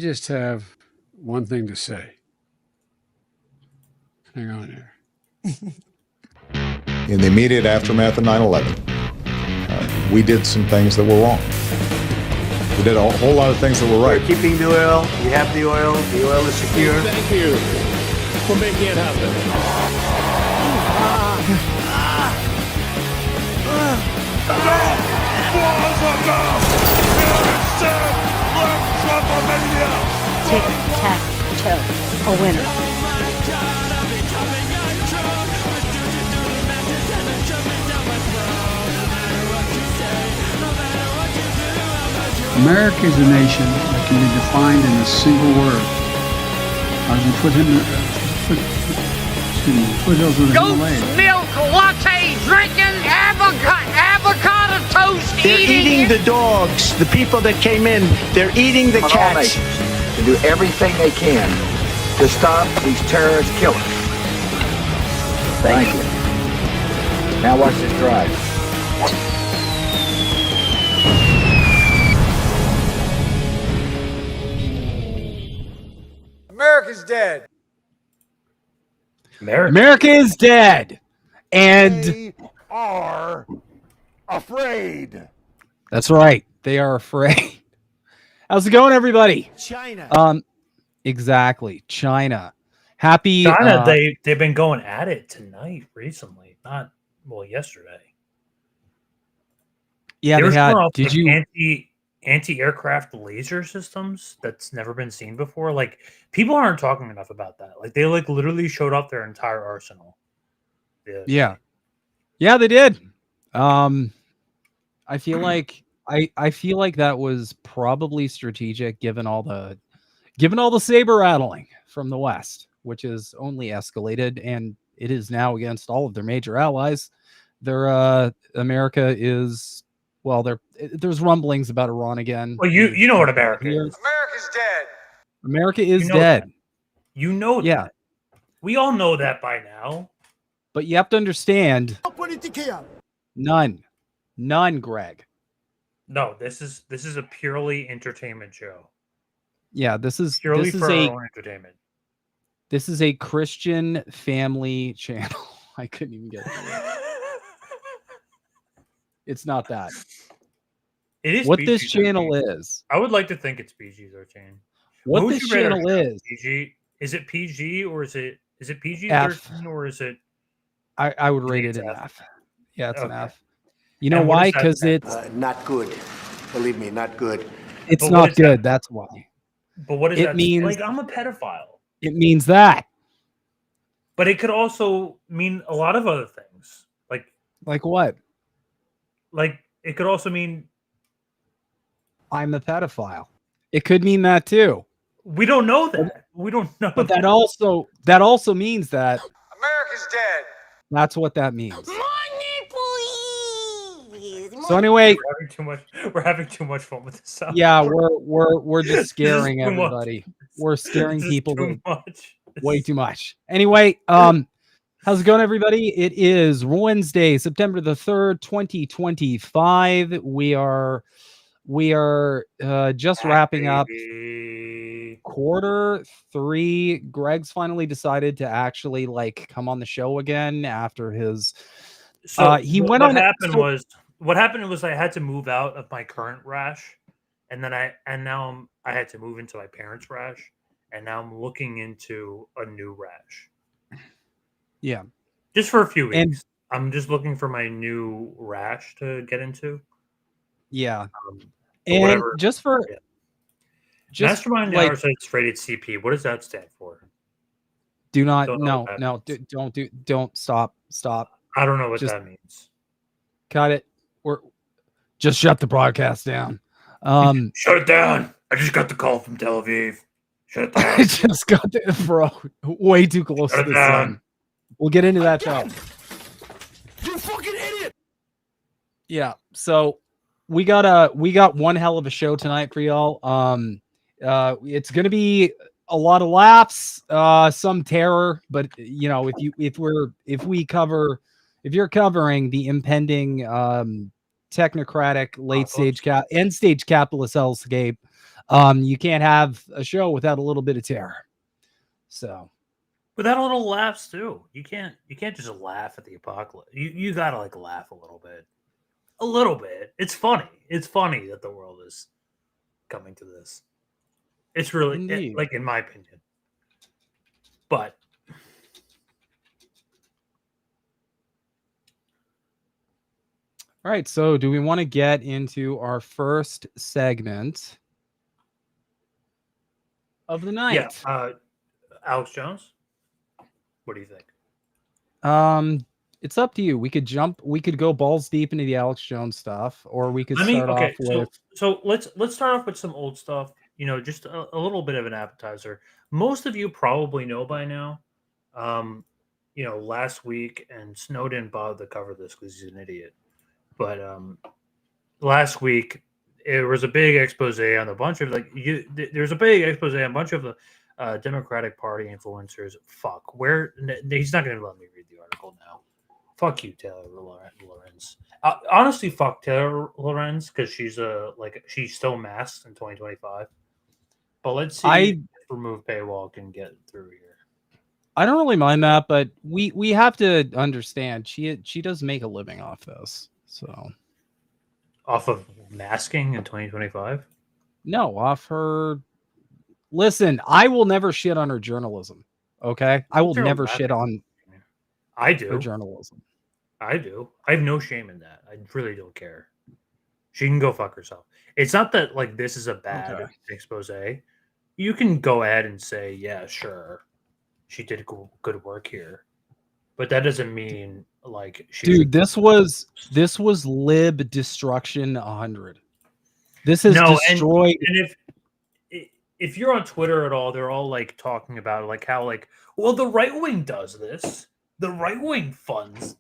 just have one thing to say. Hang on here. In the immediate aftermath of 9/11, we did some things that were wrong. We did a whole lot of things that were right. We're keeping the oil. We have the oil. The oil is secure. Thank you for making it happen. Tic-tac-toe. A winner. America is a nation that can be defined in a single word. As you put hills in the Himalayas. Milk latte drinking, avocado toast They're eating the dogs. The people that came in, they're eating the cats. To do everything they can to stop these terrorist killers. Thank you. Now watch this drive. America's dead. America is dead. And They are afraid. that's right. They are afraid. How's it going, everybody? China. Exactly. China. Happy China, they've been going at it tonight recently. Not yesterday. Yeah, they they had. off, Did like, you anti-aircraft laser systems that's never been seen before? Like, people aren't talking enough about that. Like, they literally showed off their entire arsenal. Yeah, they did. I feel like I feel like that was probably strategic, given all the saber rattling from the West, which has only escalated, and it is now against all of their major allies. America is there's rumblings about Iran again. Well, you know what America is. America's dead. America is dead. That. You know Yeah. that. We all know that by now. But you have to understand, none, Greg. No, this is a purely entertainment show. Yeah, this is Purely this is for a our own entertainment. this is a Christian family channel. I couldn't even get it. It's not that. It is what PG-13. this channel is. I would like to think it's PG-13. What this channel is. PG? Is it PG or is it PG-13 or is it? I would rate it an F. Yeah, it's an Okay. F. You know why? Because it's Not good. Believe me, not good. it's But what not is good. that? That's why. But what does It that means- like? I'm a pedophile. It means that. But it could also mean a lot of other things. Like what? Like it could also mean I'm a pedophile. It could mean that too. we don't know that. We don't know. But that also means that America's dead. that's what that means. Money, please. So anyway, We're having too much fun with this. yeah, we're just This is scaring too much. everybody. We're scaring This is people too much. way too much. Anyway, how's it going, everybody? It is Wednesday, September the 3rd, 2025. We are just wrapping up quarter 3. Greg's finally decided to actually come on the show again after his So he what went on happened so- was what happened was I had to move out of my current rash, and then I had to move into my parents' rash, and now I'm looking into a new rash. Yeah. Just for a few weeks. And- I'm just looking for my new rash to get into. Yeah. But And whatever. just for Yeah. just Mastermind like, Hour says it's rated CP. What does that stand for? do not Don't know what that means. don't stop. I don't know what Just- that means. Cut it. Just shut the broadcast down. Shut it down. I just got the call from Tel Aviv. Shut it down. I just got bro way too close Shut to it the sun. down. We'll get into that though. You fucking idiot. Yeah. So we got one hell of a show tonight for y'all. It's gonna be a lot of laughs, some terror, but if you're covering the impending technocratic end stage capitalist hellscape, You can't have a show without a little bit of terror. So, without a little laughs too. You can't just laugh at the apocalypse. You gotta like laugh a little bit. A little bit. It's funny. It's funny that the world is coming to this. It's really like, in my opinion. But all right, so do we want to get into our first segment of the night? Yeah, Alex Jones. What do you think? It's up to you. We could go balls deep into the Alex Jones stuff, or we could start off with. So let's start off with some old stuff. You know, just a little bit of an appetizer. Most of you probably know by now. You know, last week, and Snow didn't bother to cover this because he's an idiot. But last week, there was a big expose on a bunch of there's a big expose on a bunch of the Democratic Party influencers. Fuck, where he's not going to let me read the article now. Fuck you, Taylor Lorenz. Honestly, fuck Taylor Lorenz because she's she's still masked in 2025. But let's see if remove paywall can get through here. I don't really mind that, but we have to understand she does make a living off this. So off of masking in 2025? No, off her. Listen, I will never shit on her journalism. Okay, I will never shit on. I do her journalism. I do. I have no shame in that. I really don't care. She can go fuck herself. It's not that like this is a bad expose. You can go ahead and say, yeah, sure, she did good work here, but that doesn't mean like she. Dude, this was lib destruction 100. This is destroyed. And if you're on Twitter at all, they're all like talking about like how like, well, the right wing does this. The right wing funds.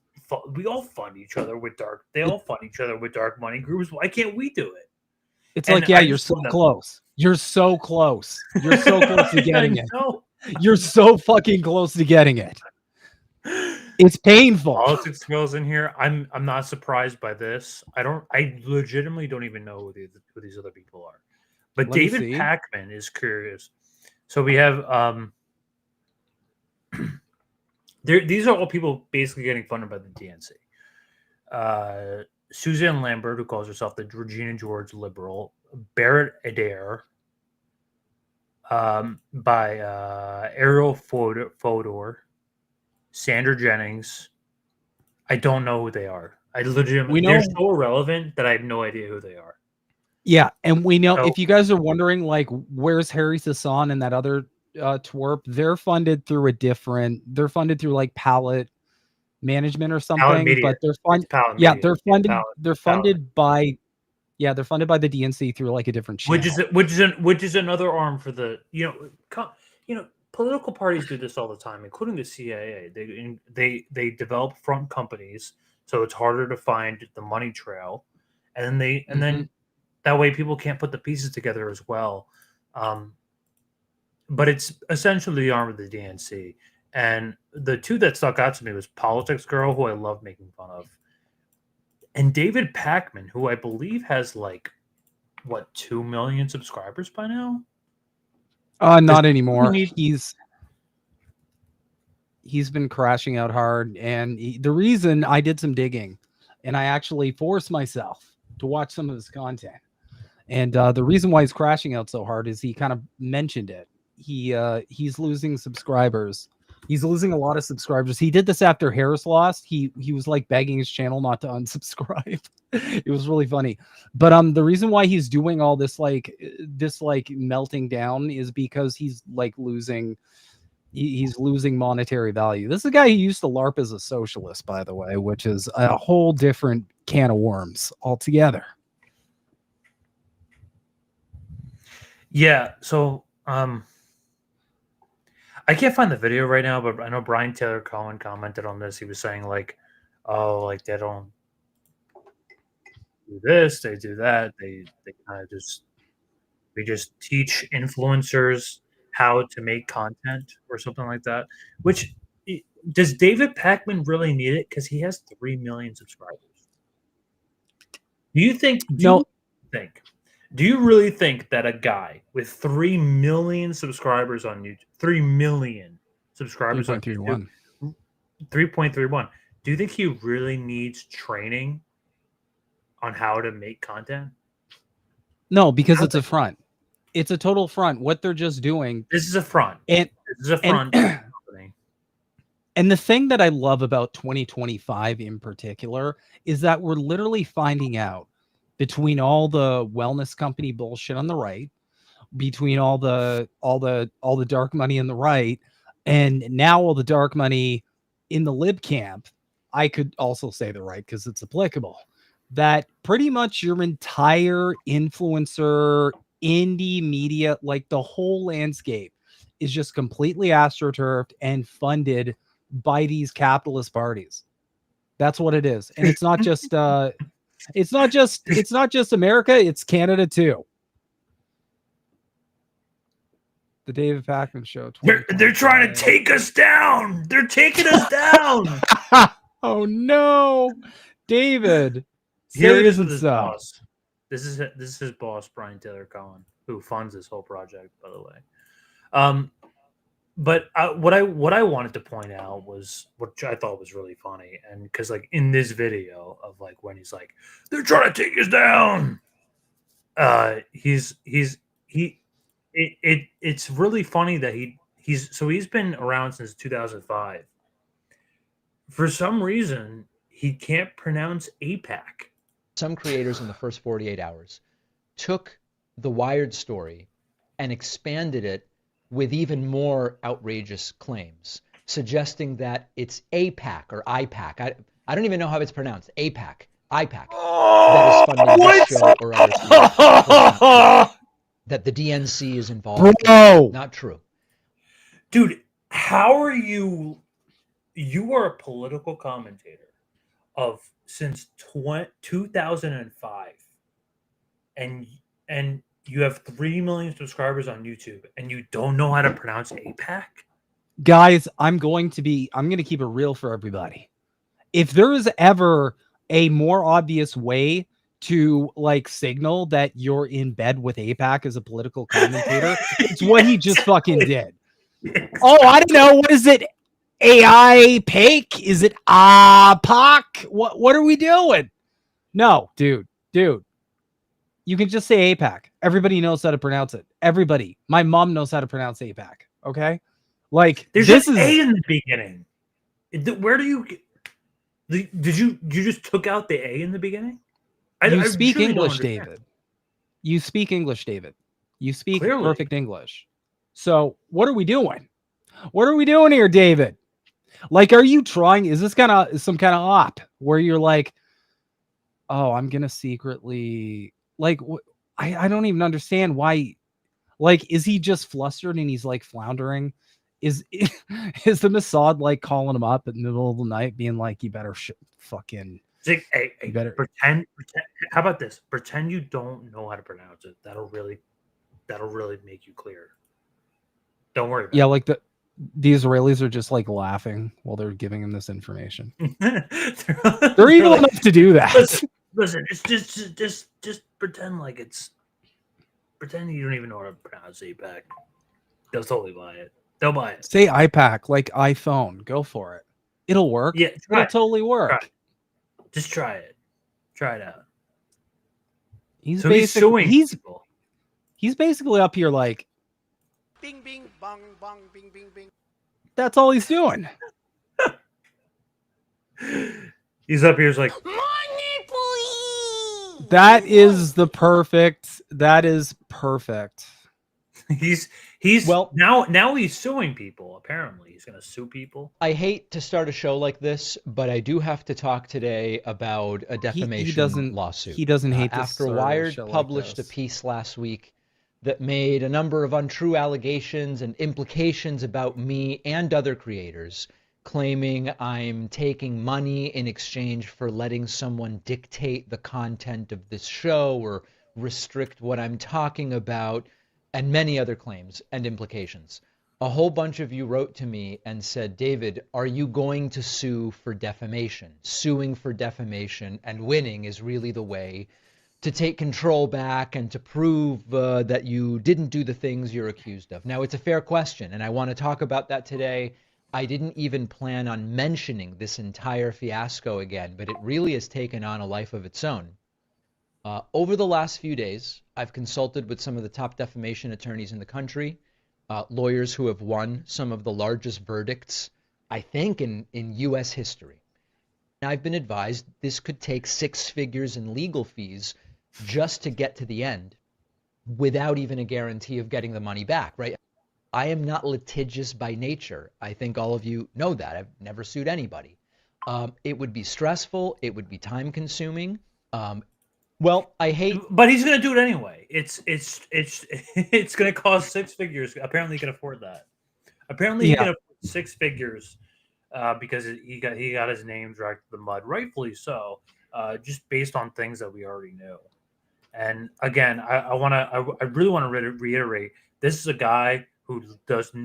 We all fund each other with dark. They all fund each other with dark money groups. Why can't we do it? It's like, yeah, you're so close. You're so close. You're so close to getting it. You're so fucking close to getting it. It's painful. Politics goes in here. I'm not surprised by this. I legitimately don't even know who these other people are. But David Pakman is curious. So we have these are all people basically getting funded by the DNC. Suzanne Lambert, who calls herself the Regina George liberal, Barrett Adair, by Ariel Fodor, Sandra Jennings. I don't know who they are. I legitimately they're so irrelevant that I have no idea who they are. Yeah, and we know if you guys are wondering, like, where's Harry Sasson and that other twerp, they're funded through they're funded through like Palette Management or something, but they're funded by the DNC through like a different channel. Which is another arm for the political parties do this all the time, including the CIA. They develop front companies, so it's harder to find the money trail, and then that way people can't put the pieces together as well. But it's essentially the arm of the DNC. And the two that stuck out to me was Politics Girl, who I love making fun of, and David Pakman, who I believe has 2 million subscribers by now. Not anymore. He's been crashing out hard, and the reason I did some digging, and I actually forced myself to watch some of his content, and the reason why he's crashing out so hard is he kind of mentioned it. He's losing subscribers. He's losing a lot of subscribers. He did this after Harris lost. He was like begging his channel not to unsubscribe. It was really funny. But the reason why he's doing all this melting down is because he's losing monetary value. This is a guy who used to LARP as a socialist, by the way, which is a whole different can of worms altogether. Yeah, so I can't find the video right now, but I know Brian Taylor Cohen commented on this. He was saying they don't do this, they do that. They kind of we just teach influencers how to make content or something like that. Which does David Pakman really need it? Because he has 3 million subscribers. Do you think Do you really think that a guy with 3 million subscribers on YouTube, 3 million subscribers on YouTube, 3.31, do you think he really needs training on how to make content? No, because it's a front. It's a total front. What they're just doing. This is a front. And this is a front. And the thing that I love about 2025 in particular is that we're literally finding out between all the wellness company bullshit on the right, between all the dark money on the right, and now all the dark money in the lib camp. I could also say the right because it's applicable. That pretty much your entire influencer, indie media, like the whole landscape is just completely astroturfed and funded by these capitalist parties. That's what it is. And it's not just it's not just America, it's Canada too. The David Pakman Show. They're trying to take us down. They're taking us down. Oh no, David. Here he is with his boss. This is his boss, Brian Taylor Cohen, who funds this whole project, by the way. But what I wanted to point out was what I thought was really funny, and because like in this video of like when he's like, they're trying to take us down. It's really funny that he's been around since 2005. For some reason, he can't pronounce APAC. Some creators in the first 48 hours took the Wired story and expanded it with even more outrageous claims, suggesting that it's APAC or IPAC. I don't even know how it's pronounced. APAC, IPAC. That is funding this show or others. That the DNC is involved. Bro. Not true. Dude, how are you? You are a political commentator of since 2005, and you have 3 million subscribers on YouTube, and you don't know how to pronounce APAC? Guys, I'm going to keep it real for everybody. If there is ever a more obvious way to like signal that you're in bed with APAC as a political commentator, it's what he just fucking did. Oh, I don't know. What is it? AI Pake? Is it APAC? What are we doing? No, dude. You can just say APAC. Everybody knows how to pronounce it. Everybody. My mom knows how to pronounce APAC. Okay? Like there's this an is A in the beginning. Where do you did you just took out the A in the beginning? You speak English, David. You speak English, David. You speak Clearly. Perfect English. So what are we doing? What are we doing here, David? Like, are you trying? Is this some kind of op where you're like, oh, I'm gonna secretly like? I don't even understand why. Like, is he just flustered and he's like floundering? Is the Mossad like calling him up in the middle of the night, being like, "You better fucking." Hey, you better pretend. How about this? Pretend you don't know how to pronounce it. That'll really make you clear. Don't worry about it. Yeah, like the Israelis are just like laughing while they're giving him this information. They're evil enough to do that. Listen, just pretend like pretend you don't even know how to pronounce APAC. They'll totally buy it. They'll buy it. Say iPac like iPhone. Go for it. It'll work. Yeah, it'll totally work. Just try it. Try it out. He's basically up here like bing bing bong bong bing bing bing. That's all he's doing. He's up here is like Money, please. That is perfect. He's well now he's suing people. Apparently he's gonna sue people. I hate to start a show like this, but I do have to talk today about a defamation lawsuit. He doesn't hate after Wired published a piece last week that made a number of untrue allegations and implications about me and other creators, claiming I'm taking money in exchange for letting someone dictate the content of this show or restrict what I'm talking about, and many other claims and implications. A whole bunch of you wrote to me and said, David, are you going to sue for defamation? Suing for defamation and winning is really the way to take control back and to prove that you didn't do the things you're accused of? Now, it's a fair question, and I want to talk about that today. I didn't even plan on mentioning this entire fiasco again, but it really has taken on a life of its own. Over the last few days, I've consulted with some of the top defamation attorneys in the country, lawyers who have won some of the largest verdicts, I think, in U.S. history. And I've been advised this could take 6 figures in legal fees just to get to the end without even a guarantee of getting the money back, right? I am not litigious by nature. I think all of you know that. I've never sued anybody. It would be stressful. It would be time consuming. Well, I hate, but he's going to do it anyway. It's going to cost 6 figures. Apparently, he can afford that. Apparently, he can afford 6 figures because he got his name dragged to the mud, rightfully so. Just based on things that we already knew. And again, I really want to reiterate: this is a guy who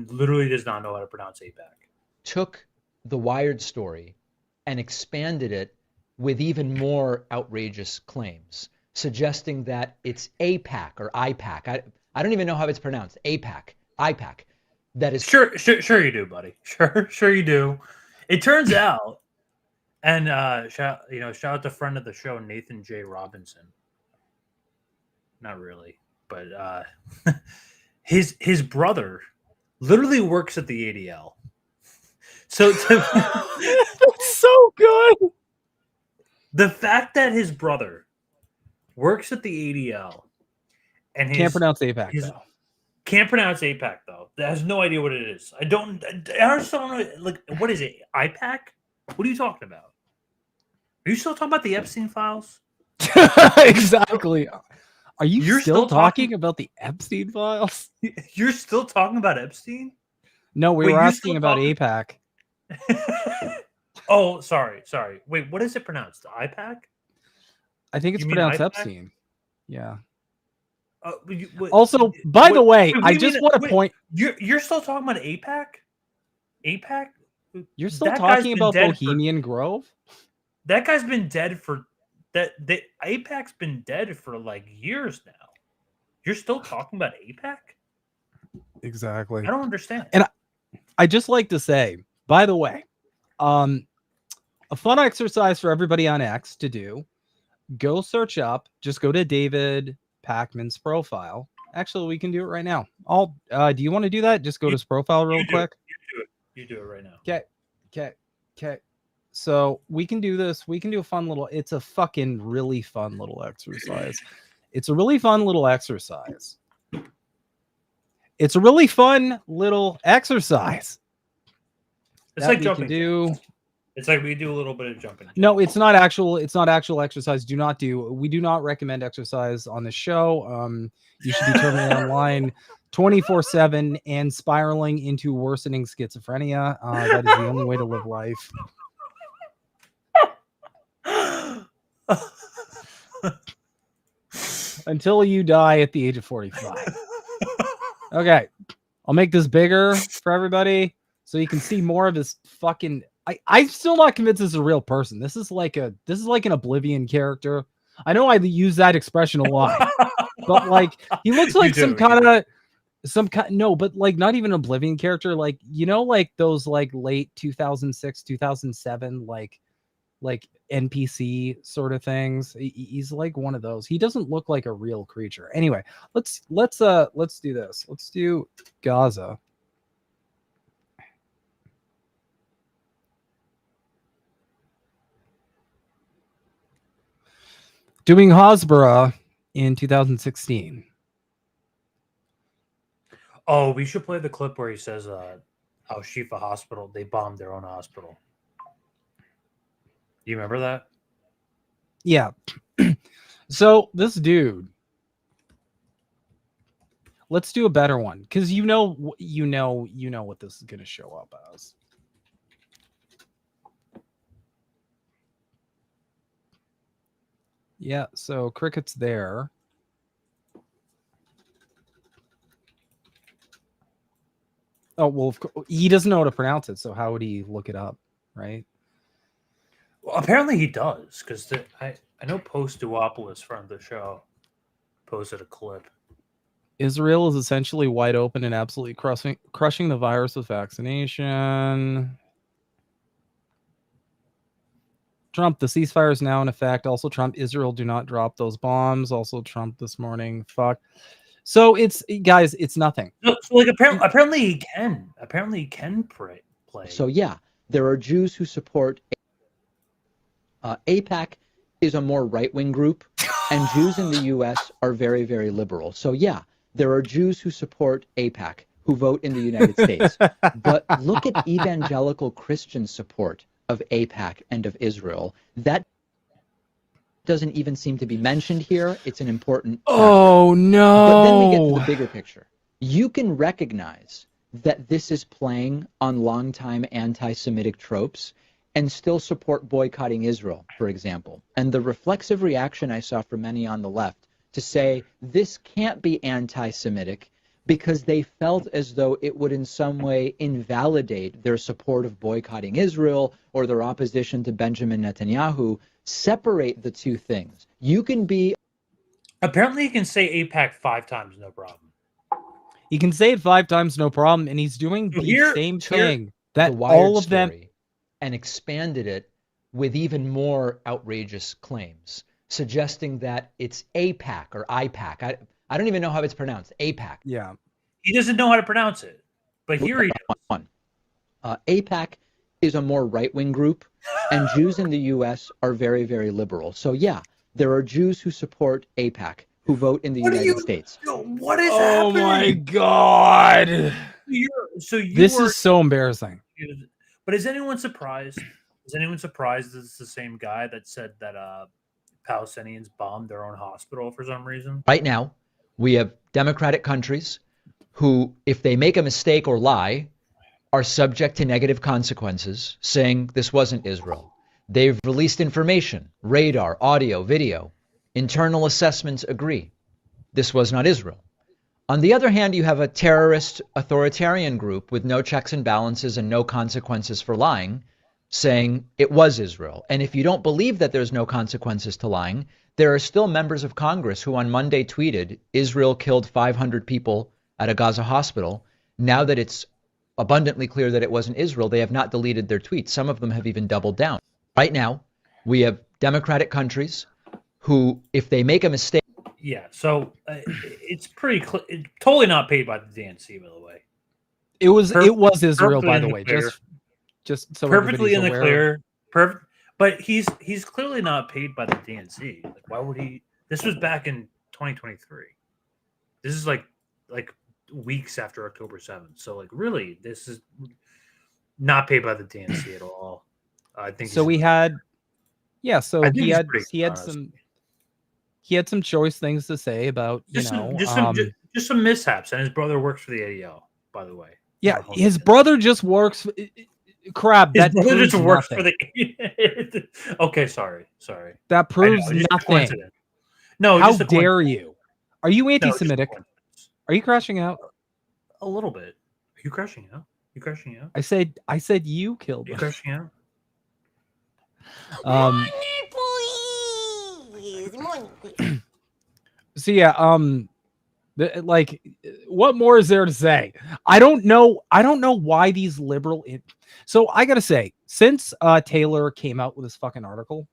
literally does not know how to pronounce APAC. Took the Wired story and expanded it with even more outrageous claims, suggesting that it's APAC or IPAC. I don't even know how it's pronounced. IPAC. That is sure you do, buddy. Sure you do. It turns out, and shout out to friend of the show Nathan J. Robinson. Not really, but his brother literally works at the ADL. So that's so good. The fact that his brother works at the ADL and can't pronounce APAC though. Can't pronounce APAC though. Has no idea what it is. I just don't know. Like, what is it? IPAC? What are you talking about? Are you still talking about the Epstein files? Exactly. Are you still talking about the Epstein files? You're still talking about Epstein? No, we were asking about APAC. Oh, sorry. Wait, what is it pronounced? IPAC? I think it's pronounced Epstein. Yeah. Also, by the way, I just want to point. You're still talking about APAC? APAC? You're still talking about Bohemian Grove? That guy's been dead for APAC's been dead for like years now. You're still talking about APAC? Exactly. I don't understand. And I just like to say, by the way, a fun exercise for everybody on X to do: go search up. Just go to David Pakman's profile. Actually, we can do it right now. Do you want to do that? Just go to his profile real quick. You do it right now. Okay. So we can do this. We can do a fun little. It's a fucking really fun little exercise. It's a really fun little exercise. It's a really fun little exercise. It's like jumping. It's like we do a little bit of jumping. No, it's not actual. It's not actual exercise. We do not recommend exercise on the show. You should be turning online 24/7 and spiraling into worsening schizophrenia. That is the only way to live life. Until you die at the age of 45. Okay, I'll make this bigger for everybody so you can see more of his fucking. I'm still not convinced this is a real person. This is like an Oblivion character. I know I use that expression a lot, but like he looks like but like not even an Oblivion character. Like, like those like late 2006, 2007, like NPC sort of things. He's like one of those. He doesn't look like a real creature. Anyway, let's do this. Let's do Gaza. Doing Hasbara in 2016. Oh, we should play the clip where he says, Al Shifa Hospital, they bombed their own hospital. You remember that? Yeah. So this dude, let's do a better one, because you know what this is going to show up as. Yeah, so Cricket's there. Oh, well, he doesn't know how to pronounce it, so how would he look it up, right? Well, apparently he does, because I know Post-Duopolis, friend of the show, posted a clip. Israel is essentially wide open and absolutely crushing the virus with vaccination. Trump, the ceasefire is now in effect. Also, Trump, Israel, do not drop those bombs. Also, Trump this morning. Fuck. So it's, guys, it's nothing. So like apparently he can. Apparently he can play. So yeah, there are Jews who support AIPAC is a more right-wing group, and Jews in the U.S. are very, very liberal. So yeah, there are Jews who support AIPAC who vote in the United States. But look at evangelical Christian support of AIPAC and of Israel. That doesn't even seem to be mentioned here. It's an important factor. Oh, no. But then we get to the bigger picture. You can recognize that this is playing on longtime anti-Semitic tropes and still support boycotting Israel, for example. And the reflexive reaction I saw from many on the left to say this can't be anti-Semitic because they felt as though it would in some way invalidate their support of boycotting Israel or their opposition to Benjamin Netanyahu. Separate the two things. You can be... Apparently he can say AIPAC 5 times, no problem. He can say it 5 times, no problem, and he's doing the same thing that all of them... and expanded it with even more outrageous claims, suggesting that it's AIPAC or IPAC. I don't even know how it's pronounced. AIPAC. Yeah. He doesn't know how to pronounce it, but here he does. AIPAC is a more right-wing group, and Jews in the U.S. are very, very liberal. So yeah, there are Jews who support AIPAC who vote in the United States. What is happening? Oh my God. This is so embarrassing. But is anyone surprised? Is anyone surprised that it's the same guy that said that Palestinians bombed their own hospital for some reason? Right now, we have democratic countries who, if they make a mistake or lie, are subject to negative consequences, saying this wasn't Israel. They've released information, radar, audio, video. Internal assessments agree. This was not Israel. On the other hand, you have a terrorist authoritarian group with no checks and balances and no consequences for lying, saying it was Israel. And if you don't believe that there's no consequences to lying, there are still members of Congress who on Monday tweeted Israel killed 500 people at a Gaza hospital. Now that it's abundantly clear that it wasn't Israel, they have not deleted their tweets. Some of them have even doubled down. Right now, we have democratic countries who, if they make a mistake... Yeah, so it's pretty totally not paid by the DNC, by the way. It was Israel, by the way. Just so perfectly in the aware. clear. Perfect. But he's clearly not paid by the DNC. Like, why would he? This was back in 2023. This is like weeks after October 7th. So like, really, this is not paid by the DNC at all. I think so. He had some choice things to say about just some mishaps, and his brother works for the ADL, by the way. Yeah, his brother just works. Crap, his brother just works for the. Okay, sorry. That proves nothing. No, how dare you? Are you anti-Semitic? Are you crashing out? A little bit. Are you crashing out? I said you killed him. You crashing out? Money, please. Money, please. So yeah, like, what more is there to say? I don't know why these liberal. So I gotta say, since Taylor came out with this fucking article,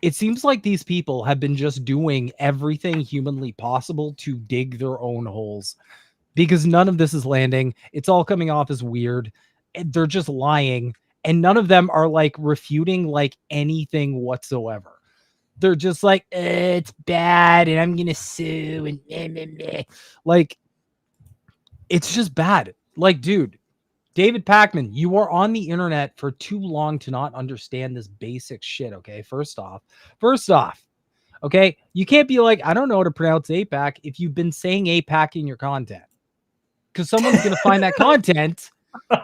it seems like these people have been just doing everything humanly possible to dig their own holes, because none of this is landing. It's all coming off as weird. And they're just lying, and none of them are like refuting like anything whatsoever. They're just like, it's bad, and I'm gonna sue, and meh. Like, it's just bad. Like, dude, David Pakman, you are on the internet for too long to not understand this basic shit. Okay, first off, okay, you can't be like, I don't know how to pronounce APAC if you've been saying APAC in your content, because someone's gonna find that content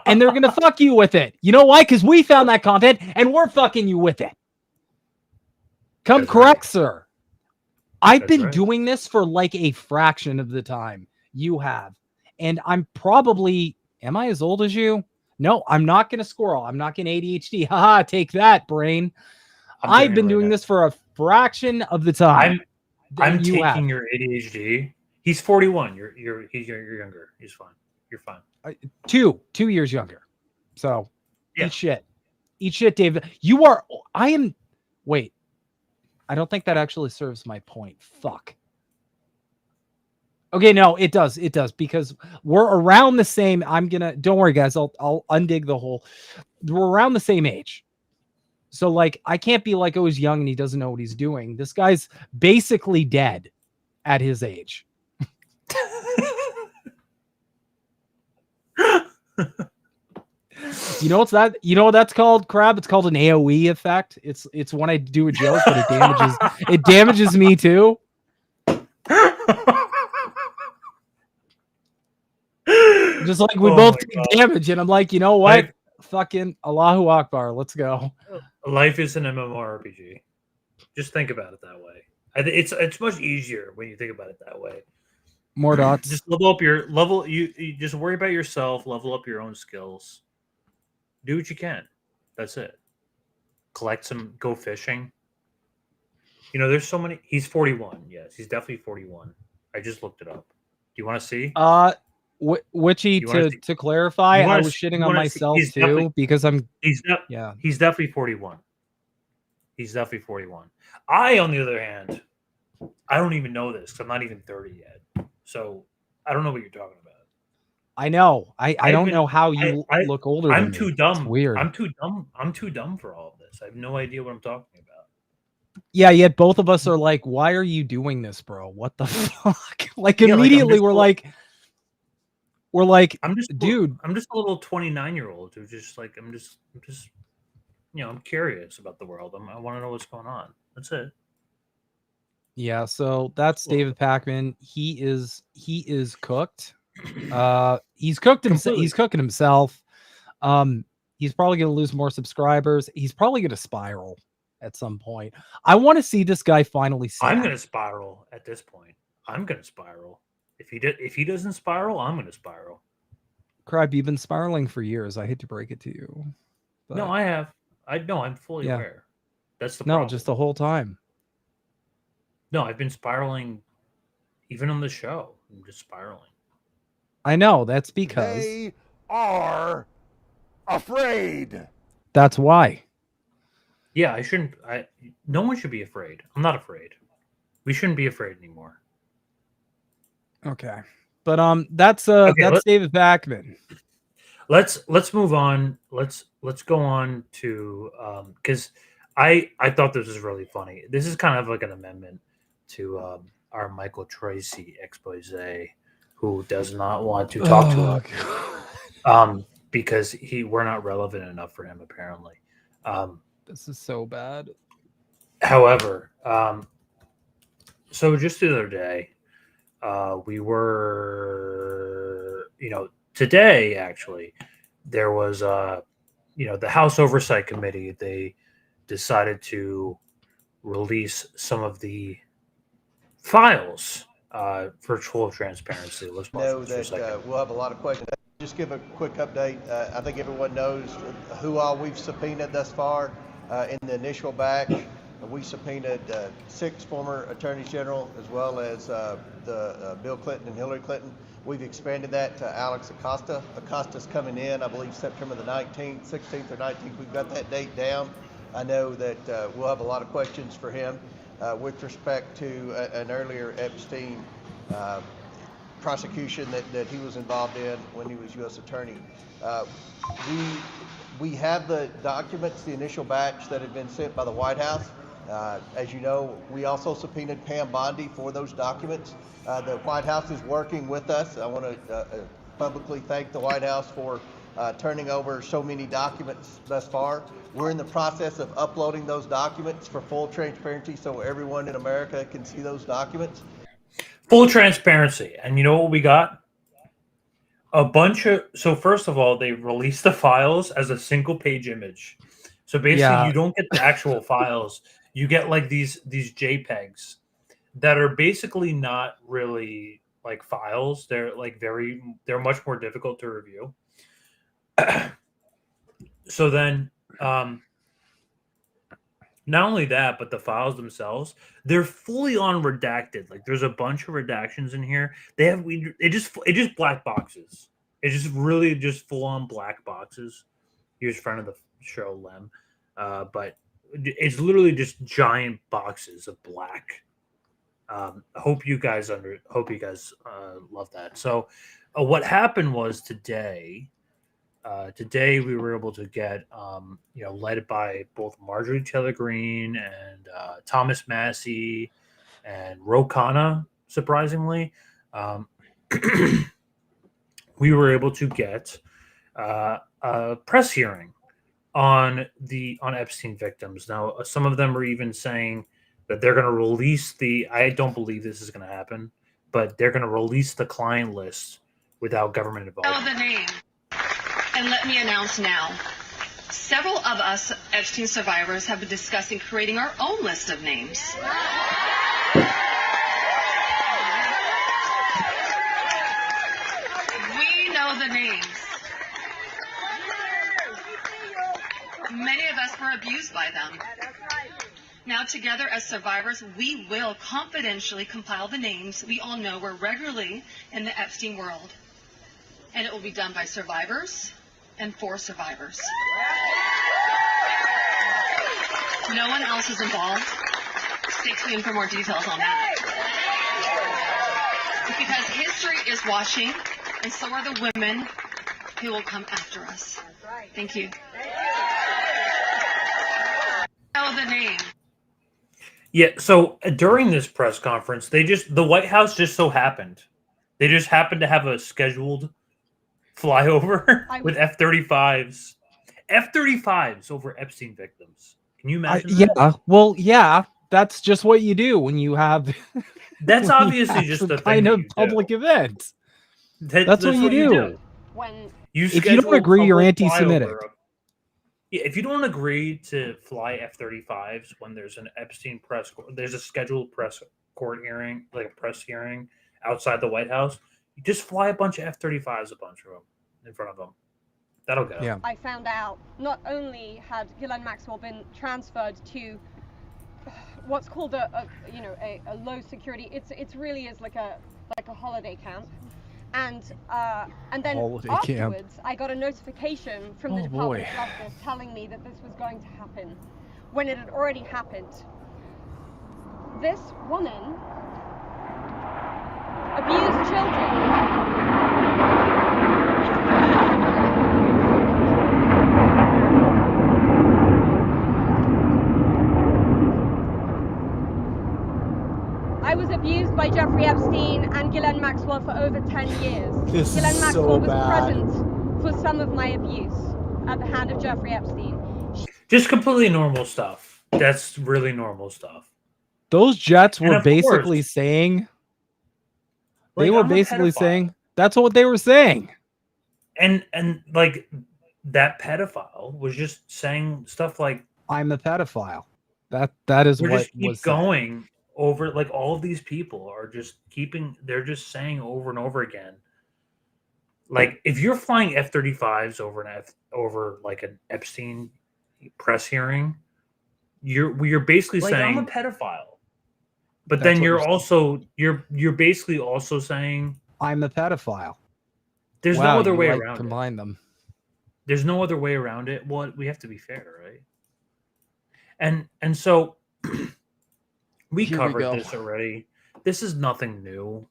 and they're gonna fuck you with it. You know why? Because we found that content and we're fucking you with it. Come correct, sir. I've been doing this for like a fraction of the time you have. And I'm probably, am I as old as you? No, I'm not going to squirrel. I'm not going to ADHD. Haha, take that, brain. I've been doing this for a fraction of the time. I'm taking your ADHD. He's 41. You're younger. He's fine. You're fine. 2 years younger. So eat shit, David. You are. I am. Wait. I don't think that actually serves my point. Fuck. Okay, no, it does. It does, because we're around the same. Don't worry, guys. I'll undig the whole. We're around the same age. So, like, I can't be like, oh, he's young and he doesn't know what he's doing. This guy's basically dead at his age. You know what that's called, Crab? It's called an AOE effect. It's when I do a joke, but it damages me too. Just like we both take damage, and I'm like, you know what? Fucking Allahu Akbar, let's go. Life is an MMORPG. Just think about it that way. It's much easier when you think about it that way. More dots. Just level up your level. You just worry about yourself. Level up your own skills. Do what you can. That's it. Collect some. Go fishing. You know, there's so many. He's 41. Yes, he's definitely 41. I just looked it up. Do you want to see? Witchy, to clarify, I was shitting on myself too, because he's definitely 41. He's definitely 41. I, on the other hand, I don't even know this because I'm not even 30 yet. So I don't know what you're talking about. I know. I don't know how you look older. I'm than too me. dumb. It's weird. I'm too dumb for all of this. I have no idea what I'm talking about. Yeah, yet both of us are like, why are you doing this, bro? What the fuck? Like, immediately we're like, dude. I'm just a little 29-year-old who just like, I'm just, I'm curious about the world. I want to know what's going on. That's it. Yeah, so that's David Pakman. He is cooked. He's cooked himself. He's cooking himself. He's probably going to lose more subscribers. He's probably going to spiral at some point. I want to see this guy finally. I'm going to spiral at this point. I'm going to spiral. If he doesn't spiral, I'm going to spiral. Crab, you've been spiraling for years. I hate to break it to you. But... No, I have. I'm fully aware. That's the problem. No, just the whole time. No, I've been spiraling even on the show. I'm just spiraling. I know. That's because they are afraid. That's why. Yeah, no one should be afraid. I'm not afraid. We shouldn't be afraid anymore. Okay. But that's David Pakman. Let's move on. Let's go on to because I thought this was really funny. This is kind of like an amendment to our Michael Tracey expose, who does not want to talk to us because we're not relevant enough for him apparently. This is so bad. However, so just the other day, we were, today actually, there was, the House Oversight Committee, they decided to release some of the files for full transparency. Let's know that we'll have a lot of questions. Just give a quick update. I think everyone knows who all we've subpoenaed thus far. In the initial batch, we subpoenaed 6 former attorneys general, as well as the Bill Clinton and Hillary Clinton. We've expanded that to Alex Acosta. Acosta's coming in, I believe, September the 19th, 16th or 19th. We've got that date down. I know that we'll have a lot of questions for him with respect to an earlier Epstein prosecution that he was involved in when he was U.S. attorney. We have the documents, the initial batch that had been sent by the White House. As you know, we also subpoenaed Pam Bondi for those documents. The White House is working with us. I want to publicly thank the White House for turning over so many documents thus far. We're in the process of uploading those documents for full transparency so everyone in America can see those documents. Full transparency. And you know what we got? So first of all, they released the files as a single page image. So basically you don't get the actual files. You get like these JPEGs that are basically not really like files. They're like they're much more difficult to review. So then Not only that, but the files themselves, they're fully on redacted. Like there's a bunch of redactions in here. It just black boxes. It's just really just full on black boxes. Here's friend of the show, Lem. But it's literally just giant boxes of black. Hope you guys love that. So what happened was today we were able to get, led by both Marjorie Taylor Greene and Thomas Massey and Ro Khanna, surprisingly, we were able to get a press hearing on Epstein victims. Now, some of them are even saying that they're going to release I don't believe this is going to happen, but they're going to release the client list without government involvement. Know the name. And let me announce now, several of us Epstein survivors have been discussing creating our own list of names. We know the names. Many of us were abused by them. Now together as survivors, we will confidentially compile the names we all know were regularly in the Epstein world. And it will be done by survivors and for survivors. No one else is involved. Stay tuned for more details on that. Because history is watching, and so are the women who will come after us. Thank you. Know the name. Yeah, so during this press conference, the White House just so happened. They just happened to have a scheduled flyover with F-35s. F-35s over Epstein victims. Can you imagine that? Yeah, well, yeah, that's just what you do when you have... That's obviously just a kind of public event. That's what you do. If you don't agree, you're anti-Semitic. Yeah, if you don't agree to fly F-35s when there's an Epstein there's a scheduled press court hearing, like a press hearing outside the White House, you just fly a bunch of F-35s, a bunch of them in front of them. That'll go. Yeah. I found out not only had Ghislaine Maxwell been transferred to what's called a low security. It really is like a holiday camp. And then afterwards, I got a notification from the Department of Justice telling me that this was going to happen when it had already happened. This woman abused children. I was abused by Jeffrey Epstein and Ghislaine Maxwell for over 10 years. Ghislaine Maxwell was present for some of my abuse at the hand of Jeffrey Epstein. Just completely normal stuff. That's really normal stuff. Those jets were basically saying... They were basically saying... That's what they were saying. And like, that pedophile was just saying stuff like... I'm the pedophile. That is what was going... over, like, all of these people are just they're just saying over and over again, like, if you're flying F-35s over like an Epstein press hearing, you're basically like, saying I'm a pedophile, but then you're basically also saying I'm the pedophile. There's no other way around combine them. There's no other way around it. Well, we have to be fair, right? And so we covered this already. This is nothing new.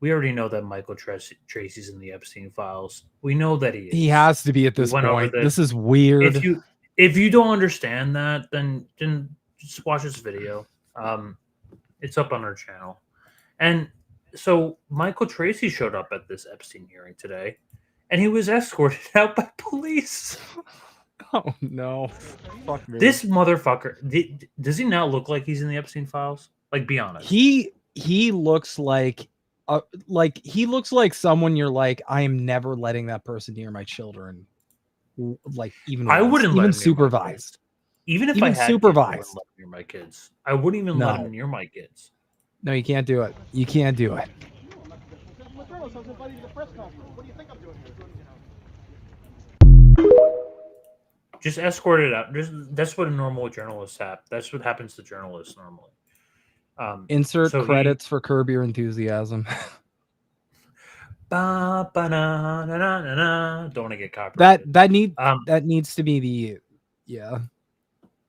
We already know that Michael Tracey's in the Epstein files. We know that he is. He has to be at this point. This is weird. If you don't understand that, then just watch this video. It's up on our channel. And so Michael Tracey showed up at this Epstein hearing today, and he was escorted out by police. Oh no! Fuck me. This motherfucker. Does he not look like he's in the Epstein files? Like, be honest. He looks like he looks like someone you're like, I am never letting that person near my children. Like, even I wouldn't let him supervised. Even if I had supervised, kids, I wouldn't let him near my kids. I wouldn't even let him near my kids. No, you can't do it. You can't do it. Just escort it out. That's what a normal journalist happens. That's what happens to journalists normally. Insert credits for Curb Your Enthusiasm. Don't want to get copyrighted. That needs to be the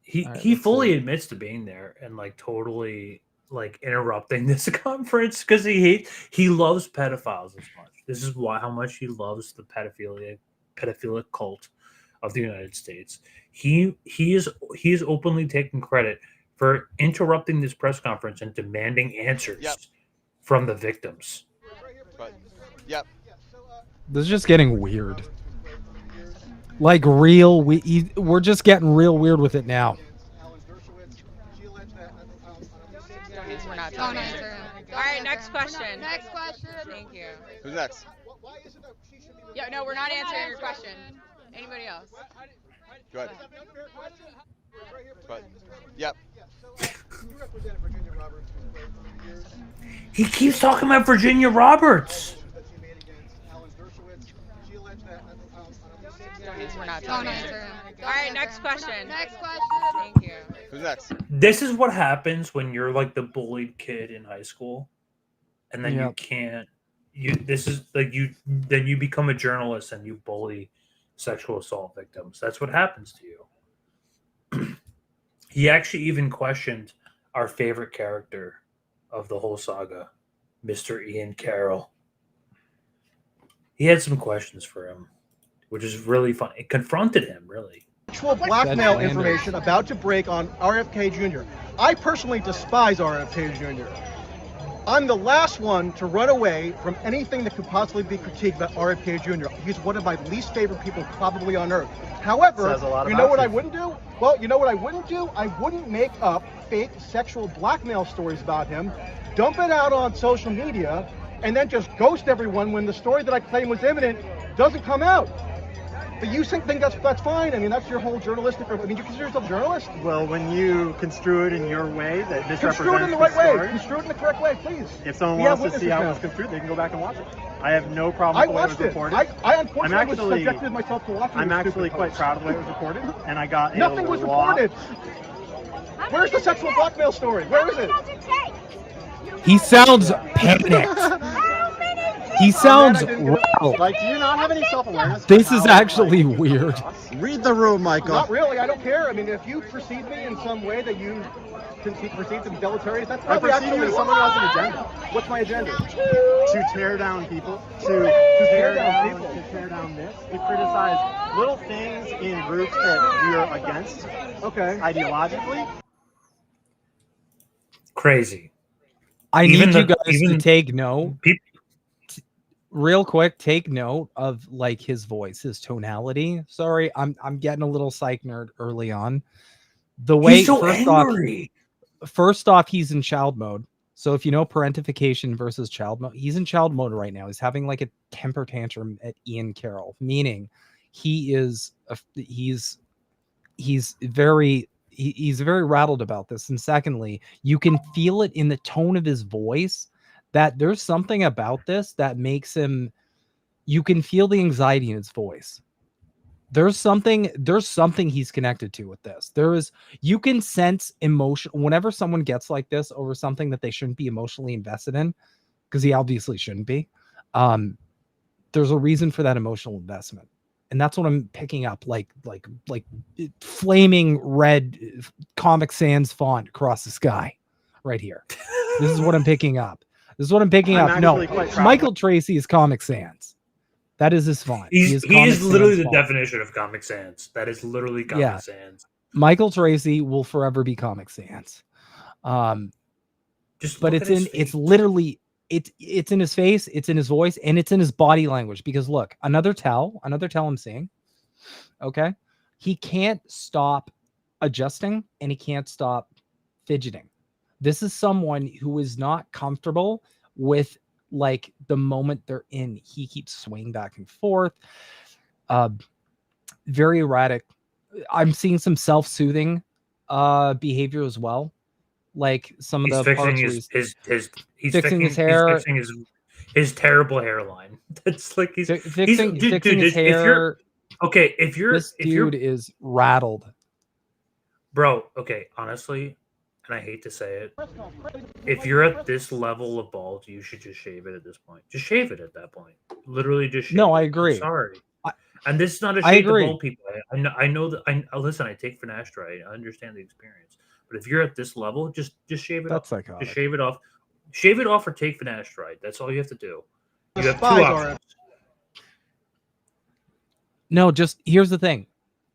He fully admits to being there and like totally like interrupting this conference because he loves pedophiles as much. This is how much he loves the pedophilic cult of the United States. He is openly taking credit for interrupting this press conference and demanding answers from the victims. Yep. This is just getting weird. Like we're just getting real weird with it now. We're not talking. All right, next question. Next question. Thank you. Who's next? Yeah, no, we're not answering your question. Anybody else? Go ahead. Yep. He keeps talking about Virginia Roberts. We're not talking. All right, next question. Next question. Thank you. Who's next? This is what happens when you're like the bullied kid in high school, and then you can't. Then you become a journalist and you bully sexual assault victims. That's what happens to you. He actually even questioned our favorite character of the whole saga, Mr. Ian Carroll. He had some questions for him, which is really fun. It confronted him, really. Actual blackmail information about to break on RFK Jr. I personally despise RFK Jr. I'm the last one to run away from anything that could possibly be critiqued about RFK Jr. He's one of my least favorite people probably on earth. However, you know what I wouldn't do? Well, you know what I wouldn't do? I wouldn't make up fake sexual blackmail stories about him, dump it out on social media, and then just ghost everyone when the story that I claim was imminent doesn't come out. But you think that's fine? I mean, that's your whole journalistic... I mean, you consider yourself a journalist? Well, when you construe it in your way, that misrepresents construe it in the right way. Construe it in the correct way, please. If someone wants to see how it's construed, they can go back and watch it. I have no problem with the way it was reported. I unfortunately was subjected myself to watching it. I'm actually quite proud of the way it was reported, and I got Nothing was reported. Where's the sexual blackmail story? Where is it? He sounds panicked. He sounds rattled. Like, do you not have any self-awareness? This is actually weird. Read the room, Michael. Not really. I don't care. I mean, if you perceive me in some way that you perceive to be deleterious, that's probably actually someone else's agenda. What's my agenda? To tear down people. To tear down people. To tear down this. To criticize little things in groups that you're against. Okay. Ideologically. Crazy. I need you guys to take note. Real quick, take note of like his voice, his tonality. Sorry, I'm getting a little psych nerd early on. The way he's so angry. First off, he's in child mode. So if you know parentification versus child mode, he's in child mode right now. He's having like a temper tantrum at Ian Carroll, meaning he's very rattled about this. And secondly, you can feel it in the tone of his voice that there's something about this that makes him, you can feel the anxiety in his voice. There's something he's connected to with this. You can sense emotion whenever someone gets like this over something that they shouldn't be emotionally invested in, because he obviously shouldn't be. There's a reason for that emotional investment. And that's what I'm picking up, like flaming red Comic Sans font across the sky right here. This is what I'm picking up. This is what I'm picking up. No, Michael Tracey is Comic Sans. That is his font. He is literally the definition of Comic Sans. That is literally Comic Sans. Michael Tracey will forever be Comic Sans. But it's literally it's in his face, it's in his voice, and it's in his body language. Because look, another tell I'm seeing. Okay, he can't stop adjusting and he can't stop fidgeting. This is someone who is not comfortable with like the moment they're in. He keeps swaying back and forth. Very erratic. I'm seeing some self-soothing behavior as well. Like some of the parts where he's fixing his hair. He's fixing his terrible hairline. That's like he's fixing his hair. Okay, if you're is rattled, bro. Okay, honestly, and I hate to say it, if you're at this level of bald, you should just shave it at this point. Just shave it at that point. Literally, just shave No, I it. agree. I'm sorry. And this is not a I shade to agree. bald people. I know that. Listen. I take finasteride. I understand the experience. But if you're at this level, just shave it That's off. psychotic. Just shave it off. Shave it off or take finasteride. That's all you have to do. You have two Despise options. No, just here's the thing.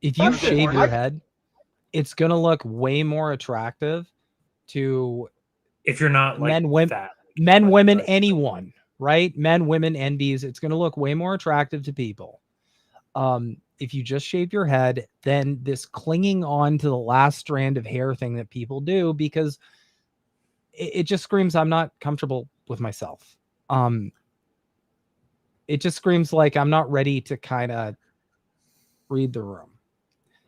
If you That's it. shave your head, it's gonna look way more attractive to If you're not like men, women, fat. men, women, anyone, right? Men, women, NBs. It's gonna look way more attractive to people. If you just shave your head, then this clinging on to the last strand of hair thing that people do, because it just screams I'm not comfortable with myself. It just screams like I'm not ready to kind of read the room.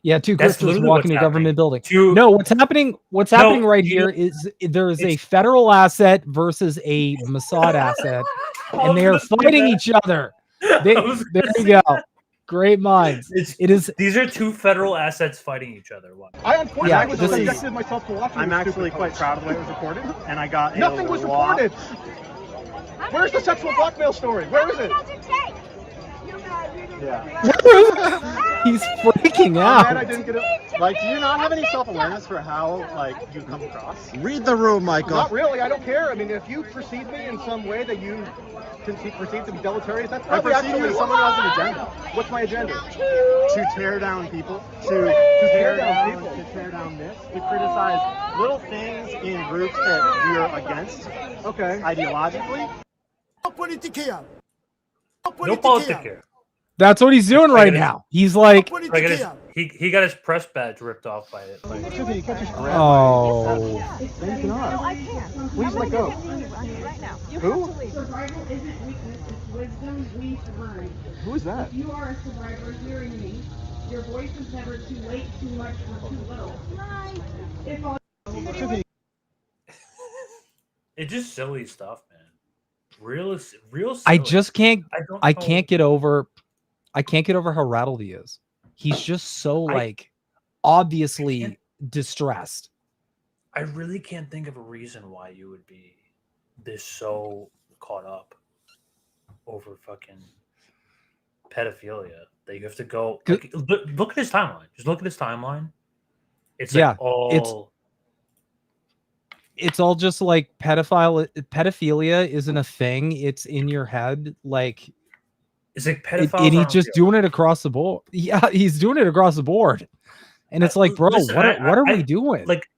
Yeah, two grifters walking to government building. No, what's happening? What's happening right here is there is a federal asset versus a Mossad asset, and they are fighting each other. There you go. Great minds. These are two federal assets fighting each other. I unfortunately this is- subjected myself to watching. I'm this actually stupid quite proud of what was reported, and I got Nothing was reported. Where's the sexual blackmail story? Where is it? Yeah. He's freaking Oh, man, out. I didn't get it. Like, do you not have any self-awareness for how, like, you come across? Read the room, Michael. Not really. I don't care. I mean, if you perceive me in some way that you perceive to be deleterious, that's I probably perceive you as someone who has an agenda. What's my agenda? To tear down people, to tear down people, to tear down this, to criticize little things in groups that we are against. Okay. Ideologically. No politics here. That's what he's doing right now. He's like, he got his press badge ripped off by it. oh, Please let go. Who? Who is that? You are a survivor hearing me. Your voice is never too late, too much, or too little. It's just silly stuff, man. Real silly. I just can't. I know. can't get over. I can't get over how rattled he is. He's just so obviously distressed. I really can't think of a reason why you would be this so caught up over fucking pedophilia that you have to go. Like, look at his timeline. Just look at his timeline. It's like it's all just like pedophilia isn't a thing. It's in your head. Like, it's like pedophiles. And he's just doing it across the board. Yeah, he's doing it across the board. And it's like, bro, listen, what are we doing? Like,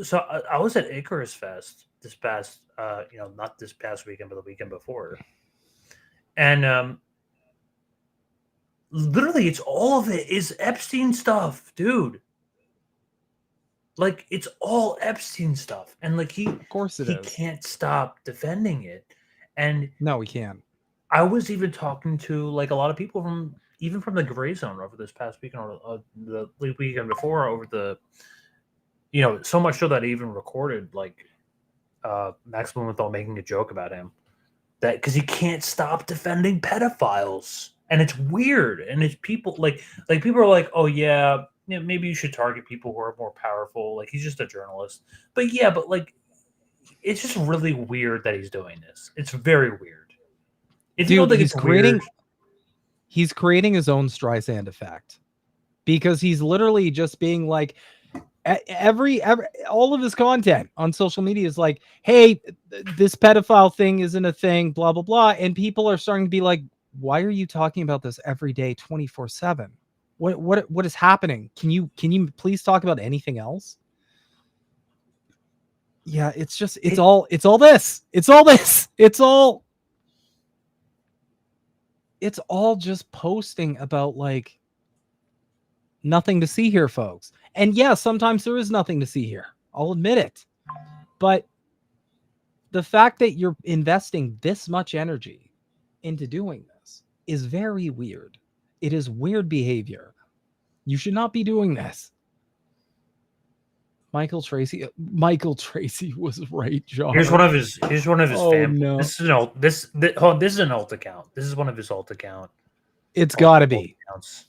so I was at Icarus Fest this past, not this past weekend, but the weekend before. And literally, it's all of it is Epstein stuff, dude. Like, it's all Epstein stuff, and like of course he can't stop defending it. And no, he can't. I was even talking to like a lot of people from the gray zone over this past weekend, or the weekend before, over the, so much so that I even recorded like Max Blumenthal making a joke about him, that because he can't stop defending pedophiles, and it's weird, and it's people like people are like, oh yeah, maybe you should target people who are more powerful. Like, he's just a journalist, but like it's just really weird that he's doing this. It's very weird. If you don't think it's weird, he's creating his own Streisand effect, because he's literally just being like, every all of his content on social media is like, hey, this pedophile thing isn't a thing, blah blah blah, and people are starting to be like, why are you talking about this every day 24/7? What is happening? Can you please talk about anything else? Yeah, it's all just posting about like nothing to see here, folks. And yeah, sometimes there is nothing to see here. I'll admit it. But the fact that you're investing this much energy into doing this is very weird. It is weird behavior. You should not be doing this. Michael Tracey was right, John. Here's one of his family. No. This is an alt account. This is one of his alt account. It's got to be. Accounts.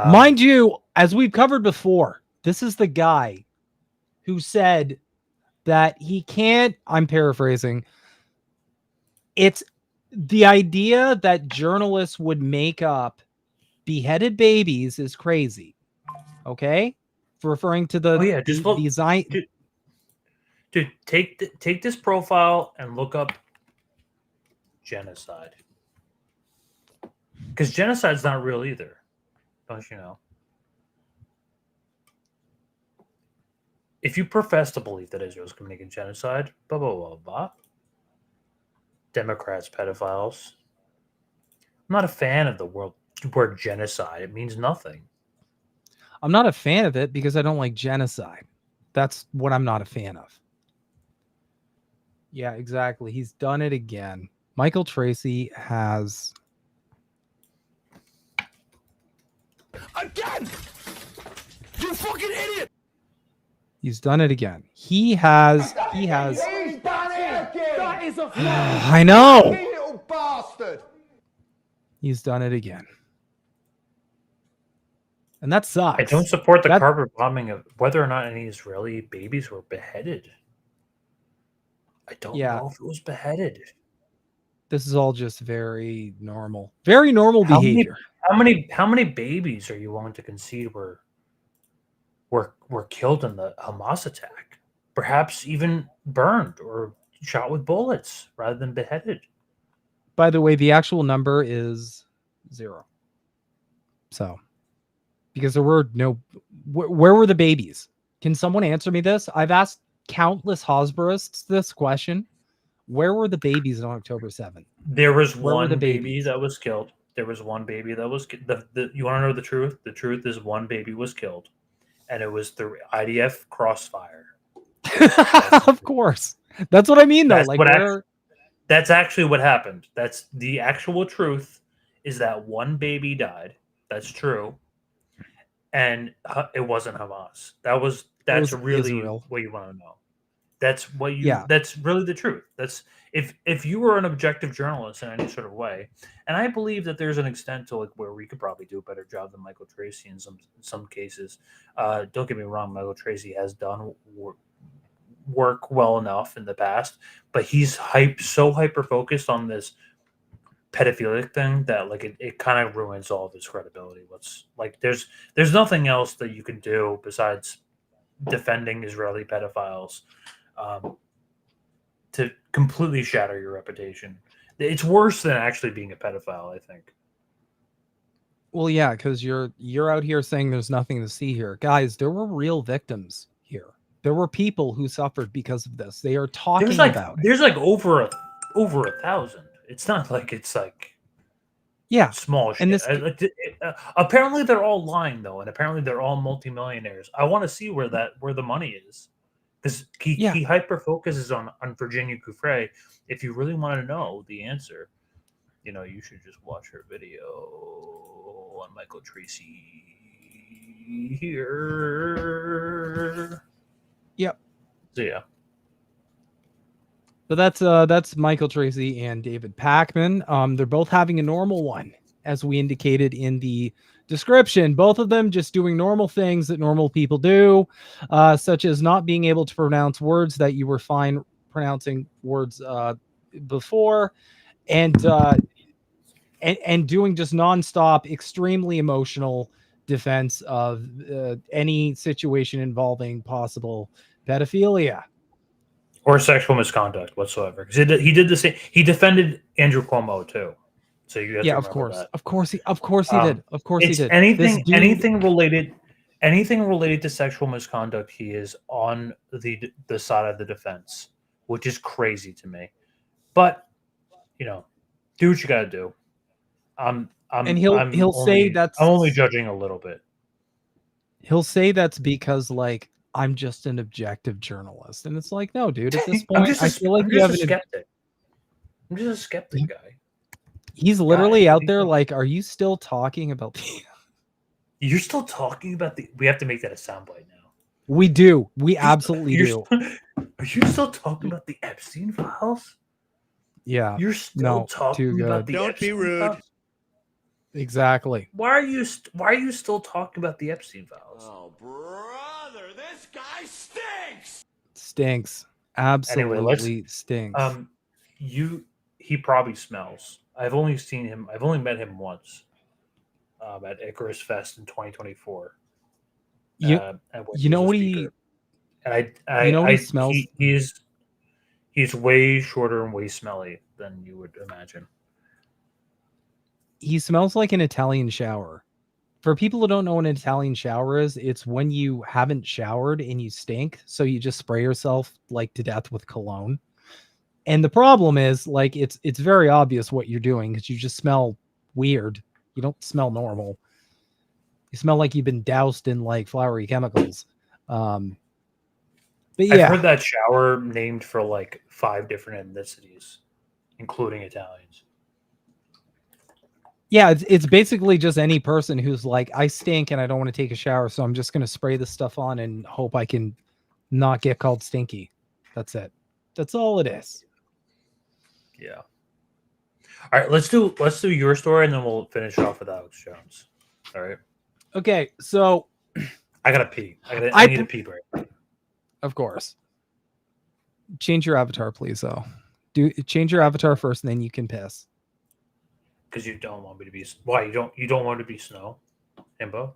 Mind you, as we've covered before, this is the guy who said that he can't, I'm paraphrasing, it's the idea that journalists would make up beheaded babies is crazy. Okay? For referring to the design. Dude, take this profile and look up genocide. Because genocide's not real either. Don't you know? If you profess to believe that Israel's committing genocide, blah, blah, blah, blah. Democrats, pedophiles. I'm not a fan of the word genocide. It means nothing. I'm not a fan of it because I don't like genocide. That's what I'm not a fan of. Yeah, exactly. He's done it again. Michael Tracey has... Again! You fucking idiot! He's done it again. He has... He's done it again! That is a I know! little bastard! He's done it again. And that sucks. I don't support the carpet bombing of whether or not any Israeli babies were beheaded. I don't know if it was beheaded. This is all just very normal. Very normal behavior. How many babies are you willing to concede were killed in the Hamas attack? Perhaps even burned or shot with bullets rather than beheaded. By the way, the actual number is 0. So, because there were no... Where were the babies? Can someone answer me this? I've asked countless Hosburists this question. Where were the babies on October 7th? There was one baby that was killed. There was one baby that was you want to know the truth? The truth is one baby was killed, and it was the IDF crossfire. Of course. That's what I mean, though. That's actually what happened. That's the actual truth, is that one baby died. That's true. And it wasn't Hamas. That's really Israel. What you want to know. That's what you. Yeah. That's really the truth. That's if you were an objective journalist in any sort of way, and I believe that there's an extent to like where we could probably do a better job than Michael Tracey in some cases. Don't get me wrong, Michael Tracey has done work well enough in the past, but he's so hyper focused on this pedophilic thing that like it kind of ruins all of his credibility. There's nothing else that you can do besides defending Israeli pedophiles to completely shatter your reputation. It's worse than actually being a pedophile, I think. Well, yeah, because you're out here saying there's nothing to see here. Guys, there were real victims here. There were people who suffered because of this. They are talking about it. There's like over 1,000. It's not like it's like small shit. And apparently they're all lying though, and apparently they're all multimillionaires. I want to see where the money is, because he hyper focuses on Virginia Giuffre. If you really want to know the answer, you should just watch her video on Michael Tracey here. Yep. So yeah. So that's Michael Tracey and David Pakman. They're both having a normal one, as we indicated in the description. Both of them just doing normal things that normal people do, such as not being able to pronounce words that you were fine pronouncing words before, and doing just nonstop, extremely emotional defense of any situation involving possible pedophilia or sexual misconduct whatsoever. Because he did the same. He defended Andrew Cuomo too. So you have to of course, that. of course he did. Of course he did. Anything related to sexual misconduct, he is on the side of the defense, which is crazy to me. But do what you got to do. I'm only judging a little bit. He'll say that's because I'm just an objective journalist, and it's like, no, dude. At this point, I feel like you have a skeptic. I'm just a skeptic guy. He's literally out there. Are you still talking about the? You're still talking about the. We have to make that a soundbite now. We do. We absolutely do. Are you still talking about the Epstein files? Yeah. You're still talking about the Don't Epstein be rude. files? Exactly. Why are you still talking about the Epstein files? Oh, brother, this guy stinks. Stinks. Anyway, Absolutely stinks. He probably smells. I've only met him once at Icarus Fest in 2024. You when you he was know a what speaker. And you know what he smells? He's way shorter and way smelly than you would imagine. He smells like an Italian shower. For people who don't know what an Italian shower is, it's when you haven't showered and you stink, so you just spray yourself like to death with cologne. And the problem is, like, it's very obvious what you're doing because you just smell weird. You don't smell normal. You smell like you've been doused in like flowery chemicals. But yeah, I've heard that shower named for like 5 different ethnicities, including Italians. Yeah, it's basically just any person who's like, I stink and I don't want to take a shower, so I'm just going to spray this stuff on and hope I can not get called stinky. That's it. That's all it is. Yeah. All right, let's do your story and then we'll finish off with Alex Jones. All right. Okay, so I gotta pee. I need a pee break. Of course. Change your avatar, please. Though, change your avatar first, and then you can piss. Because you don't want me to be. Why you don't want to be Snow, Himbo?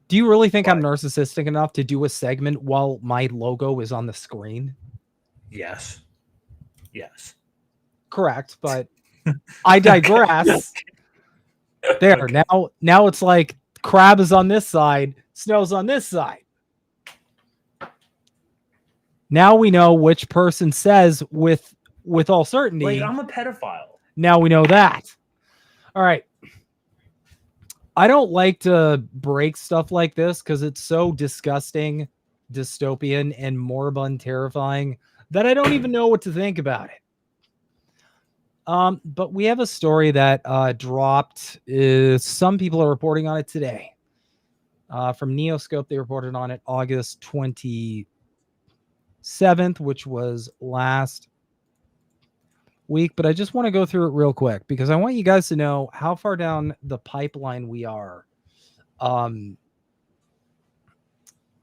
Do you really think I'm narcissistic enough to do a segment while my logo is on the screen? Yes. Yes. Correct, but I digress. There, okay. Now it's like Crab is on this side, Snow's on this side. Now we know which person says with all certainty. Like, I'm a pedophile. Now we know that. All right. I don't like to break stuff like this because it's so disgusting, dystopian, and moribund terrifying that I don't even know what to think about it. But we have a story that dropped. Some people are reporting on it today. From Neoscope, they reported on it August 27th, which was last week. But I just want to go through it real quick because I want you guys to know how far down the pipeline we are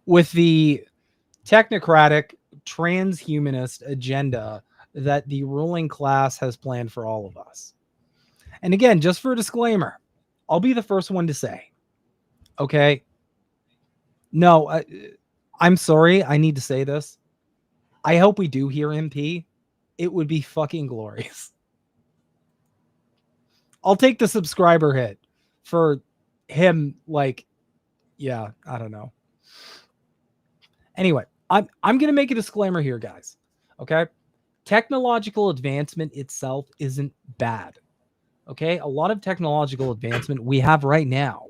with the technocratic transhumanist agenda that the ruling class has planned for all of us. And again, just for a disclaimer, I'll be the first one to say, okay, no, I'm sorry. I need to say this. I hope we do hear MP. It would be fucking glorious. I'll take the subscriber hit for him. Like, yeah, I don't know. Anyway, I'm going to make a disclaimer here, guys. Okay. Technological advancement itself isn't bad. Okay. A lot of technological advancement we have right now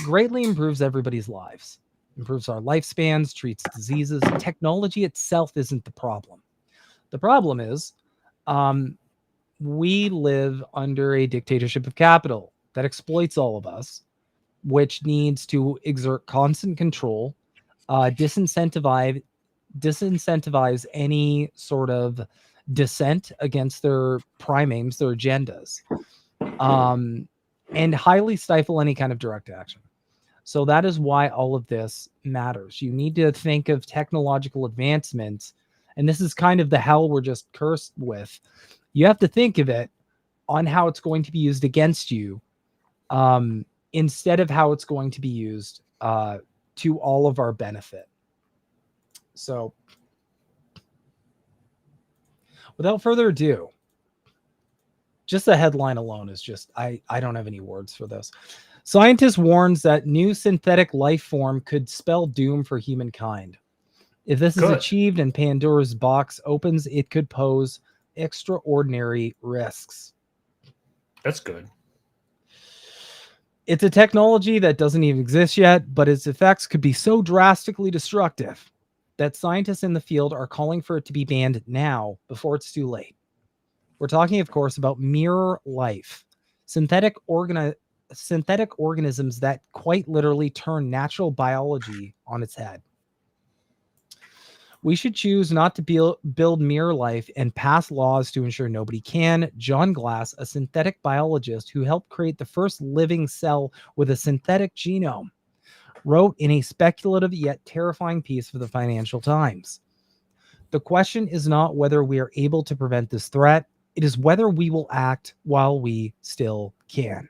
greatly improves everybody's lives, improves our lifespans, treats diseases. Technology itself isn't the problem. The problem is we live under a dictatorship of capital that exploits all of us, which needs to exert constant control, disincentivize any sort of dissent against their prime aims, their agendas, and highly stifle any kind of direct action. So that is why all of this matters. You need to think of technological advancements, and this is kind of the hell we're just cursed with. You have to think of it on how it's going to be used against you, instead of how it's going to be used to all of our benefit. So, without further ado, just the headline alone is just, I don't have any words for this. Scientist warns that new synthetic life form could spell doom for humankind. If this is achieved and Pandora's box opens, it could pose extraordinary risks. That's good. It's a technology that doesn't even exist yet, but its effects could be so drastically destructive that scientists in the field are calling for it to be banned now before it's too late. We're talking, of course, about mirror life, synthetic organisms that quite literally turn natural biology on its head. We should choose not to build mirror life and pass laws to ensure nobody can. John Glass, a synthetic biologist who helped create the first living cell with a synthetic genome, wrote in a speculative yet terrifying piece for the Financial Times. The question is not whether we are able to prevent this threat. It is whether we will act while we still can.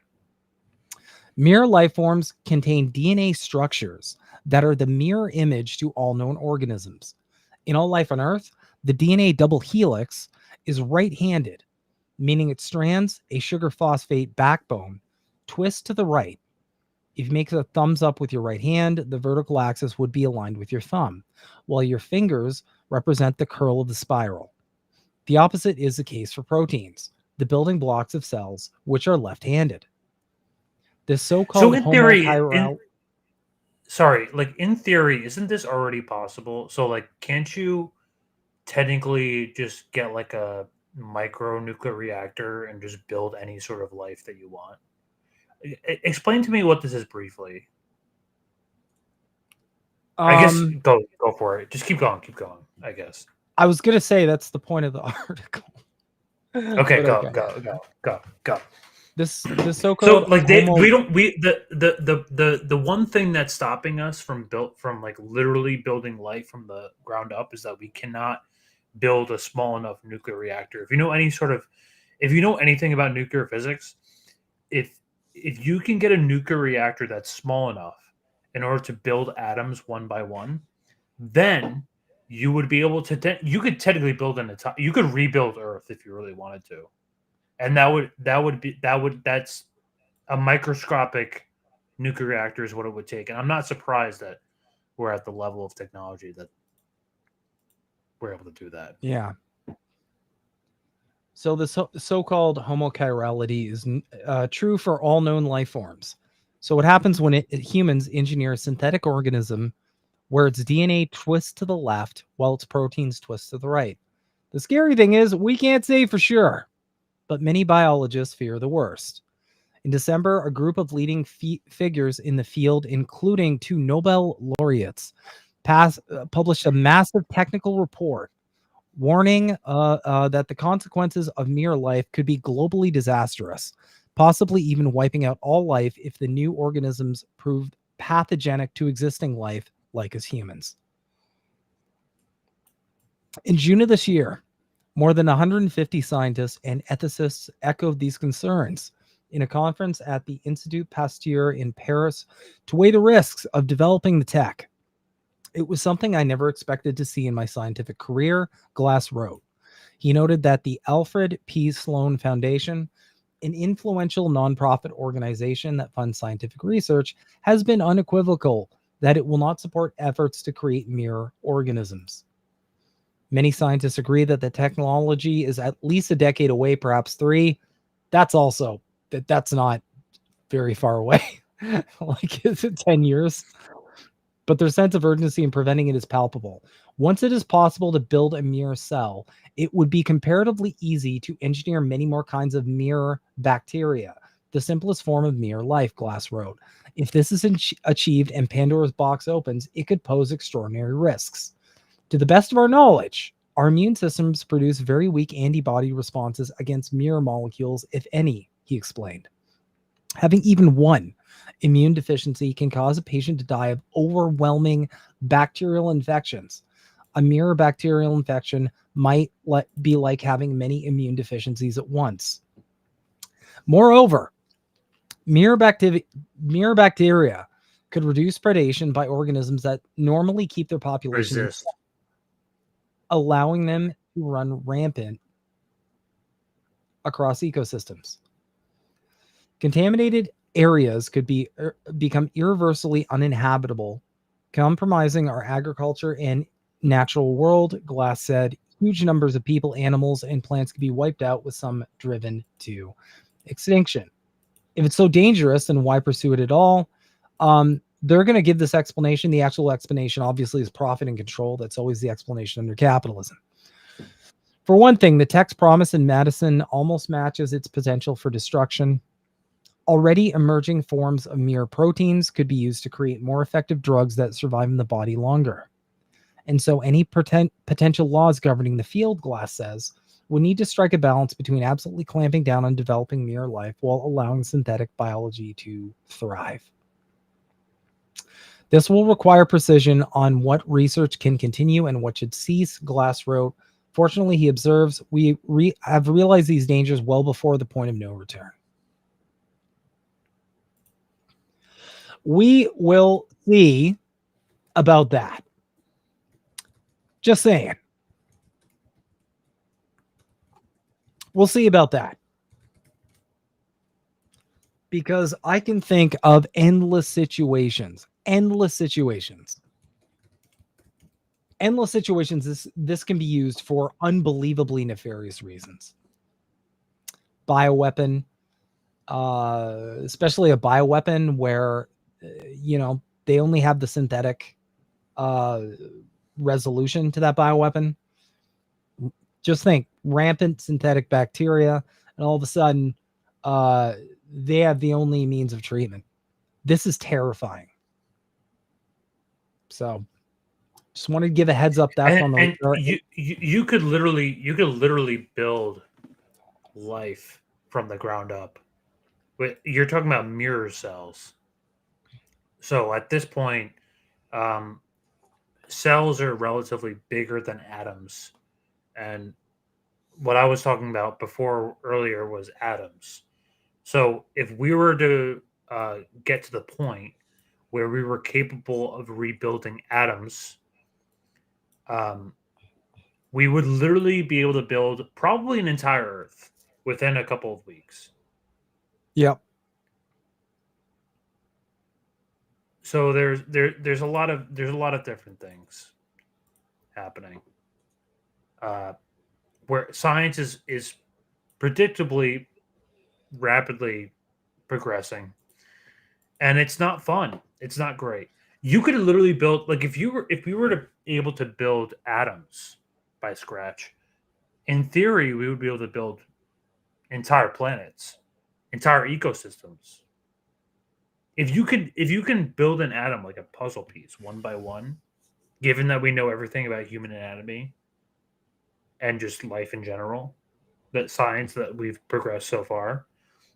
Mirror life forms contain DNA structures that are the mirror image to all known organisms. In all life on Earth, the DNA double helix is right-handed, meaning it strands a sugar phosphate backbone twist to the right. If you make a thumbs up with your right hand, the vertical axis would be aligned with your thumb, while your fingers represent the curl of the spiral. The opposite is the case for proteins, the building blocks of cells, which are left-handed. This so-called in theory, in theory, isn't this already possible? So, like, can't you technically just get like a micro nuclear reactor and just build any sort of life that you want? Explain to me what this is briefly. I guess go for it. Just keep going. I guess. I was gonna say that's the point of the article. Okay, go. This so-called the one thing that's stopping us from like literally building life from the ground up is that we cannot build a small enough nuclear reactor. If you know anything about nuclear physics, if you can get a nuclear reactor that's small enough in order to build atoms one by one, then you would be able to. You could technically build you could rebuild Earth if you really wanted to, and that's a microscopic nuclear reactor is what it would take. And I'm not surprised that we're at the level of technology that we're able to do that. Yeah. So the so-called homochirality is true for all known life forms. So what happens when humans engineer a synthetic organism where its DNA twists to the left while its proteins twist to the right? The scary thing is we can't say for sure, but many biologists fear the worst. In December, a group of leading figures in the field, including 2 Nobel laureates, published a massive technical report warning that the consequences of mirror life could be globally disastrous, possibly even wiping out all life if the new organisms proved pathogenic to existing life, like as humans. In June of this year, more than 150 scientists and ethicists echoed these concerns in a conference at the Institut Pasteur in Paris to weigh the risks of developing the tech. It was something I never expected to see in my scientific career, Glass wrote. He noted that the Alfred P. Sloan Foundation, an influential nonprofit organization that funds scientific research, has been unequivocal that it will not support efforts to create mirror organisms. Many scientists agree that the technology is at least a decade away, perhaps 3. That's not very far away. Like, is it 10 years? But their sense of urgency in preventing it is palpable. Once it is possible to build a mirror cell, it would be comparatively easy to engineer many more kinds of mirror bacteria, the simplest form of mirror life, Glass wrote. If this is achieved and Pandora's box opens, it could pose extraordinary risks. To the best of our knowledge, our immune systems produce very weak antibody responses against mirror molecules, if any, he explained. Having even one immune deficiency can cause a patient to die of overwhelming bacterial infections. A mirror bacterial infection might be like having many immune deficiencies at once. Moreover, mirror bacteria could reduce predation by organisms that normally keep their population, allowing them to run rampant across ecosystems. Contaminated areas could become irreversibly uninhabitable, compromising our agriculture and natural world, Glass said. Huge numbers of people, animals, and plants could be wiped out, with some driven to extinction. If it's so dangerous, then why pursue it at all? They're going to give this explanation. The actual explanation, obviously, is profit and control. That's always the explanation under capitalism. For one thing, the tech's promise in medicine almost matches its potential for destruction. Already emerging forms of mirror proteins could be used to create more effective drugs that survive in the body longer. And so any potential laws governing the field, Glass says, will need to strike a balance between absolutely clamping down on developing mirror life while allowing synthetic biology to thrive. This will require precision on what research can continue and what should cease, Glass wrote. Fortunately, he observes, we have realized these dangers well before the point of no return. We will see about that. Just saying. We'll see about that. Because I can think of endless situations. This can be used for unbelievably nefarious reasons. Bioweapon, especially a bioweapon where, they only have the synthetic resolution to that bioweapon. Just think, rampant synthetic bacteria, and all of a sudden, they have the only means of treatment. This is terrifying. So, just wanted to give a heads up. That's on the. You could literally build life from the ground up. You're talking about mirror cells. So at this point, cells are relatively bigger than atoms, and what I was talking about earlier was atoms. So if we were to get to the point where we were capable of rebuilding atoms, we would literally be able to build probably an entire Earth within a couple of weeks. Yep. So there's a lot of different things happening, where science is predictably rapidly progressing, and it's not fun. It's not great. You could literally build, like, if we were to be able to build atoms by scratch, in theory, we would be able to build entire planets, entire ecosystems. If you can build an atom like a puzzle piece, one by one, given that we know everything about human anatomy and just life in general, that science that we've progressed so far,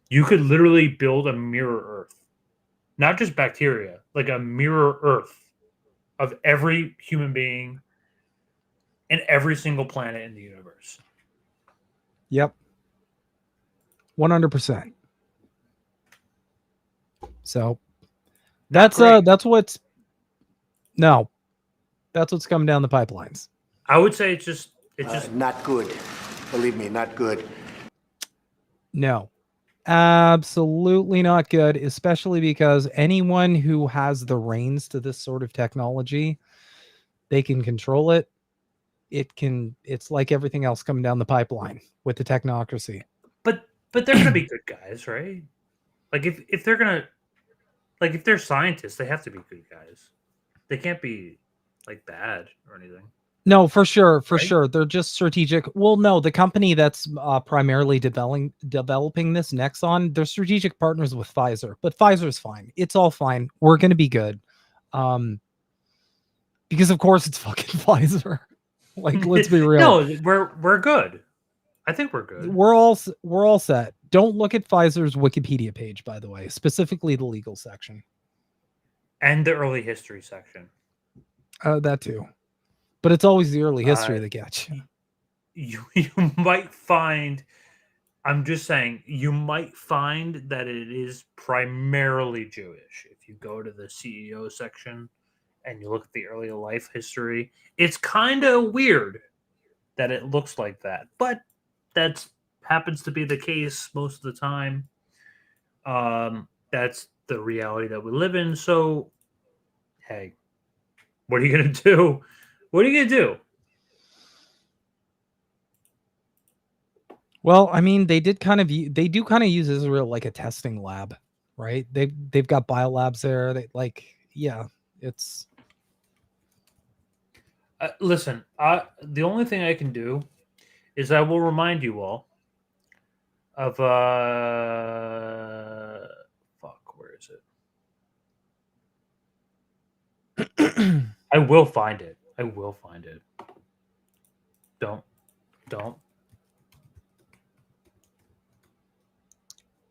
you could literally build a mirror Earth. Not just bacteria, like a mirror Earth of every human being and every single planet in the universe. Yep. 100%. So that's what's coming down the pipelines. I would say it's just not good. Believe me, not good. No. Absolutely not good, especially because anyone who has the reins to this sort of technology, they can control it. It's like everything else coming down the pipeline with the technocracy. But they're gonna be good guys, right? Like if they're gonna, like, if they're scientists, they have to be good guys. They can't be like bad or anything. No, for sure. They're just strategic. Well, no, the company that's primarily developing this, Nexon, they're strategic partners with Pfizer. But Pfizer's fine. It's all fine. We're going to be good. Because, of course, it's fucking Pfizer. Like, let's be real. No, we're good. I think we're good. We're all set. Don't look at Pfizer's Wikipedia page, by the way, specifically the legal section. And the early history section. That too. But it's always the early history that gets you. You might find, I'm just saying, you might find that it is primarily Jewish. If you go to the CEO section and you look at the early life history, it's kind of weird that it looks like that. But that happens to be the case most of the time. That's the reality that we live in. So, hey, what are you going to do? What are you going to do? Well, I mean, they do kind of use Israel like a testing lab, right? They've got biolabs there. It's. Listen, the only thing I can do is I will remind you all of where is it? I will find it. I will find it. Don't. All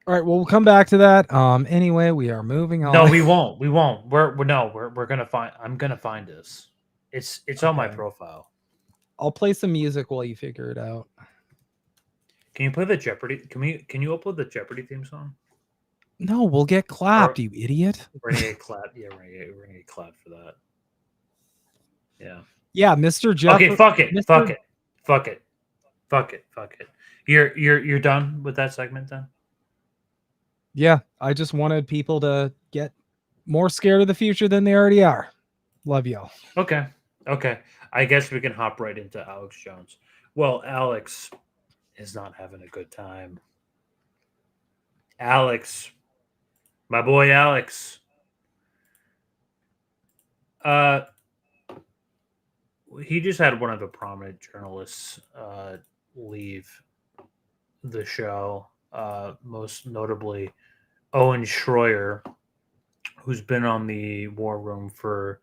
right, well, we'll come back to that. Anyway, we are moving on. No, we won't. We're gonna find. I'm gonna find this. It's on my Okay. profile. I'll play some music while you figure it out. Can you play the Jeopardy? Can you upload the Jeopardy theme song? No, we'll get clapped, you idiot. We're gonna get clapped. Yeah, we're gonna get clapped for that. Yeah. Yeah, Mr. Jeff. Okay, fuck it. You're done with that segment then? Yeah, I just wanted people to get more scared of the future than they already are. Love y'all. Okay. I guess we can hop right into Alex Jones. Well, Alex is not having a good time. Alex, my boy Alex. He just had one of the prominent journalists leave the show. Most notably, Owen Shroyer, who's been on the War Room for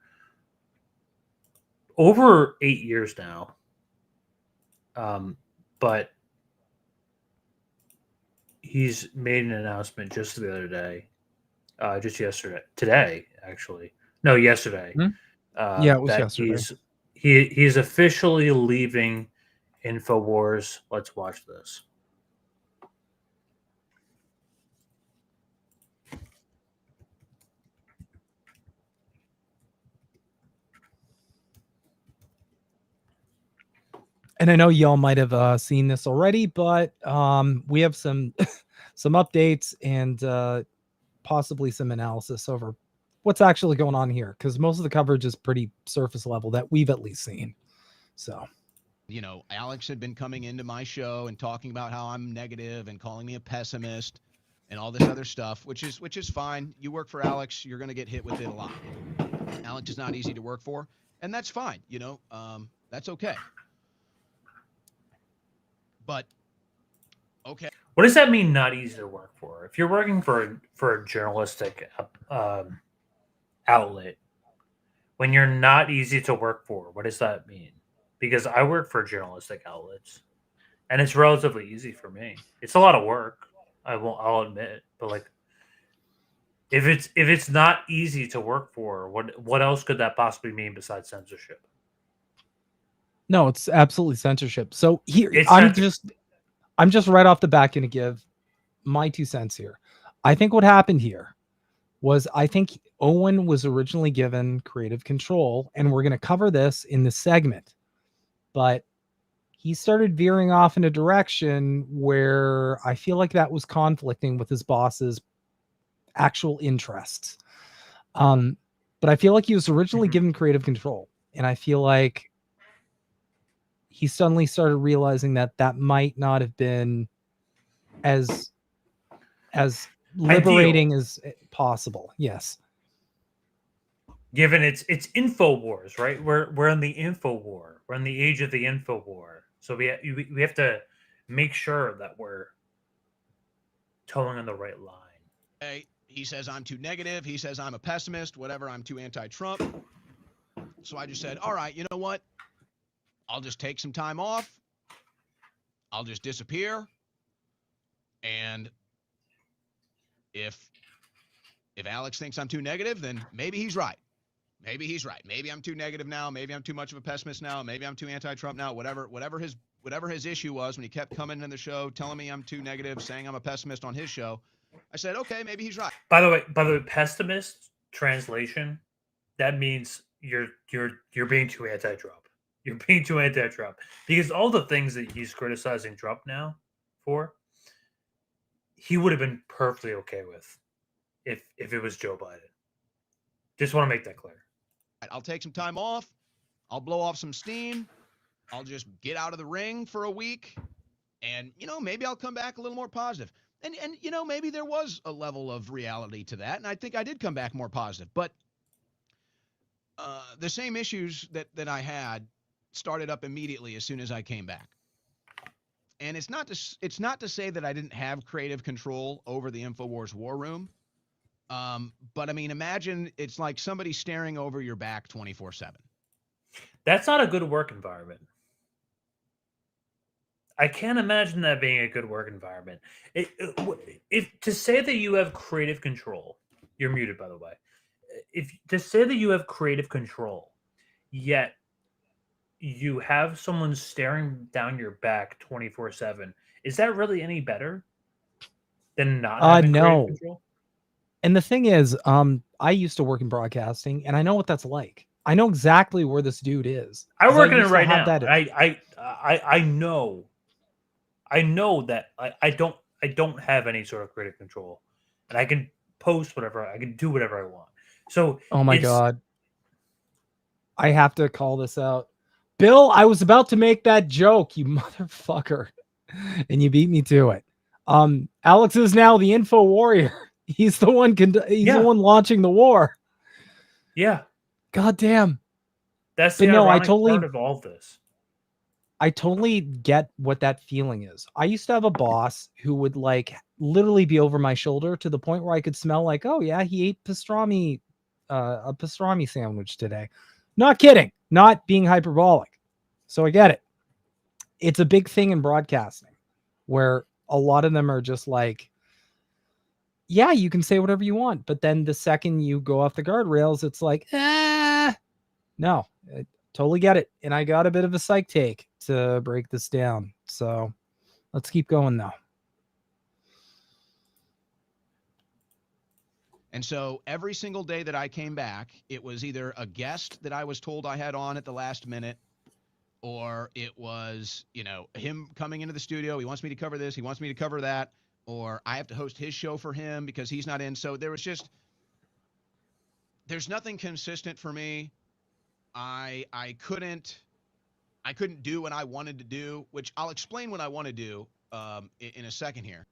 over 8 years now. But he's made an announcement just the other day, today, actually. No, yesterday. Yeah, it was yesterday. He's officially leaving Infowars. Let's watch this. And I know y'all might have seen this already, but we have some some updates and possibly some analysis over what's actually going on here, because most of the coverage is pretty surface level that we've at least seen. So, you know, Alex had been coming into my show and talking about how I'm negative and calling me a pessimist and all this other stuff, which is fine. You work for Alex, you're going to get hit with it a lot. Alex is not easy to work for, and that's fine. You know, that's okay. But okay. What does that mean? Not easy to work for? If you're working for a journalistic outlet, when you're not easy to work for, what does that mean? Because I work for journalistic outlets, and it's relatively easy for me. It's a lot of work. I'll admit, but like, if it's not easy to work for, what else could that possibly mean besides censorship? no, it's absolutely censorship. So here, I'm just right off the bat going to give my 2 cents here. I think what happened here was, I think Owen was originally given creative control, and we're going to cover this in this segment, but he started veering off in a direction where I feel like that was conflicting with his boss's actual interests. But I feel like he was originally given creative control, and I feel like he suddenly started realizing that might not have been as liberating as possible. Yes. Given it's Infowars, right? We're in the info war. We're in the age of the info war. So we have to make sure that we're towing on the right line. Hey, he says I'm too negative. He says I'm a pessimist. Whatever. I'm too anti-Trump. So I just said, all right, you know what? I'll just take some time off. I'll just disappear. And if Alex thinks I'm too negative, then maybe he's right. Maybe he's right. Maybe I'm too negative now. Maybe I'm too much of a pessimist now. Maybe I'm too anti-Trump now. Whatever his issue was when he kept coming in the show, telling me I'm too negative, saying I'm a pessimist on his show, I said, okay, maybe he's right. By the way, pessimist translation, that means you're being too anti-Trump. You're being too anti-Trump, because all the things that he's criticizing Trump now for, he would have been perfectly okay with if it was Joe Biden. Just want to make that clear. I'll take some time off. I'll blow off some steam. I'll just get out of the ring for a week, and maybe I'll come back a little more positive. And maybe there was a level of reality to that, and I think I did come back more positive. But the same issues that I had started up immediately as soon as I came back. And it's not to say that I didn't have creative control over the Infowars War Room. But I mean, imagine it's like somebody staring over your back 24/7. That's not a good work environment. I can't imagine that being a good work environment. If to say that you have creative control, you're muted, by the way. If to say that you have creative control, yet you have someone staring down your back 24/7, is that really any better than not having creative No. control? And the thing is, I used to work in broadcasting, and I know what that's like. I know exactly where this dude is. I'm 'cause working it used to right have now. that- I know that I don't have any sort of creative control, and I can post whatever, I can do whatever I want. So Oh my it's- God. I have to call this out. Bill, I was about to make that joke, you motherfucker. And you beat me to it. Alex is now the info warrior. He's the one the one launching the war. Yeah. God damn. That's But the no, I ironic totally part of all this. I totally get what that feeling is. I used to have a boss who would like literally be over my shoulder to the point where I could smell like, oh yeah, he ate pastrami, a pastrami sandwich today. Not kidding, not being hyperbolic. So I get it. It's a big thing in broadcasting where a lot of them are just like, yeah, you can say whatever you want. But then the second you go off the guardrails, it's like, no, I totally get it. And I got a bit of a psych take to break this down. So let's keep going though. And so every single day that I came back, it was either a guest that I was told I had on at the last minute, or it was, him coming into the studio. He wants me to cover this. He wants me to cover that. Or I have to host his show for him because he's not in. So there's nothing consistent for me. I couldn't do what I wanted to do, which I'll explain what I want to do in a second here.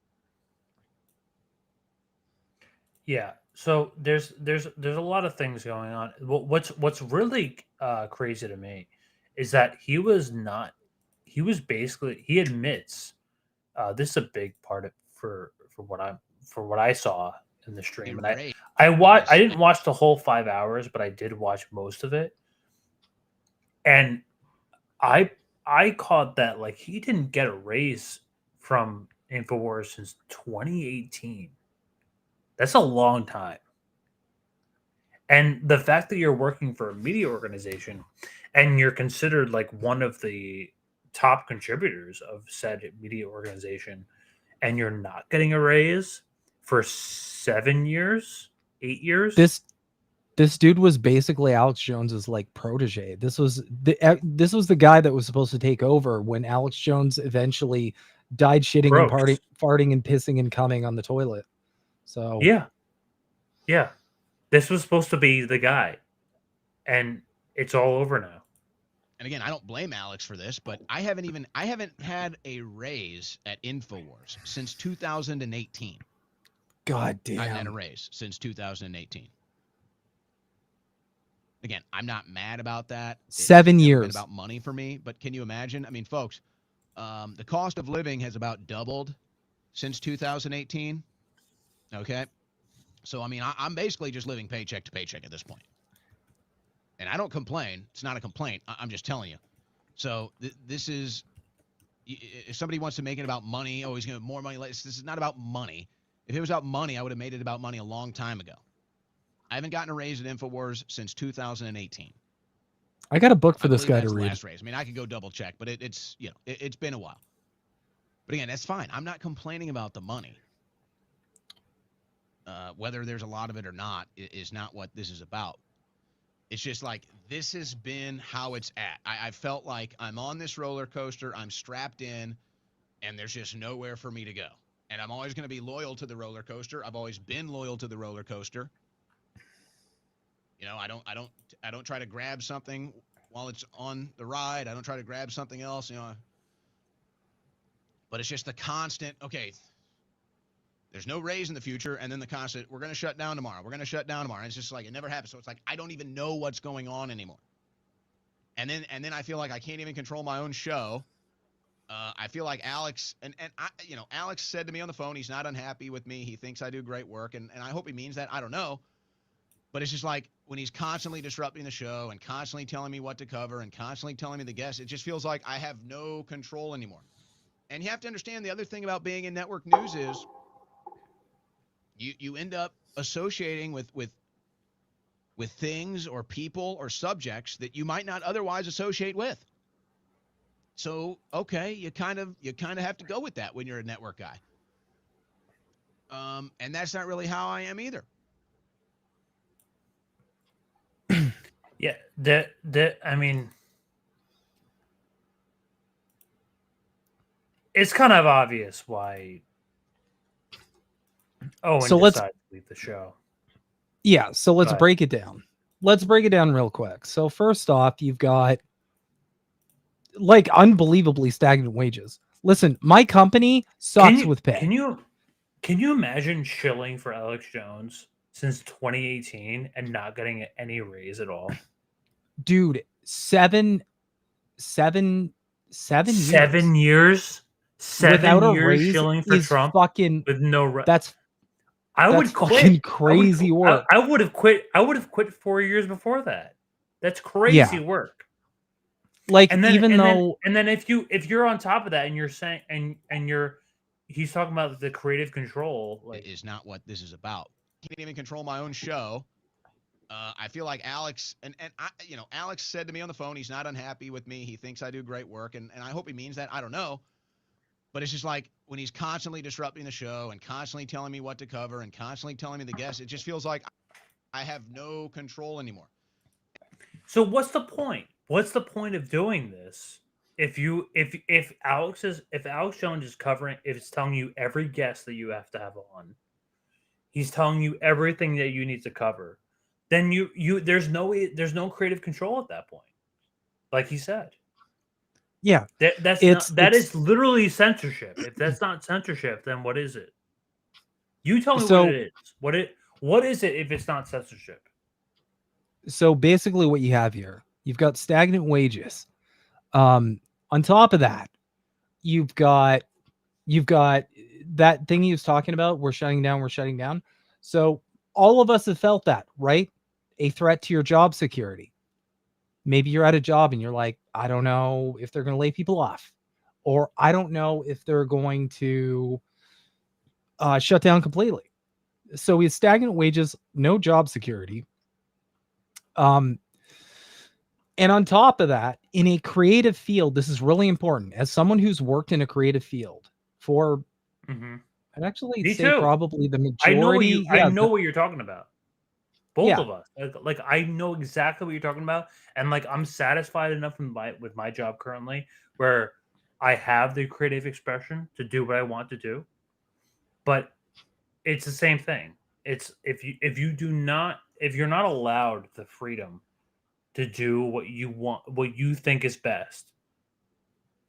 Yeah. So there's a lot of things going on. What's really crazy to me is that he admits this is a big part of for what I saw in the stream. And I didn't watch the whole 5 hours, but I did watch most of it. And I caught that like he didn't get a raise from Infowars since 2018. That's a long time. And the fact that you're working for a media organization and you're considered like one of the top contributors of said media organization, and you're not getting a raise for 7 years, 8 years. This dude was basically Alex Jones's like protege. This was the guy that was supposed to take over when Alex Jones eventually died shitting and farting and pissing and coming on the toilet. So yeah, this was supposed to be the guy, and it's all over now. And again, I don't blame Alex for this, but I haven't had a raise at Infowars since 2018. God damn. I haven't had a raise since 2018. Again, I'm not mad about that. 7 years. It's about money for me, but can you imagine? I mean, folks, the cost of living has about doubled since 2018. Okay? So, I mean, I'm basically just living paycheck to paycheck at this point. And I don't complain. It's not a complaint. I'm just telling you. So this is, if somebody wants to make it about money, oh, he's going to have more money. This is not about money. If it was about money, I would have made it about money a long time ago. I haven't gotten a raise at Infowars since 2018. I got a book for this guy to read. Last raise. I mean, I could go double check, but it's been a while. But again, that's fine. I'm not complaining about the money. Whether there's a lot of it or not is not what this is about. It's just like, this has been how it's at. I felt like I'm on this roller coaster, I'm strapped in, and there's just nowhere for me to go. And I'm always going to be loyal to the roller coaster. I've always been loyal to the roller coaster. I don't try to grab something while it's on the ride. I don't try to grab something else, But it's just the constant, okay, there's no raise in the future, and then the constant, we're going to shut down tomorrow. We're going to shut down tomorrow. And it's just like, it never happens. So it's like, I don't even know what's going on anymore. And then I feel like I can't even control my own show. I feel like Alex, Alex said to me on the phone, he's not unhappy with me. He thinks I do great work, and I hope he means that. I don't know. But it's just like when he's constantly disrupting the show and constantly telling me what to cover and constantly telling me the guests, it just feels like I have no control anymore. And you have to understand the other thing about being in network news is you end up associating with things or people or subjects that you might not otherwise associate with. So, okay, you kind of have to go with that when you're a network guy. And that's not really how I am either. Yeah, I mean, it's kind of obvious why Owen decided to leave the show. Yeah, so let's break it down. Let's break it down real quick. So first off, you've got like unbelievably stagnant wages. Listen, my company sucks with pay. Can you imagine shilling for Alex Jones since 2018 and not getting any raise at all? Dude, 7 years without a years raise shilling for is Trump fucking with no that's fucking crazy work. I would have quit 4 years before that. That's crazy work. Like, and then, even though if you're on top of that and you're saying he's talking about the creative control, like, it is not what this is about. I can't even control my own show. I feel like Alex and I, Alex said to me on the phone, he's not unhappy with me. He thinks I do great work, and I hope he means that. I don't know. But it's just like when he's constantly disrupting the show and constantly telling me what to cover and constantly telling me the guests, it just feels like I have no control anymore. So what's the point? What's the point of doing this? If Alex Jones is covering, if it's telling you every guest that you have to have on, he's telling you everything that you need to cover, then there's no creative control at that point. Like he said. Yeah. That is literally censorship. If that's not censorship, then what is it? You tell me what it is. What is it if it's not censorship? So basically what you have here, you've got stagnant wages. On top of that, you've got that thing he was talking about, we're shutting down. So all of us have felt that, right? A threat to your job security. Maybe you're at a job and you're like, I don't know if they're going to lay people off, or I don't know if they're going to shut down completely. So we have stagnant wages, no job security. And on top of that, in a creative field, this is really important. As someone who's worked in a creative field for, I'd actually say probably the majority. I know what you're talking about. Both of us. Like, I know exactly what you're talking about. And like, I'm satisfied enough with my job currently where I have the creative expression to do what I want to do. But it's the same thing. It's if you're not allowed the freedom to do what you want, what you think is best,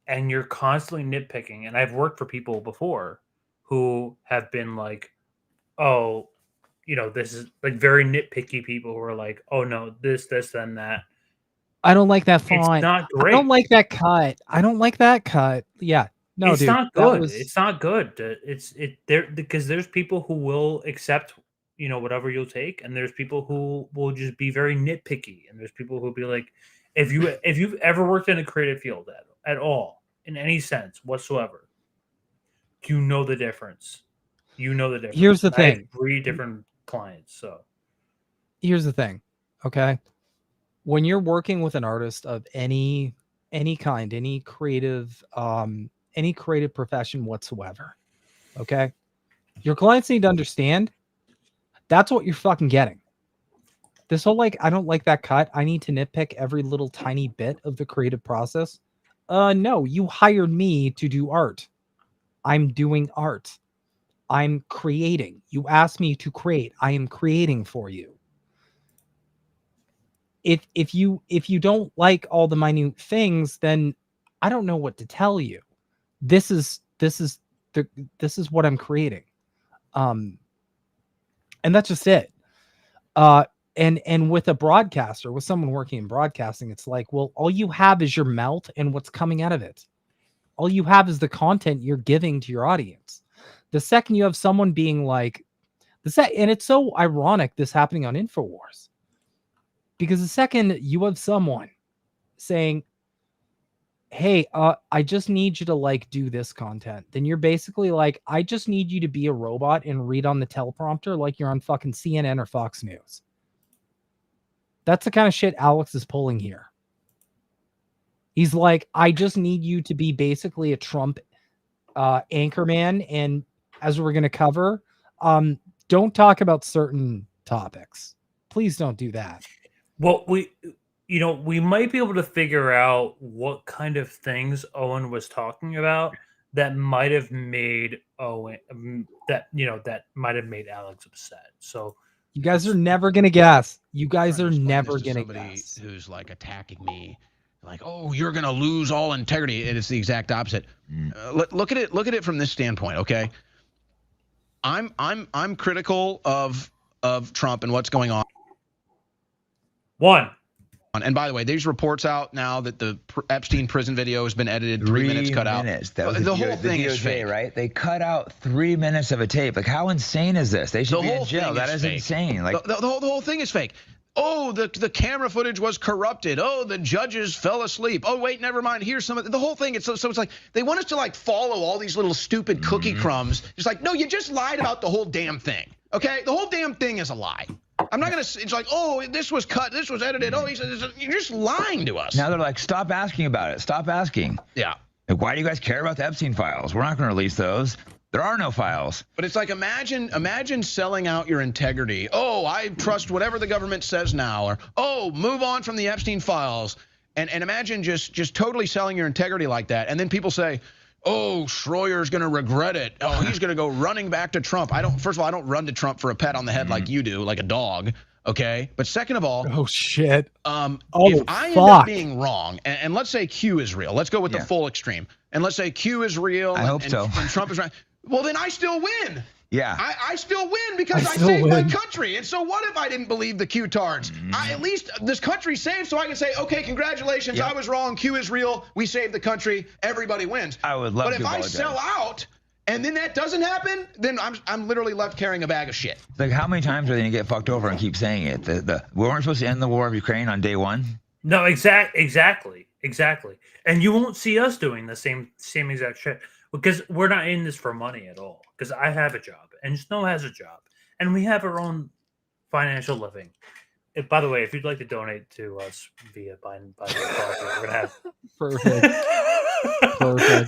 and you're constantly nitpicking. And I've worked for people before who have been like, oh, this is like very nitpicky people who are like, oh no, this, and that. I don't like that font. It's not great. I don't like that cut. I don't like that cut. Yeah. No, it's dude, not good. It's not good. It's there because there's people who will accept, whatever you'll take, and there's people who will just be very nitpicky, and there's people who'll be like, if you've ever worked in a creative field at all in any sense whatsoever, you know the difference. Here's the thing. I have 3 different clients. So here's the thing. Okay. When you're working with an artist of any kind, any creative profession whatsoever, okay, your clients need to understand that's what you're fucking getting. This whole like, I don't like that cut, I need to nitpick every little tiny bit of the creative process. No, you hired me to do art. I'm doing art. I'm creating. You asked me to create. I am creating for you. If you don't like all the minute things, then I don't know what to tell you. This is what I'm creating. And that's just it. And with a broadcaster, with someone working in broadcasting, it's like, well, all you have is your mouth and what's coming out of it. All you have is the content you're giving to your audience. The second you have someone being like And it's so ironic this happening on Infowars, because the second you have someone saying, hey, I just need you to like do this content, then you're basically like, I just need you to be a robot and read on the teleprompter like you're on fucking CNN or Fox News. That's the kind of shit Alex is pulling here. He's like, I just need you to be basically a Trump anchorman, and as we're going to cover, don't talk about certain topics. Please don't do that. Well, we might be able to figure out what kind of things Owen was talking about that might have made that might have made Alex upset. So you guys are never going to guess. You guys are never going to guess. Who's like attacking me, like, oh, you're going to lose all integrity. And it's the exact opposite. Look at it from this standpoint. Okay. I'm critical of Trump and what's going on. And by the way, there's reports out now that the Epstein prison video has been edited, 3 minutes cut out. That was the whole thing is DOJ, fake, right? They cut out 3 minutes of a tape. Like, how insane is this? They should be in jail. That is insane. Like, the whole thing is fake. Oh, the camera footage was corrupted. Oh, the judges fell asleep. Oh, wait, never mind. Here's some of the whole thing. So it's like they want us to like follow all these little stupid cookie crumbs. It's like, no, you just lied about the whole damn thing. Okay, the whole damn thing is a lie. I'm not gonna. It's like, oh, this was cut, this was edited. Oh, you're just lying to us. now they're like, stop asking about it. Stop asking. Yeah. Like, why do you guys care about the Epstein files? We're not going to release those. There are no files. But it's like, imagine selling out your integrity. Oh, I trust whatever the government says now, or oh, move on from the Epstein files, and imagine just totally selling your integrity like that, and then people say, oh, Shroyer's going to regret it. Oh, he's going to go running back to Trump. First of all, I don't run to Trump for a pat on the head like you do, like a dog. Okay. But second of all, oh shit. If I end up being wrong, and let's say Q is real, let's go with the full extreme, and let's say Q is real, and Trump is right. Well, then I still win. Yeah. I still win because I saved my country. And so what if I didn't believe the Q-tards? At least this country's saved, so I can say, okay, congratulations, I was wrong, Q is real, we saved the country, everybody wins. I would love but to if apologize. I sell out and then that doesn't happen, then I'm literally left carrying a bag of shit. Like, how many times are they going to get fucked over and keep saying it? We weren't supposed to end the war of Ukraine on day one? No, exactly. And you won't see us doing the same exact shit, because we're not in this for money at all. Because I have a job, and Snow has a job, and we have our own financial living. By the way, if you'd like to donate to us via Biden, we're gonna have perfect.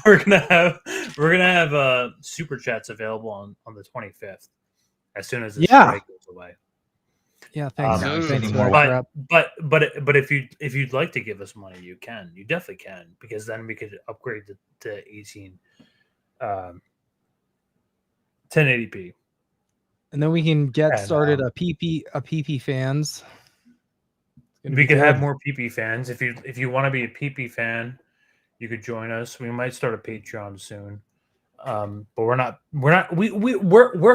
We're gonna have super chats available on the 25th, as soon as this strike goes away. Yeah, thanks. But if you'd like to give us money, you definitely can, because then we could upgrade to 1080p, and then we can get started a PP fans. We could have more PP fans. If you want to be a PP fan, you could join us. We might start a Patreon soon. But we're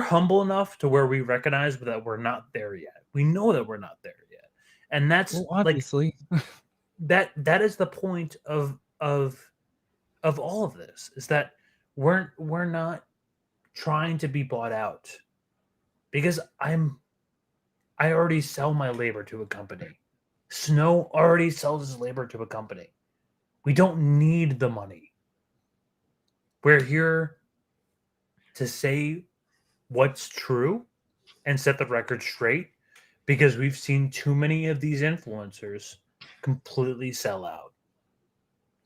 humble enough to where we recognize that we're not there yet. We know that we're not there yet, and that's obviously that is the point of all of this, is that we're not trying to be bought out, because I already sell my labor to a company. Snow already sells his labor to a company. We don't need the money. We're here to say what's true and set the record straight, because we've seen too many of these influencers completely sell out.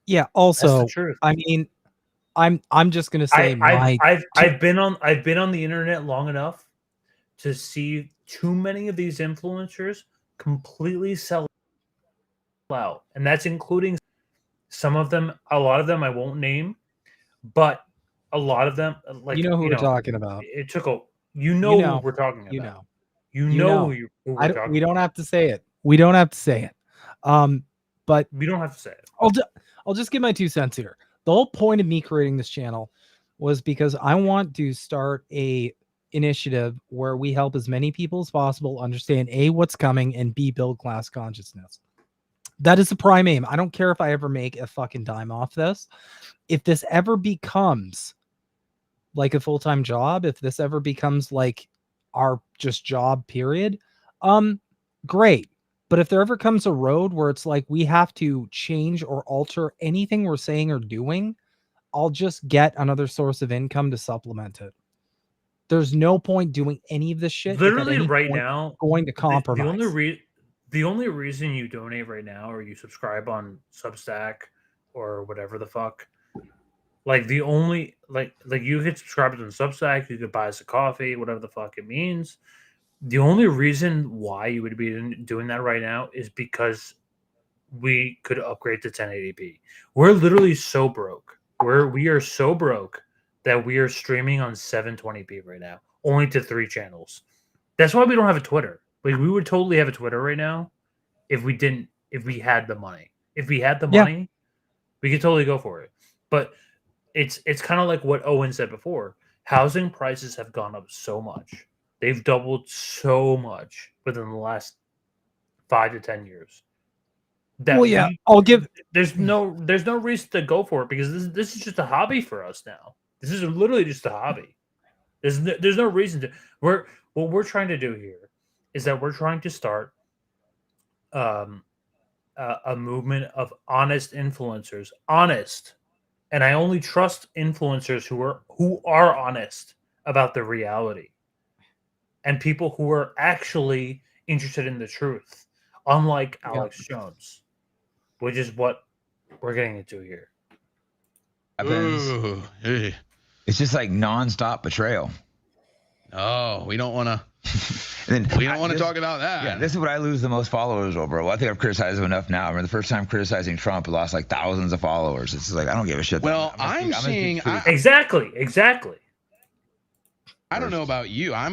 Yeah. Also, that's the truth. I mean, I'm just gonna say I've been on the internet long enough to see too many of these influencers completely sell out, and that's including some of them. A lot of them I won't name, but a lot of them, like, you know who we're talking about. It took a who we're talking about. You know who we're talking about. We don't have to say it. We don't have to say it. But we don't have to say it. I'll just give my 2 cents here. The whole point of me creating this channel was because I want to start a initiative where we help as many people as possible understand A, what's coming, and B, build class consciousness. That is the prime aim. I don't care if I ever make a fucking dime off this. If this ever becomes like a full-time job, if this ever becomes like our just job, period, great. But if there ever comes a road where it's like we have to change or alter anything we're saying or doing, I'll just get another source of income to supplement it. There's no point doing any of this shit. Literally right now, going to compromise. The only reason you donate right now or you subscribe on Substack or whatever the fuck, like the only like you hit subscribe on Substack, you could buy us a coffee, whatever the fuck it means. The only reason why you would be doing that right now is because we could upgrade to 1080p. We're literally so broke. We are so broke that we are streaming on 720p right now, only to 3 channels. That's why we don't have a Twitter. Like we would totally have a Twitter right now if we had the money. If we had the money, we could totally go for it. But it's kind of like what Owen said before. Housing prices have gone up so much. They've doubled so much within the last 5 to 10 years. There's no reason to go for it because this is just a hobby for us now. This is literally just a hobby. There's no reason to. What we're trying to do here is that we're trying to start a movement of honest influencers. Honest, and I only trust influencers who are honest about the reality, and people who are actually interested in the truth, unlike Alex Jones, which is what we're getting into here. It's just like nonstop betrayal. Oh, we don't want to. We don't want to talk about that. Yeah, this is what I lose the most followers over. Well, I think I've criticized him enough now. I remember the first time criticizing Trump, I lost like thousands of followers. It's just like I don't give a shit. Well, I'm seeing exactly. I don't know about you. I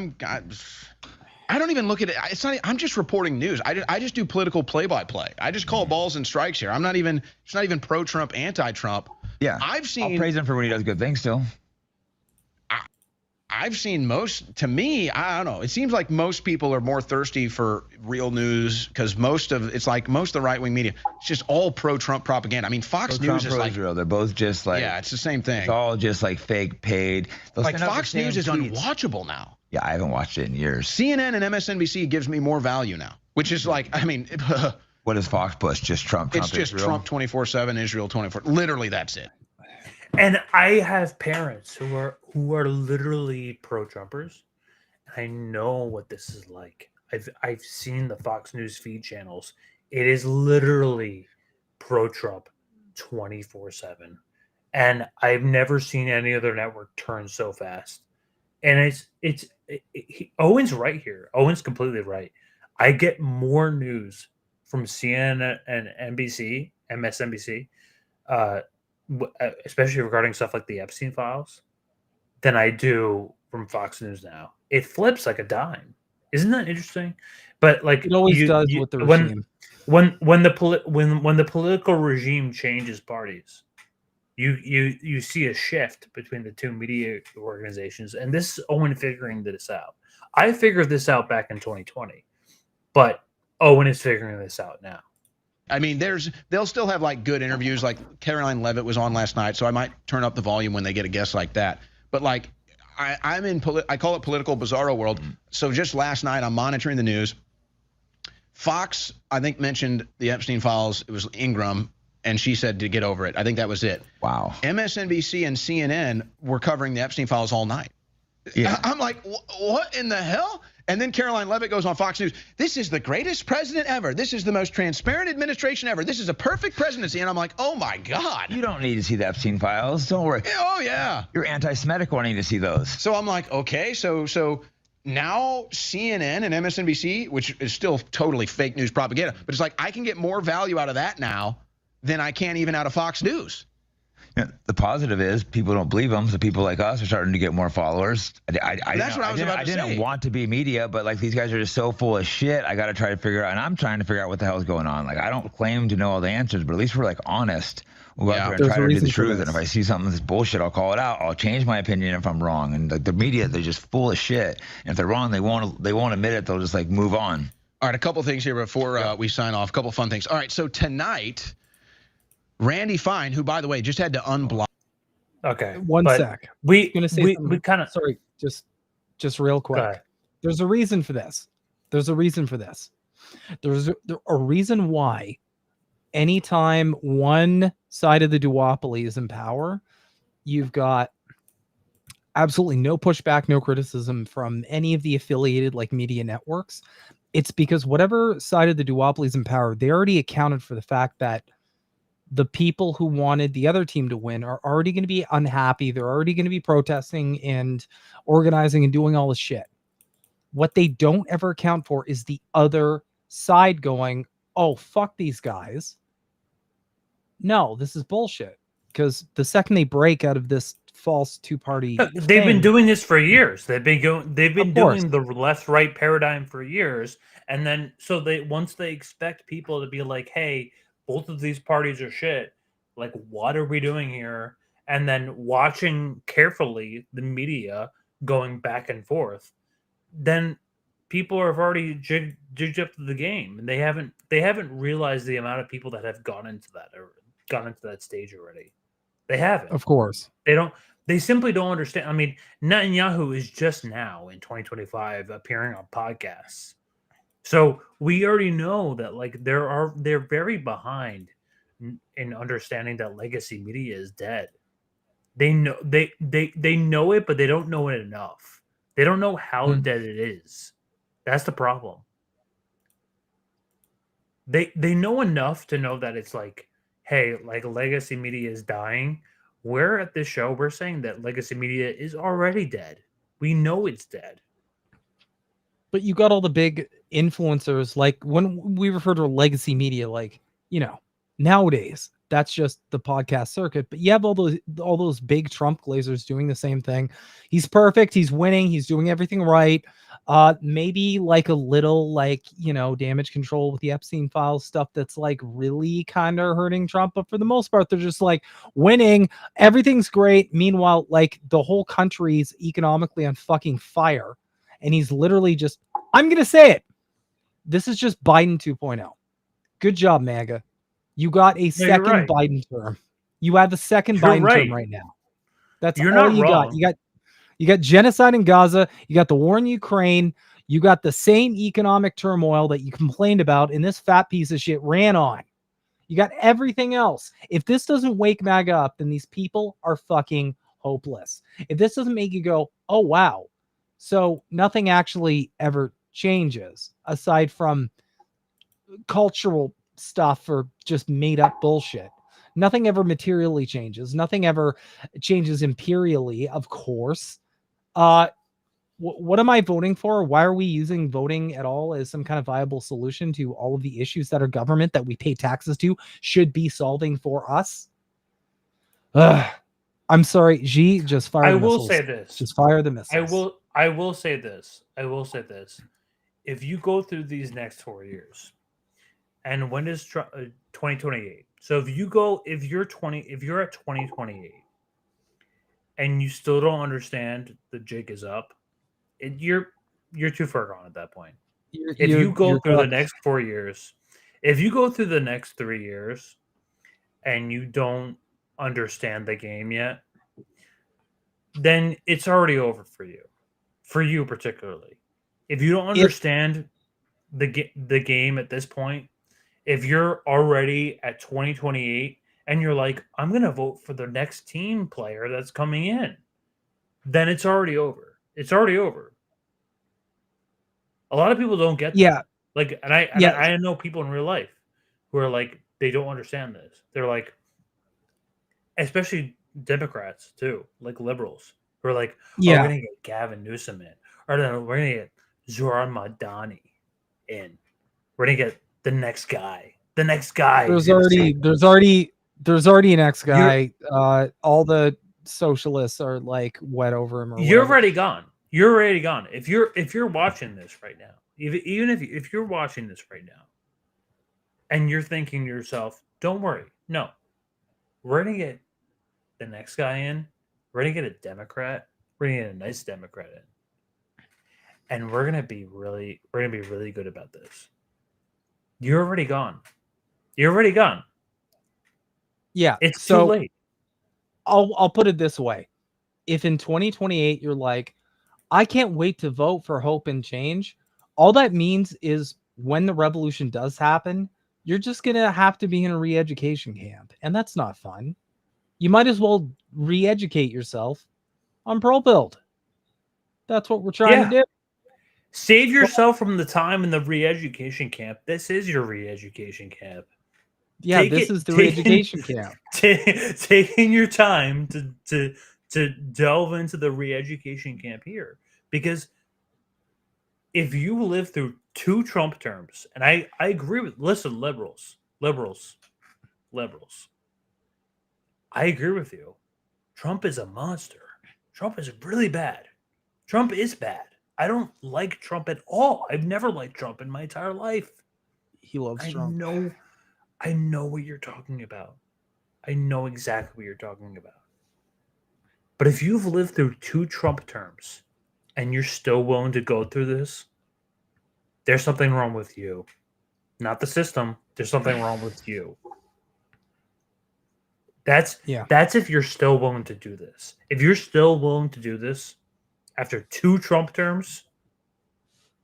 don't even look at it. It's not. I'm just reporting news. I just do political play-by-play. I just call balls and strikes here. I'm not even. It's not even pro-Trump, anti-Trump. Yeah, I'll praise him for when he does good things. Still, I've seen to me, I don't know. It seems like most people are more thirsty for real news because most of the right-wing media, it's just all pro-Trump propaganda. I mean, Fox News is like Israel. They're both just like it's the same thing. It's all just like fake paid. Like Fox News is unwatchable now. Yeah, I haven't watched it in years. CNN and MSNBC gives me more value now, which is like, I mean, what does Fox push? Just Trump. It's just Israel? Trump 24/7, Israel 24. Literally, that's it. And I have parents who are literally pro-Trumpers. I know what this is like. I've seen the Fox News feed channels. It is literally pro-Trump 24/7, and I've never seen any other network turn so fast. And Owen's right here. Owen's completely right. I get more news from CNN and NBC, MSNBC, especially regarding stuff like the Epstein files, than I do from Fox News now. It flips like a dime. Isn't that interesting? But like it always does with the regime. When the political regime changes parties, you see a shift between the two media organizations, and this is Owen figuring this out. I figured this out back in 2020, but Owen is figuring this out now. I mean, they'll still have like good interviews. Like Caroline Leavitt was on last night, so I might turn up the volume when they get a guest like that. But like, I call it political bizarro world. So just last night, I'm monitoring the news. Fox, I think, mentioned the Epstein files. It was Ingram, and she said to get over it. I think that was it. Wow. MSNBC and CNN were covering the Epstein files all night. Yeah. I'm like, what in the hell? And then Caroline Leavitt goes on Fox News. This is the greatest president ever. This is the most transparent administration ever. This is a perfect presidency. And I'm like, oh my God. You don't need to see the Epstein files. Don't worry. Oh yeah. You're anti-Semitic wanting to see those. So I'm like, okay, so now CNN and MSNBC, which is still totally fake news propaganda, but it's like I can get more value out of that now than I can even out of Fox News. Yeah, the positive is people don't believe them, so people like us are starting to get more followers. I didn't want to be media, but like these guys are just so full of shit. I got to try to figure out, and I'm trying to figure out what the hell is going on. Like I don't claim to know all the answers, but at least we're like honest. We'll go out there and try to do the truth. And if I see something that's bullshit, I'll call it out. I'll change my opinion if I'm wrong. And like the media, they're just full of shit. And if they're wrong, they won't admit it. They'll just like move on. All right, a couple things here before we sign off. A couple fun things. All right, so tonight, Randy Fine, who by the way just had to unblock. Okay, one sec. We kind of sorry, just real quick. There's a reason for this. There's a reason why anytime one side of the duopoly is in power, you've got absolutely no pushback, no criticism from any of the affiliated like media networks. It's because whatever side of the duopoly is in power, they already accounted for the fact that the people who wanted the other team to win are already going to be unhappy. They're already going to be protesting and organizing and doing all this shit. What they don't ever account for is the other side going, oh, fuck these guys. No, this is bullshit. Because the second they break out of this false two-party they've been doing this for years. They've been doing the left-right paradigm for years. And then once they expect people to be like, hey, both of these parties are shit. Like, what are we doing here? And then watching carefully the media going back and forth, then people have already jigged up to the game, and they haven't realized the amount of people that have gone into that stage already. They haven't. Of course. They simply don't understand. I mean, Netanyahu is just now in 2025 appearing on podcasts. So we already know that like they're very behind in understanding that legacy media is dead. They know they know it, but they don't know it enough. They don't know how dead it is. That's the problem. They know enough to know that it's like, hey, like legacy media is dying. We're at this show, we're saying that legacy media is already dead. We know it's dead. But you got all the big influencers, like when we refer to legacy media, like, you know, nowadays that's just the podcast circuit. But you have all those big Trump glazers doing the same thing. He's perfect. He's winning. He's doing everything right. Maybe like a little like, you know, damage control with the Epstein files stuff that's like really kind of hurting Trump. But for the most part, they're just like winning. Everything's great. Meanwhile, like the whole country's economically on fucking fire. And he's literally just, I'm going to say it. This is just Biden 2.0. Good job, MAGA. You got a second Biden term. You have the second Biden term right now. That's all you got. You got genocide in Gaza. You got the war in Ukraine. You got the same economic turmoil that you complained about and this fat piece of shit ran on. You got everything else. If this doesn't wake MAGA up, then these people are fucking hopeless. If this doesn't make you go, oh, wow. So nothing actually ever changes aside from cultural stuff or just made up bullshit. Nothing ever materially changes. Nothing ever changes imperially, of course. What am I voting for? Why are we using voting at all as some kind of viable solution to all of the issues that our government that we pay taxes to should be solving for us? I'm sorry, G, just fire the missiles. I will say this. Just fire the missiles. I will say this. If you go through these next 4 years, and when is 2028? So if you're at 2028, and you still don't understand the jig is up, you're too far gone at that point. If you go through the next 4 years, if you go through the next 3 years, and you don't understand the game yet, then it's already over for you. For you particularly, if you don't understand the game at this point, if you're already at 2028 and you're like, I'm gonna vote for the next team player that's coming in, then it's already over. It's already over. A lot of people don't get that. Yeah. Like, and I know people in real life who are like, they don't understand this. They're like, especially Democrats too, like liberals. We're like, we're going to get Gavin Newsom in. Or no, we're going to get Zoran Madani in. We're going to get the next guy. The next guy. There's already an ex guy. All the socialists are like wet over him. You're already gone. You're already gone. If you're watching this right now, even if you're watching this right now, and you're thinking to yourself, don't worry. No. We're going to get the next guy in. We're going to get a Democrat. We're going to get a nice Democrat in. And we're going to be really good about this. You're already gone. You're already gone. Yeah. It's too late. I'll put it this way. If in 2028 you're like, I can't wait to vote for hope and change. All that means is when the revolution does happen, you're just going to have to be in a re-education camp. And that's not fun. You might as well re-educate yourself on Prolepilled. That's what we're trying to do. Save yourself from the time in the re-education camp. This is your re-education camp. Yeah, this is the re-education camp. Taking your time to delve into the re-education camp here. Because if you live through 2 Trump terms, and I agree with, listen, liberals. I agree with you. Trump is a monster. Trump is really bad. Trump is bad. I don't like Trump at all. I've never liked Trump in my entire life. He loves Trump. I know what you're talking about. I know exactly what you're talking about. But if you've lived through 2 Trump terms and you're still willing to go through this, there's something wrong with you. Not the system. There's something wrong with you. That's if you're still willing to do this. If you're still willing to do this after 2 Trump terms,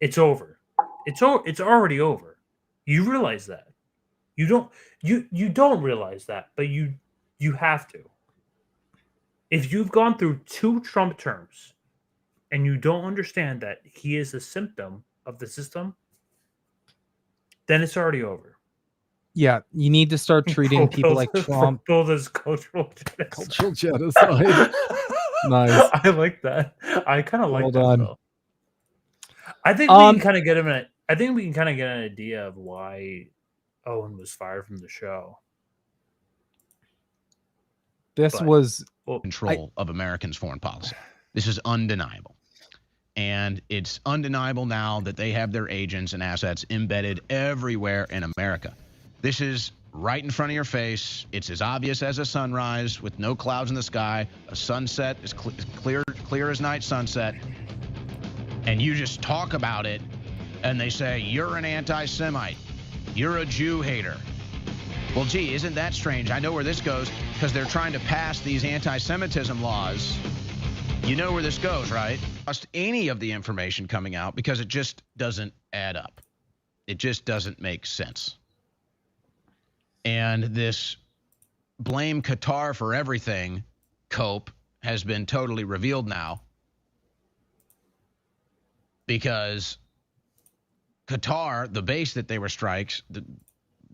it's over. It's already over. You realize that. You don't realize that, but you have to. If you've gone through 2 Trump terms and you don't understand that he is a symptom of the system, then it's already over. Yeah, you need to start treating people like Trump. Build as cultural genocide. Cultural genocide. Nice. I like that. I kind of like that. Done. Though. I think we can kind of get him. I think we can kind of get an idea of why Owen was fired from the show. This was control of Americans' foreign policy. This is undeniable. And it's undeniable now that they have their agents and assets embedded everywhere in America. This is right in front of your face. It's as obvious as a sunrise with no clouds in the sky. A sunset is clear as night sunset. And you just talk about it, and they say, you're an anti-Semite. You're a Jew hater. Well, gee, isn't that strange? I know where this goes, because they're trying to pass these anti-Semitism laws. You know where this goes, right? Trust any of the information coming out because it just doesn't add up. It just doesn't make sense. And this blame Qatar for everything cope has been totally revealed now because Qatar, the base that they were strikes,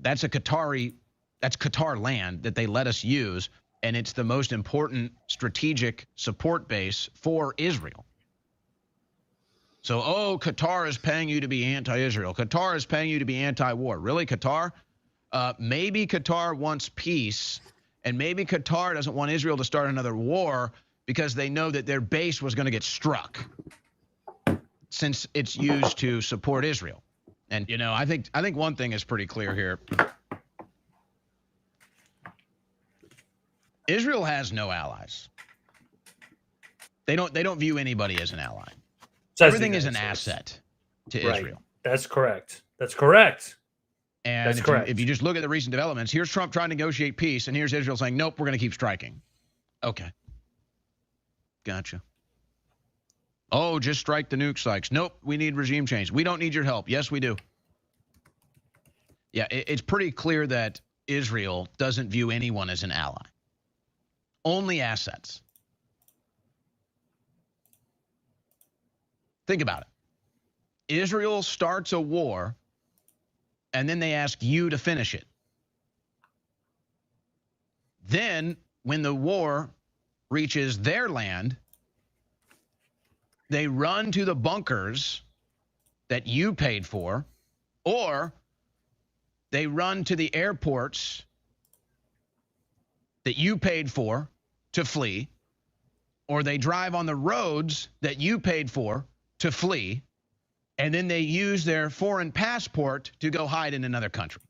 that's Qatar land that they let us use, and it's the most important strategic support base for Israel. So, Qatar is paying you to be anti-Israel. Qatar is paying you to be anti-war. Really, Qatar? Maybe Qatar wants peace, and maybe Qatar doesn't want Israel to start another war because they know that their base was going to get struck since it's used to support Israel. And, I think one thing is pretty clear here. Israel has no allies. They don't view anybody as an ally. Everything is an asset to Israel. That's correct. And if you just look at the recent developments, here's Trump trying to negotiate peace, and here's Israel saying, nope, we're going to keep striking. Okay. Gotcha. Oh, just strike the nuke sites. Nope, we need regime change. We don't need your help. Yes, we do. Yeah, it's pretty clear that Israel doesn't view anyone as an ally. Only assets. Think about it. Israel starts a war, and then they ask you to finish it. Then, when the war reaches their land, they run to the bunkers that you paid for, or they run to the airports that you paid for to flee, or they drive on the roads that you paid for to flee, and then they use their foreign passport to go hide in another country.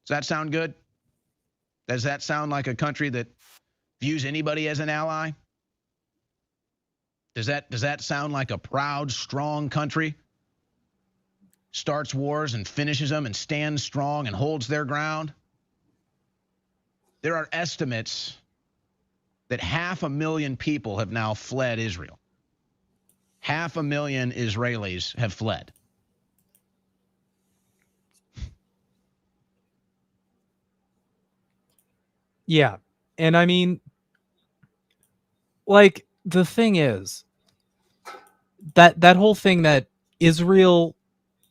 Does that sound good? Does that sound like a country that views anybody as an ally? Does that sound like a proud, strong country? Starts wars and finishes them and stands strong and holds their ground? There are estimates that 500,000 people have now fled Israel. 500,000 Israelis have fled. Yeah. And I mean, like, the thing is that whole thing that Israel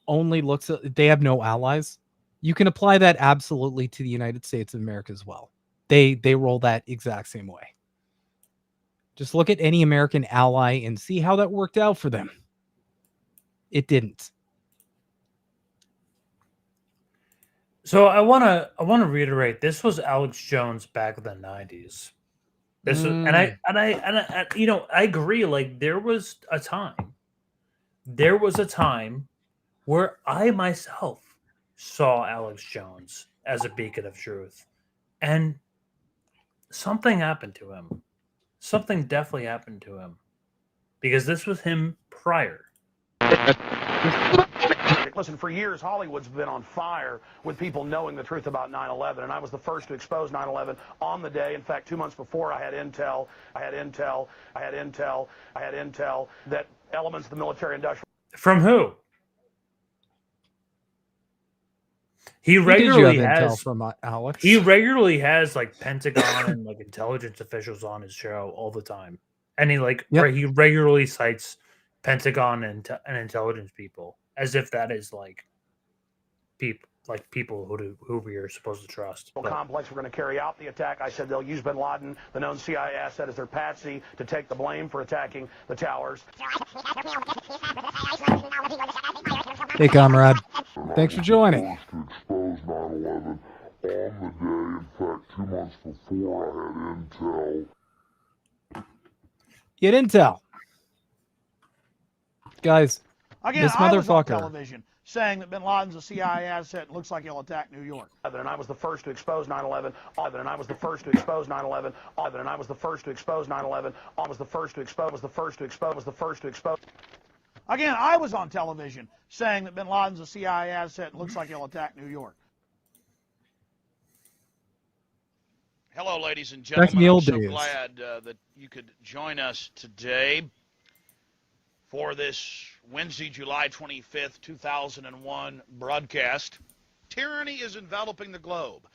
only looks at, they have no allies. You can apply that absolutely to the United States of America as well. They roll that exact same way. Just look at any American ally and see how that worked out for them. It didn't. So I want to reiterate, this was Alex Jones back in the 90s. This was, and I you know, I agree, like there was a time where I myself saw Alex Jones as a beacon of truth, and something happened to him. Something definitely happened to him, because this was him prior. Listen, for years, Hollywood's been on fire with people knowing the truth about 9/11, and I was the first to expose 9/11 on the day. In fact, 2 months before, I had intel that elements of the military-industrial... From who? He regularly has from Alex. He regularly has like Pentagon and like intelligence officials on his show all the time, and he he regularly cites Pentagon and intelligence people as if that is like people who we are supposed to trust. Complex were going to carry out the attack. I said they'll use bin Laden, the known CIA asset, as their patsy to take the blame for attacking the towers. Hey, comrade. Thanks for joining. To expose 9/11 on the day. In fact, 2 months before, I had intel. Get intel. Guys, again, this I was on motherfucker. television saying that bin Laden's a CIA asset and looks like he'll attack New York. And I was the first to expose 9/11. And I was the first to expose 9/11. And I was the first to expose 9/11. I was the first to expose. Again, I was on television saying that bin Laden's a CIA asset and looks like he'll attack New York. Hello, ladies and gentlemen. I'm so glad that you could join us today for this Wednesday, July 25th, 2001 broadcast. Tyranny is enveloping the globe.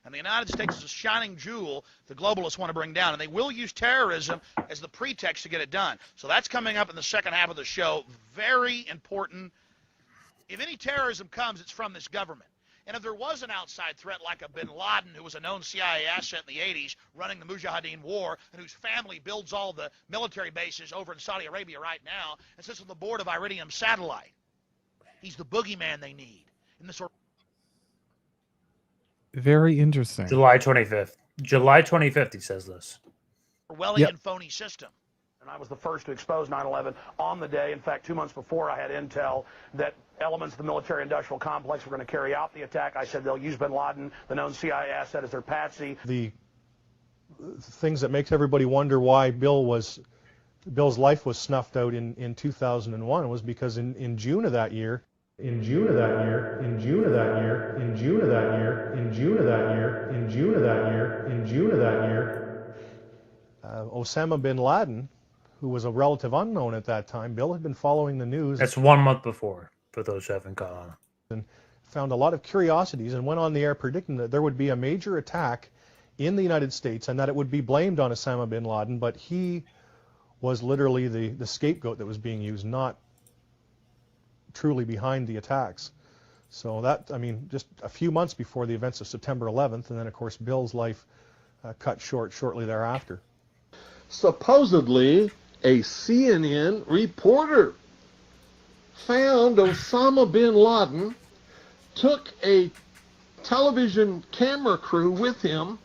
And the United States is a shining jewel the globalists want to bring down, and they will use terrorism as the pretext to get it done. So that's coming up in the second half of the show. Very important. If any terrorism comes, it's from this government. And if there was an outside threat like a bin Laden, who was a known CIA asset in the 80s, running the Mujahideen war, and whose family builds all the military bases over in Saudi Arabia right now, and sits on the board of Iridium Satellite, he's the boogeyman they need in this. Very interesting. July 25th. July 25th, he says this. Orwellian phony system. And I was the first to expose 9/11 on the day. In fact, 2 months before, I had intel that elements of the military-industrial complex were going to carry out the attack. I said they'll use bin Laden, the known CIA asset, as their patsy. The things that makes everybody wonder why Bill's life was snuffed out in 2001 was because in June of that year, Osama bin Laden, who was a relative unknown at that time, Bill had been following the news. That's 1 month before, for those who haven't caught on. And found a lot of curiosities and went on the air predicting that there would be a major attack in the United States and that it would be blamed on Osama bin Laden, but he was literally the scapegoat that was being used, not truly behind the attacks. So that, I mean, just a few months before the events of September 11th, and then of course Bill's life cut short shortly thereafter. Supposedly, a CNN reporter found Osama bin Laden, took a television camera crew with him,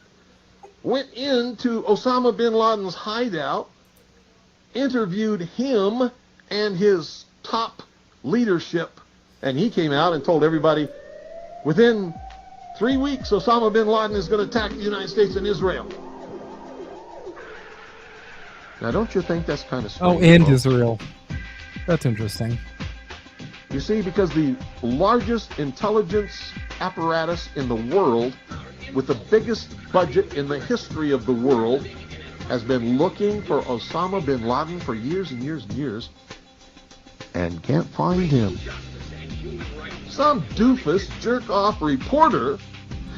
went into Osama bin Laden's hideout, interviewed him and his top leadership, and he came out and told everybody, within 3 weeks, Osama bin Laden is going to attack the United States and Israel. Now, don't you think that's kind of strange? Oh, and Israel. That's interesting. You see, because the largest intelligence apparatus in the world with the biggest budget in the history of the world has been looking for Osama bin Laden for years and years and years and can't find him. Some doofus jerk-off reporter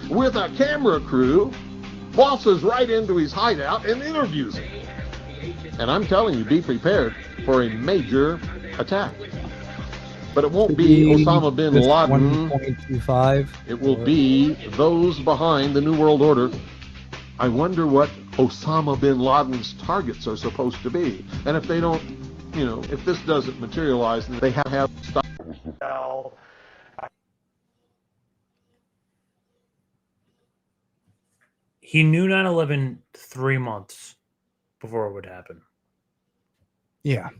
with a camera crew waltzes right into his hideout and interviews him. And I'm telling you, be prepared for a major attack. But it won't be Osama bin Laden. 1.25. It will be those behind the New World Order. I wonder what Osama bin Laden's targets are supposed to be. And if they don't, you know, if this doesn't materialize, then they have to stop. He knew 9/11 3 months before it would happen. Yeah.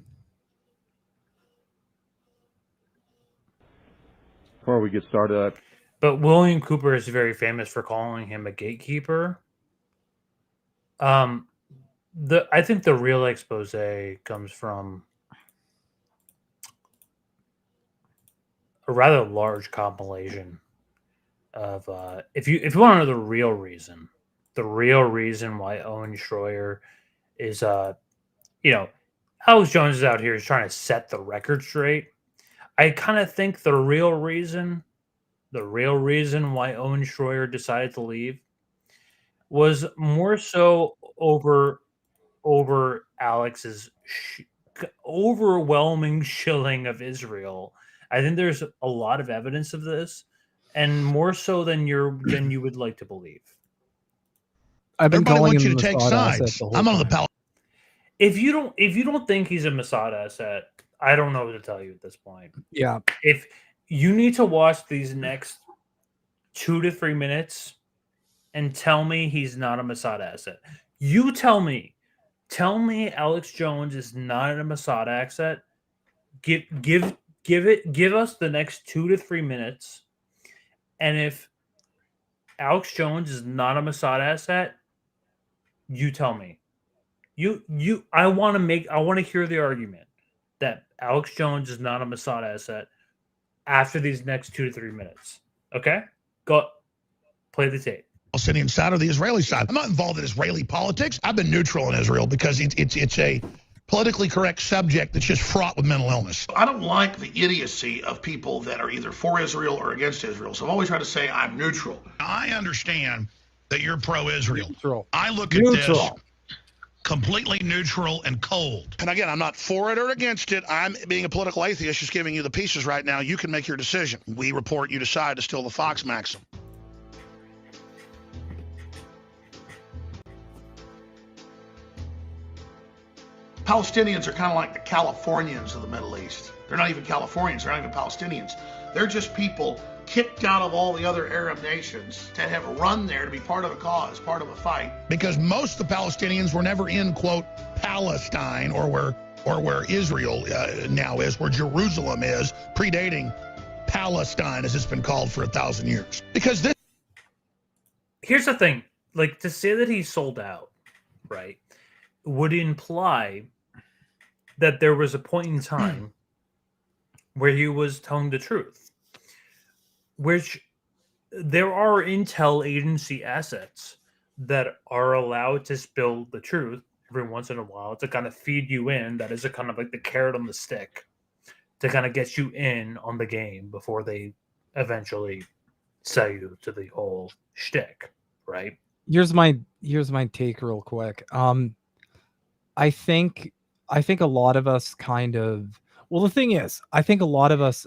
Before we get started, but William Cooper is very famous for calling him a gatekeeper. I think the real expose comes from a rather large compilation of if you want to know the real reason why Owen Shroyer is Alex Jones is out here trying to set the record straight. I kind of think the real reason why Owen Shroyer decided to leave was more so over Alex's overwhelming shilling of Israel. I think there's a lot of evidence of this, and more so than you would like to believe. I've been Everybody calling wants him you to take Mossad sides. I'm on the Pal. If you don't think he's a Mossad asset, I don't know what to tell you at this point. Yeah. If you need to watch these next 2 to 3 minutes and tell me he's not a Mossad asset. You tell me Alex Jones is not a Mossad asset. Give us the next 2 to 3 minutes. And if Alex Jones is not a Mossad asset, you tell me. I want to hear the argument that Alex Jones is not a Mossad asset after these next 2 to 3 minutes. Okay? Go play the tape. Palestinian side or the Israeli side. I'm not involved in Israeli politics. I've been neutral in Israel because it's a politically correct subject that's just fraught with mental illness. I don't like the idiocy of people that are either for Israel or against Israel. So I've always tried to say I'm neutral. I understand that you're pro-Israel. Neutral. I look at this completely neutral and cold. And again, I'm not for it or against it. I'm being a political atheist, just giving you the pieces right now. You can make your decision. We report, you decide, to steal the Fox maxim. Palestinians are kind of like the Californians of the Middle East. They're not even Californians. They're not even Palestinians. They're just people kicked out of all the other Arab nations that have run there to be part of a cause, part of a fight. Because most of the Palestinians were never in, quote, Palestine or where Israel now is, where Jerusalem is, predating Palestine, as it's been called for 1,000 years. Because this. Here's the thing. Like, to say that he sold out, right, would imply that there was a point in time where he was telling the truth. Which there are intel agency assets that are allowed to spill the truth every once in a while to kind of feed you in. That is a kind of like the carrot on the stick to kind of get you in on the game before they eventually sell you to the whole shtick, right? Here's my take real quick. I think a lot of us kind of. Well, the thing is, I think a lot of us,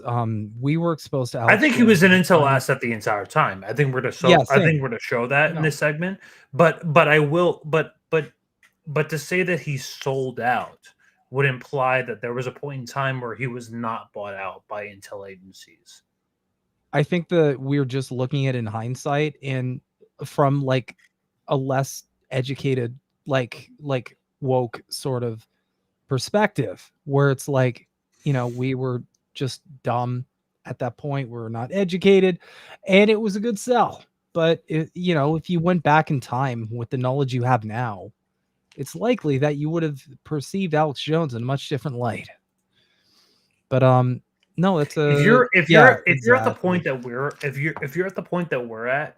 we were exposed to. I think he was an intel asset the entire time. I think we're to show. I think we're to show that in this segment. But to say that he sold out would imply that there was a point in time where he was not bought out by intel agencies. I think that we're just looking at it in hindsight and from like a less educated, like woke sort of perspective, where it's like, you know, we were just dumb at that point. We were not educated, and it was a good sell. But you know, if you went back in time with the knowledge you have now, it's likely that you would have perceived Alex Jones in a much different light. But No, it's a. If you're at the point that we're at,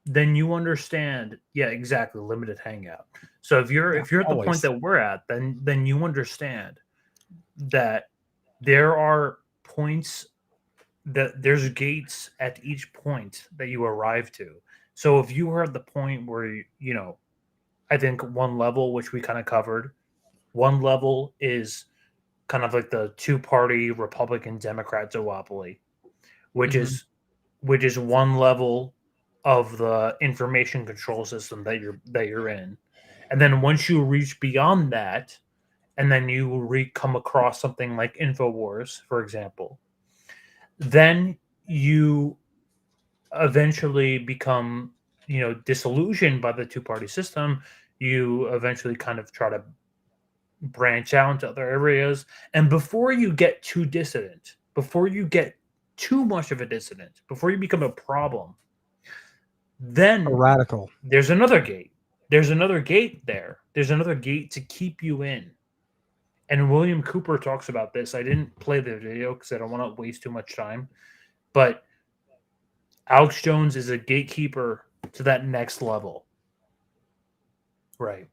then you understand. Yeah, exactly. Limited hangout. So if you're at the point that we're at, then you understand that there are points, that there's gates at each point that you arrive to. So if you are at the point where I think one level, which we kind of covered, one level is kind of like the two-party Republican Democrat duopoly, which is one level of the information control system that you're in. And then once you reach beyond that, and then you come across something like Infowars, for example, then you eventually become, disillusioned by the two-party system. You eventually kind of try to branch out into other areas. And before you get too dissident, before you get too much of a dissident, before you become a problem, then a radical. There's another gate. There's another gate there. There's another gate to keep you in. And William Cooper talks about this. I didn't play the video because I don't want to waste too much time. But Alex Jones is a gatekeeper to that next level. Right.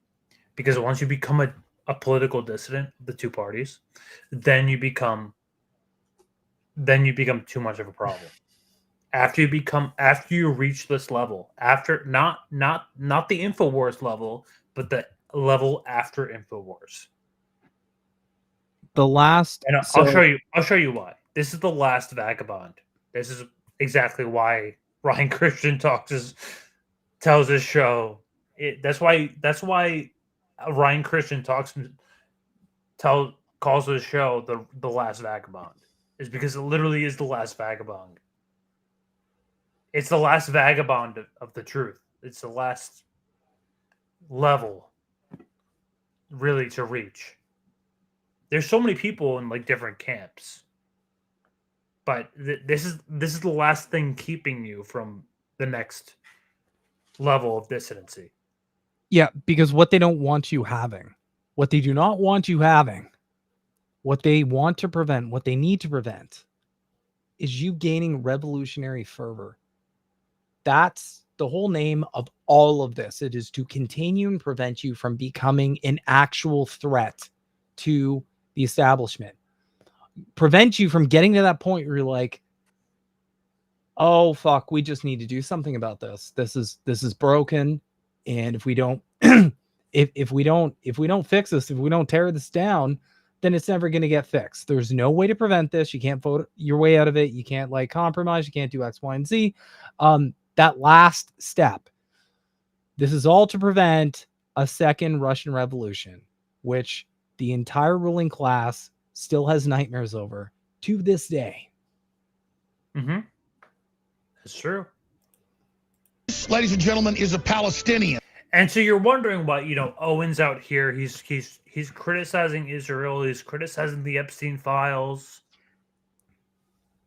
Because once you become a political dissident, the two parties, then you become too much of a problem. After you reach this level, after not the Infowars level, but the level after Infowars. The last, and I'll show you why. This is the last vagabond. This is exactly why Ryan Christian tells his show. That's why Ryan Christian calls his show the last vagabond, is because it literally is the last vagabond. It's the last vagabond of the truth. It's the last level really to reach. There's so many people in like different camps, but this is the last thing keeping you from the next level of dissidency. Yeah, because what they don't want you having, what they do not want you having, what they want to prevent, what they need to prevent, is you gaining revolutionary fervor. That's the whole name of all of this. It is to contain you and prevent you from becoming an actual threat to the establishment. Prevent you from getting to that point where you're like, oh fuck, we just need to do something about this. This is broken. And if we don't if we don't fix this, if we don't tear this down, then it's never going to get fixed. There's no way to prevent this. You can't vote your way out of it. You can't like compromise. You can't do X, Y, and Z. That last step. This is all to prevent a second Russian Revolution, which the entire ruling class still has nightmares over to this day. Mm-hmm. That's true. This, ladies and gentlemen, is a Palestinian. And so you're wondering why, Owen's out here. He's criticizing Israel. He's criticizing the Epstein files.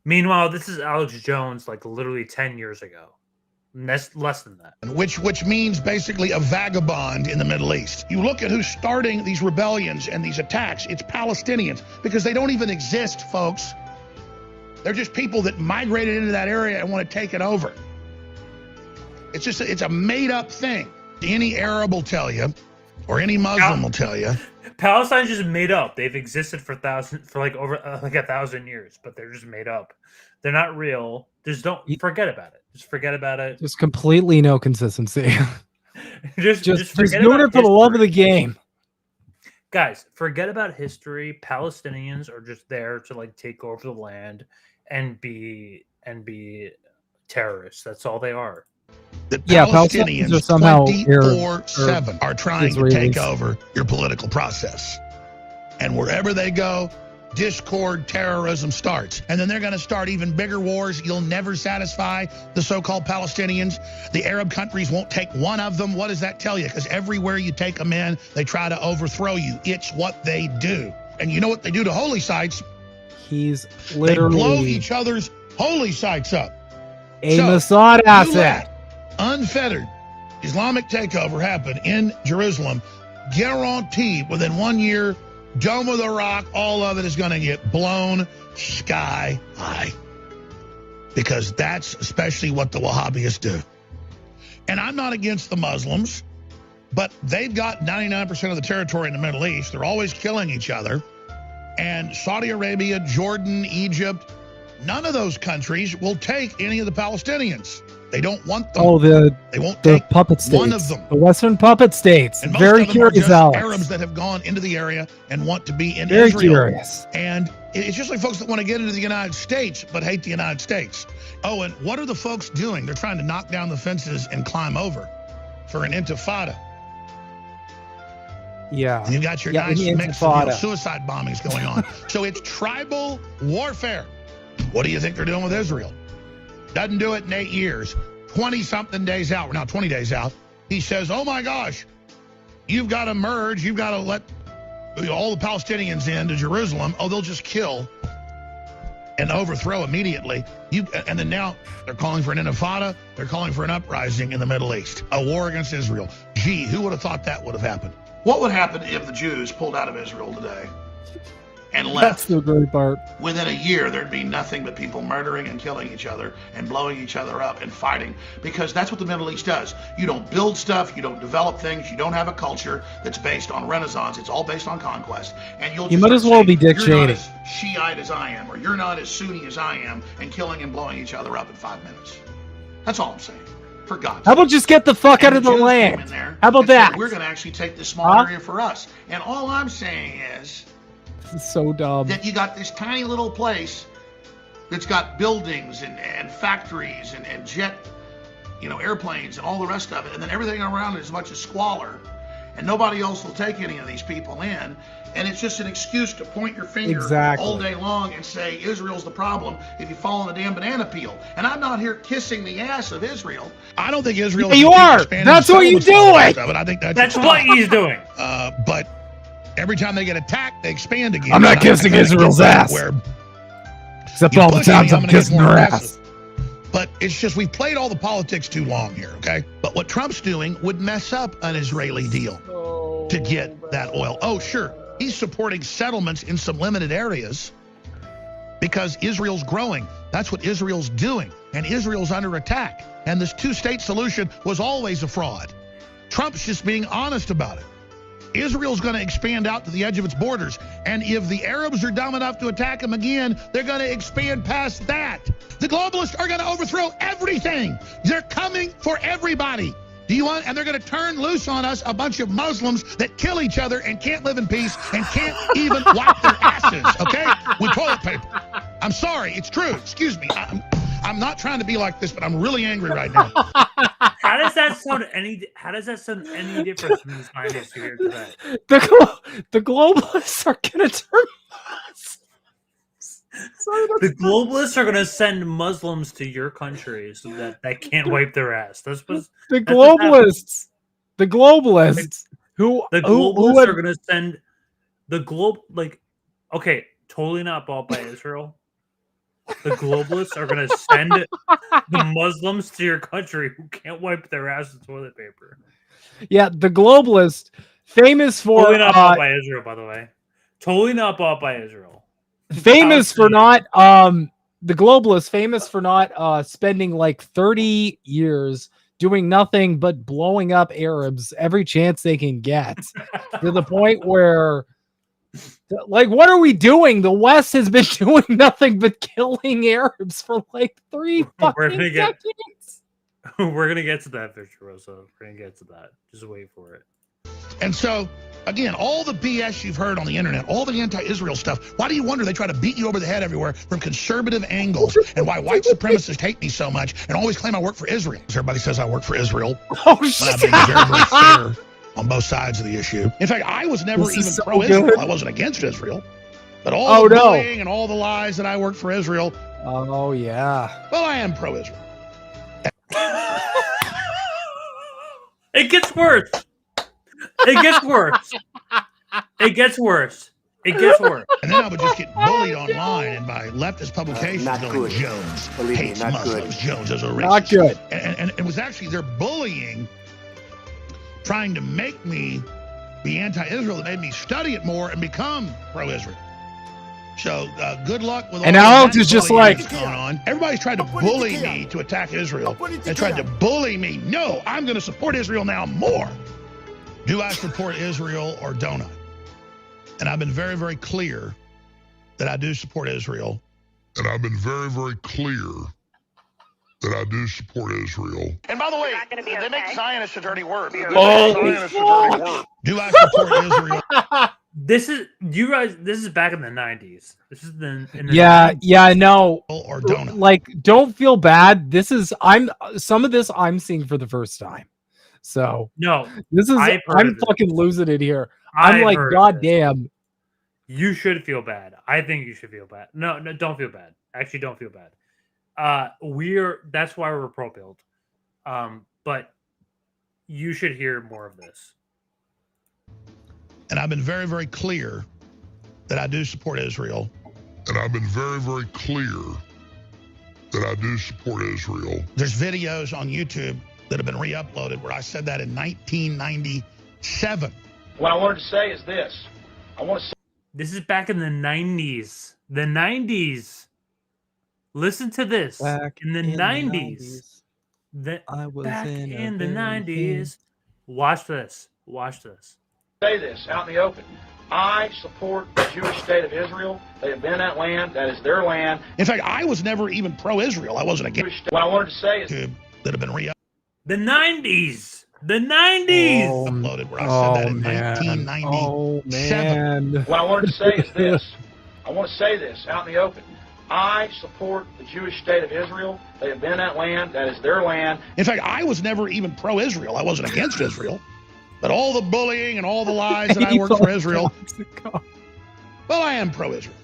Meanwhile, this is Alex Jones, like literally 10 years ago. Less than that. Which means basically a vagabond in the Middle East. You look at who's starting these rebellions and these attacks, it's Palestinians, because they don't even exist, folks. They're just people that migrated into that area and want to take it over. It's a made-up thing. Any Arab will tell you, or any Muslim will tell you. Palestine's just made up. They've existed for over 1,000 years, but they're just made up. They're not real. Just don't forget about it. Just forget about it. Just completely no consistency. just doing it for the love of the game. Guys, forget about history. Palestinians are just there to like take over the land and be terrorists. That's all they are. The Palestinians are somehow 24/7 are trying to take over your political process. And wherever they go, discord, terrorism starts. And then they're going to start even bigger wars. You'll never satisfy the so-called Palestinians. The Arab countries won't take one of them. What does that tell you? Because everywhere you take them in, they try to overthrow you. It's what they do. And you know what they do to holy sites? He's literally... They blow each other's holy sites up. A Mossad asset. Unfettered Islamic takeover happened in Jerusalem. Guaranteed within 1 year, Dome of the Rock, all of it is going to get blown sky high. Because that's especially what the Wahhabis do. And I'm not against the Muslims, but they've got 99% of the territory in the Middle East. They're always killing each other. And Saudi Arabia, Jordan, Egypt, none of those countries will take any of the Palestinians. They don't want them. Oh, they won't take puppet states. One of them. The Western puppet states. And most Very of them curious, are just Alex. Arabs that have gone into the area and want to be in Very Israel. curious. And it's just like folks that want to get into the United States but hate the United States. Oh, and what are the folks doing? They're trying to knock down the fences and climb over for an intifada. Yeah. And you've got your nice mix of suicide bombings going on. So it's tribal warfare. What do you think they're doing with Israel? Doesn't do it in 8 years. 20-something days out. We're now 20 days out. He says, oh, my gosh, you've got to merge. You've got to let all the Palestinians into Jerusalem. Oh, they'll just kill and overthrow immediately. And then now they're calling for an intifada. They're calling for an uprising in the Middle East, a war against Israel. Gee, who would have thought that would have happened? What would happen if the Jews pulled out of Israel today and left? That's the great part. Within a year, there'd be nothing but people murdering and killing each other and blowing each other up and fighting, because that's what the Middle East does. You don't build stuff, you don't develop things, you don't have a culture that's based on Renaissance. It's all based on conquest. And you might as well be Dick you're Cheney. not as Shiite as I am, or you're not as Sunni as I am, and killing and blowing each other up in 5 minutes. That's all I'm saying. For God's How about just get the fuck out of the land? How about that? We're going to actually take this small area for us. And all I'm saying is, this is so dumb. that you got this tiny little place that's got buildings and factories and jet, airplanes and all the rest of it, and then everything around it is a bunch of squalor, and nobody else will take any of these people in, and it's just an excuse to point your finger all day long and say Israel's the problem if you fall on the damn banana peel. And I'm not here kissing the ass of Israel. I don't think Israel. Yeah, you are. That's what you're doing. But I think that's what he's doing. But every time they get attacked, they expand again. I'm not kissing Israel's ass. Except all the times I'm kissing her ass. But it's just we've played all the politics too long here, okay? But what Trump's doing would mess up an Israeli deal to get that oil. Oh, sure. He's supporting settlements in some limited areas because Israel's growing. That's what Israel's doing. And Israel's under attack. And this two-state solution was always a fraud. Trump's just being honest about it. Israel's going to expand out to the edge of its borders. And if the Arabs are dumb enough to attack them again, they're going to expand past that. The globalists are going to overthrow everything. They're coming for everybody. And they're going to turn loose on us a bunch of Muslims that kill each other and can't live in peace and can't even wipe their asses, okay, with toilet paper. I'm sorry, it's true. Excuse me. I'm not trying to be like this, but I'm really angry right now. How does that sound any different from the scientists here today? The globalists are going to turn. The globalists are going to send Muslims to your country so that they can't wipe their ass. The globalists are going to send okay, totally not bought by Israel. The globalists are going to send the Muslims to your country who can't wipe their ass with toilet paper. Yeah, the globalists, famous for totally not bought by Israel, by the way. Totally not bought by Israel. Famous for not the globalists famous for not spending like 30 years doing nothing but blowing up Arabs every chance they can get to the point where, like, what are we doing? The West has been doing nothing but killing Arabs for like 3 fucking decades. We're gonna get to that, Victor Rosa. We're gonna get to that. Just wait for it. And so, again, all the BS you've heard on the internet, all the anti-Israel stuff, why do you wonder they try to beat you over the head everywhere from conservative angles, and why white supremacists hate me so much and always claim I work for Israel? Everybody says I work for Israel. Oh, shit. When I'm being very, very fair on both sides of the issue. In fact, I was never even pro-Israel. Good. I wasn't against Israel. But all the bullying and all the lies that I work for Israel. Oh, yeah. Well, I am pro-Israel. It gets worse. It gets worse. It gets worse. It gets worse. And then I would just get bullied online and by leftist publications going, Jones hates Muslims. Jones is a racist. Not good. And it was actually their bullying trying to make me be anti-Israel that made me study it more and become pro-Israel. So good luck with all and that Alex is just bullying like that's going on. Everybody's tried to bully me to attack Israel. They tried to bully me. No, I'm going to support Israel now more. Do I support Israel or don't I? And I've been very, very clear that I do support Israel. And I've been very, very clear that I do support Israel. And by the way, they make Zionist a dirty word. Zionist a dirty word. Do I support Israel? This is back in the 90s. This is in the 90s. No. Or don't I? Like, don't feel bad. Some of this I'm seeing for the first time. So no, I'm fucking losing it here. I'm like, God damn. You should feel bad. I think you should feel bad. No, don't feel bad. Actually, don't feel bad. That's why we're Prolepilled. But you should hear more of this. And I've been very, very clear that I do support Israel. And I've been very, very clear that I do support Israel. There's videos on YouTube that have been re-uploaded where I said that in 1997. What I wanted to say is this. I want to say this is back in the 90s. The 90s. Listen to this. Back in the 90s. I was back in the 90s. Watch this. Watch this. Say this out in the open. I support the Jewish state of Israel. They have been in that land. That is their land. In fact, I was never even pro-Israel. I wasn't against. What I wanted to say is that have been the 90s. The 90s. Uploaded where I said that in 1997. What I wanted to say is this. I want to say this out in the open. I support the Jewish state of Israel. They have been in that land. That is their land. In fact, I was never even pro-Israel. I wasn't against Israel. But all the bullying and all the lies that I worked for Israel. Well, I am pro-Israel.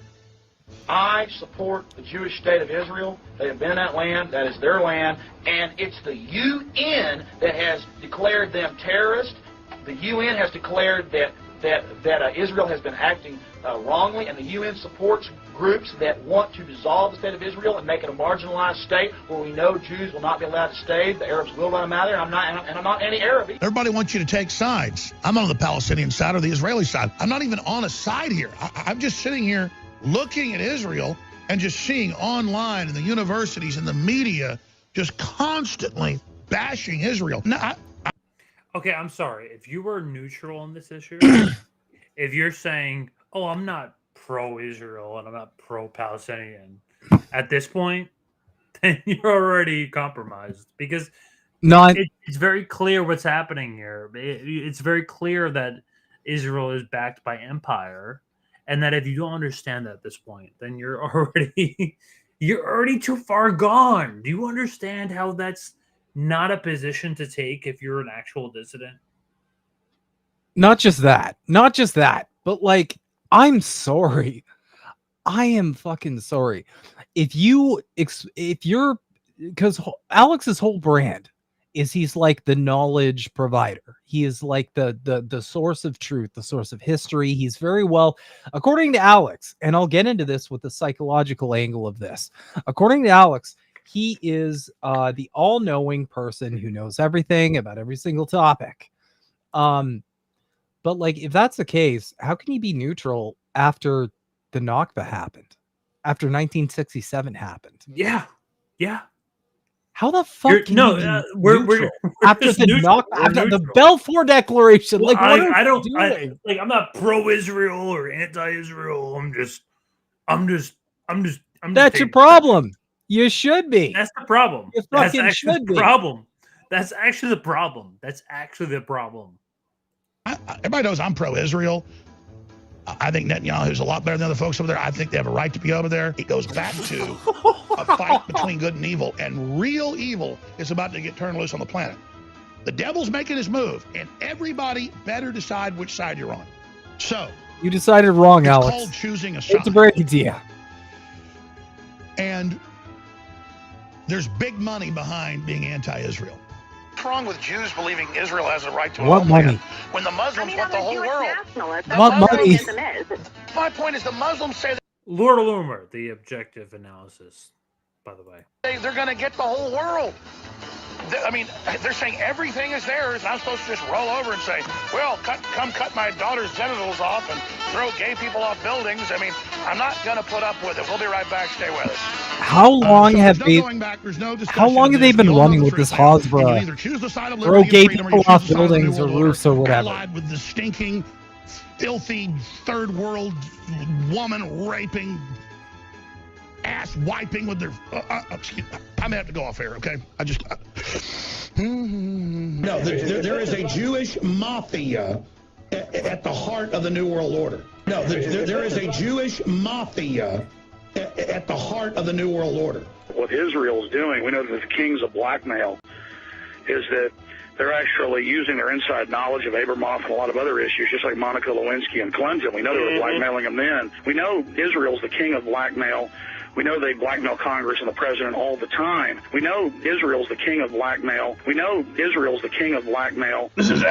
I support the Jewish state of Israel. They have been in that land. That is their land. And it's the UN that has declared them terrorists. The UN has declared that Israel has been acting wrongly, and the UN supports groups that want to dissolve the state of Israel and make it a marginalized state where we know Jews will not be allowed to stay. The Arabs will run them out of there. I'm not anti-Arab. Everybody wants you to take sides. I'm on the Palestinian side or the Israeli side. I'm not even on a side here. I'm just sitting here looking at Israel and just seeing online in the universities and the media just constantly bashing Israel. Now, okay, I'm sorry. If you were neutral on this issue, if you're saying, oh, I'm not pro-Israel and I'm not pro-Palestinian at this point, then you're already compromised because it's very clear what's happening here. It's very clear that Israel is backed by empire, and that if you don't understand that at this point, then you're already too far gone. Do you understand how that's not a position to take if you're an actual dissident? Not just that, but like, I'm sorry. I am fucking sorry. If you're, because Alex's whole brand is he's like the knowledge provider. He is like the source of truth, the source of history. He's very well, according to Alex, and I'll get into this with the psychological angle of this. According to Alex, he is the all-knowing person who knows everything about every single topic. But like, if that's the case, how can you be neutral after the Nakba happened? After 1967 happened? Yeah. How the fuck can you be neutral after the Nakba, after the Balfour Declaration? Well, like, what are you doing? I'm not pro-Israel or anti-Israel. I'm just. That's your problem. You should be. That's the problem. You fucking should be. That's actually the problem. Everybody knows I'm pro-Israel. I think Netanyahu's a lot better than other folks over there. I think they have a right to be over there. It goes back to a fight between good and evil, and real evil is about to get turned loose on the planet. The devil's making his move, and everybody better decide which side you're on. So you decided wrong, it's Alex. Called choosing a side. It's a great idea. And there's big money behind being anti-Israel. What's wrong with Jews believing Israel has a right to what money? When the Muslims want the whole world. What money? My point is the Muslims say Lord Alumer, the objective analysis, by the way. They're going to get the whole world. I mean, they're saying everything is theirs, and I'm supposed to just roll over and say, well, come cut my daughter's genitals off and throw gay people off buildings. I mean, I'm not going to put up with it. We'll be right back. Stay with us. How long have they? How long have they been running with this Hasbro? Throw gay people off buildings or roofs or whatever. With the stinking, filthy, third world woman raping, ass wiping with their. Excuse me. I'm gonna have to go off here. Okay, I just. No, there is a Jewish mafia at the heart of the New World Order. No, there is a Jewish mafia at the heart of the New World Order. What Israel's doing, we know that the kings of blackmail, is that they're actually using their inside knowledge of Abramoff and a lot of other issues, just like Monica Lewinsky and Clinton. We know they were blackmailing them then. We know Israel's the king of blackmail. We know they blackmail Congress and the president all the time. We know Israel's the king of blackmail. We know Israel's the king of blackmail. This is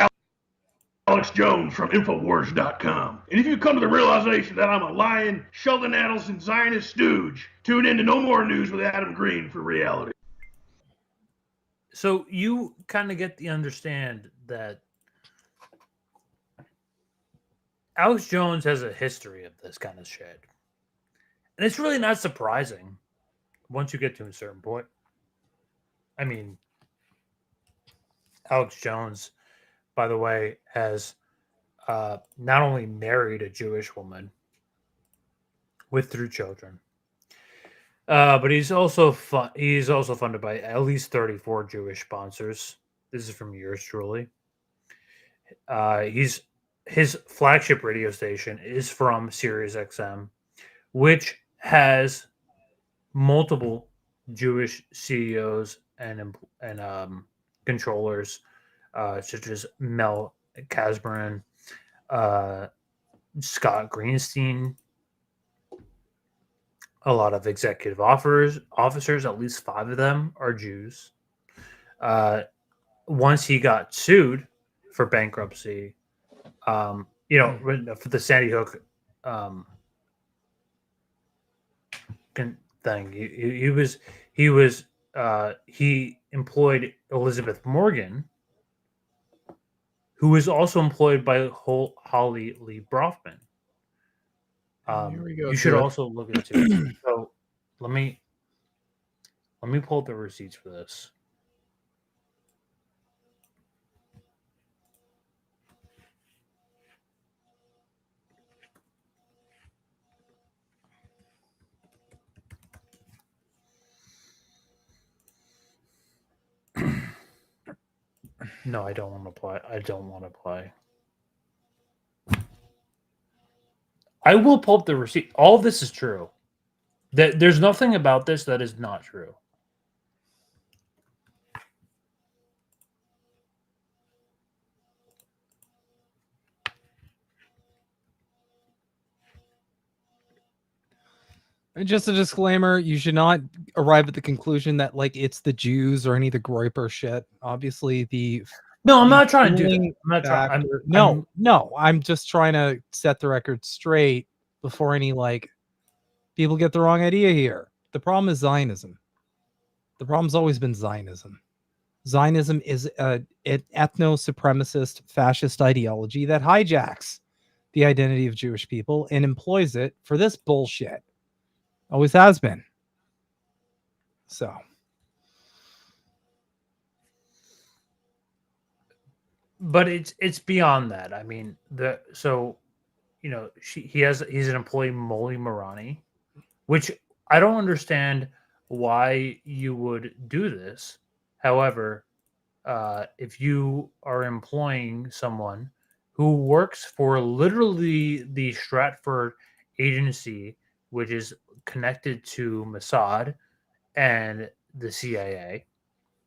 Alex Jones from Infowars.com. And if you come to the realization that I'm a lying, Sheldon Adelson Zionist stooge, tune in to No More News with Adam Green for reality. So you kind of get the understand that Alex Jones has a history of this kind of shit. And it's really not surprising once you get to a certain point. I mean, Alex Jones, by the way, has not only married a Jewish woman with 3 children, but he's also funded by at least 34 Jewish sponsors. This is from yours truly. His flagship radio station is from SiriusXM, which has multiple Jewish CEOs and controllers, such as Mel Kasparin, Scott Greenstein, a lot of executive officers, at least 5 of them are Jews. Once he got sued for bankruptcy, for the Sandy Hook thing, he employed Elizabeth Morgan, who was also employed by Holly Lee Brofman. Here we go. You should also look into it. So let me pull up the receipts for this. No, I don't want to play. I will pull up the receipt. All of this is true. There's nothing about this that is not true. And just a disclaimer, you should not arrive at the conclusion that it's the Jews or any of the Groyper shit. Obviously, No, I'm not trying to do that. I'm not trying. No, I'm just trying to set the record straight before any people get the wrong idea here. The problem is Zionism. The problem's always been Zionism. Zionism is an ethno-supremacist fascist ideology that hijacks the identity of Jewish people and employs it for this bullshit. Always has been. So. But it's beyond that. I mean, he's an employee, Molly Marani, which I don't understand why you would do this. However, if you are employing someone who works for literally the Stratford agency, which is connected to Mossad and the CIA,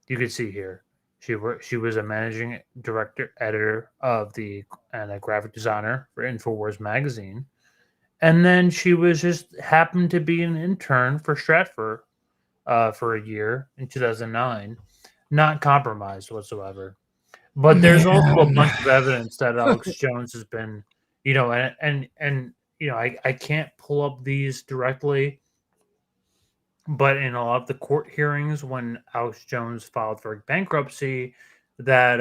you can see here. She was a managing director, editor and a graphic designer for Infowars magazine, and then she was just happened to be an intern for Stratford for a year in 2009, not compromised whatsoever. But there's also a bunch of evidence that Alex Jones has been, I can't pull up these directly, But in a lot of the court hearings, when Alex Jones filed for bankruptcy, that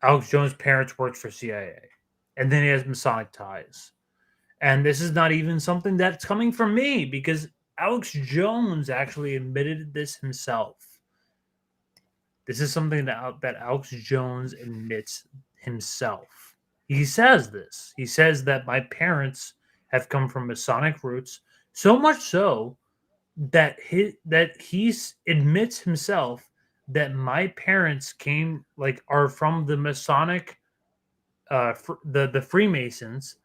Alex Jones' parents worked for CIA, and then he has Masonic ties. And this is not even something that's coming from me, because Alex Jones actually admitted this himself. This is something that Alex Jones admits himself. He says this. He says that my parents have come from Masonic roots, so much so that he admits himself that my parents are from the Masonic, the Freemasons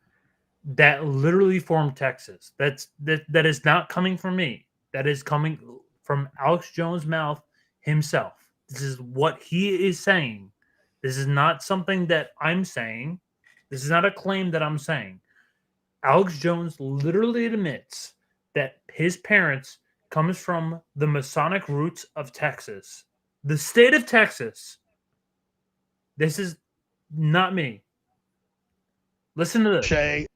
that literally formed Texas. That is not coming from me. That is coming from Alex Jones' mouth himself. This is what he is saying. This is not something that I'm saying. This is not a claim that I'm saying. Alex Jones literally admits that his parents comes from the Masonic roots of Texas, the state of Texas. This is not me. Listen to this. Say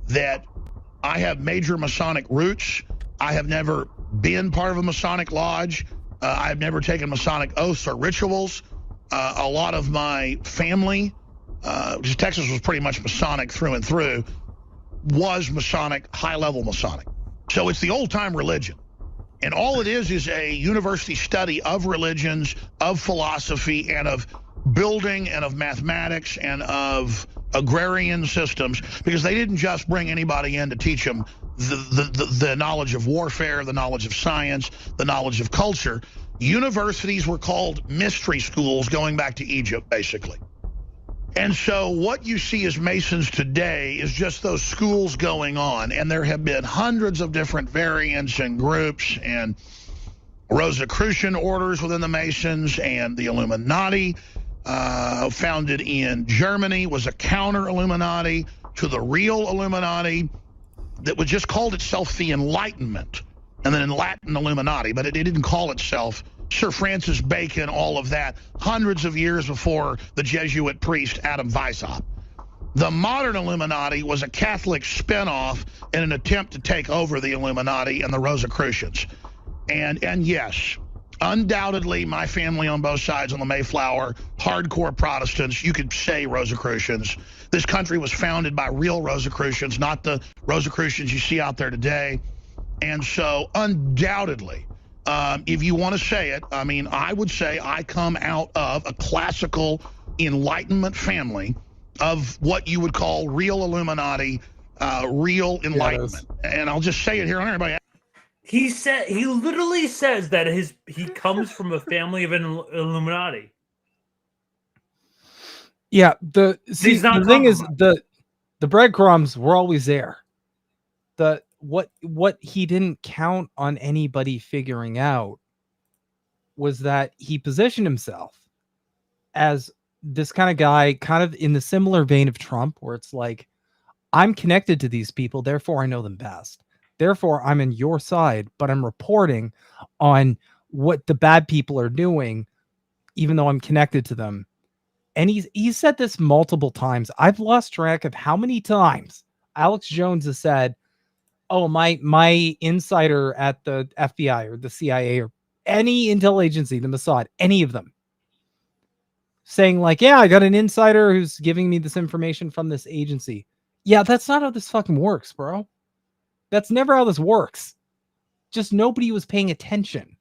that I have major Masonic roots. I have never been part of a Masonic lodge. I've never taken Masonic oaths or rituals. A lot of my family, because Texas was pretty much Masonic through and through, was Masonic, high-level Masonic. So it's the old-time religion. And all it is a university study of religions, of philosophy, and of building, and of mathematics, and of agrarian systems, because they didn't just bring anybody in to teach them the knowledge of warfare, the knowledge of science, the knowledge of culture. Universities were called mystery schools going back to Egypt, basically. And so what you see as Masons today is just those schools going on, and there have been hundreds of different variants and groups and Rosicrucian orders within the Masons, and the Illuminati, founded in Germany, was a counter-Illuminati to the real Illuminati that was just called itself the Enlightenment, and then in Latin Illuminati, but it didn't call itself Sir Francis Bacon, all of that, hundreds of years before the Jesuit priest Adam Weishaupt. The modern Illuminati was a Catholic spinoff in an attempt to take over the Illuminati and the Rosicrucians. And yes, undoubtedly, my family on both sides on the Mayflower, hardcore Protestants, you could say Rosicrucians. This country was founded by real Rosicrucians, not the Rosicrucians you see out there today. And so, undoubtedly, if you want to say it, I mean, I would say I come out of a classical Enlightenment family of what you would call real Illuminati, real Enlightenment. And I'll just say it here on everybody. He literally says that he comes from a family of an Illuminati. Yeah, the thing is, the breadcrumbs were always there. What he didn't count on anybody figuring out was that he positioned himself as this kind of guy, kind of in the similar vein of Trump, where it's like, I'm connected to these people, therefore I know them best. Therefore, I'm in your side, but I'm reporting on what the bad people are doing, even though I'm connected to them. And he's said this multiple times. I've lost track of how many times Alex Jones has said, oh, my insider at the FBI or the CIA or any intel agency, the Mossad, any of them, saying like, yeah, I got an insider who's giving me this information from this agency. Yeah, that's not how this fucking works, bro. That's never how this works. Just nobody was paying attention.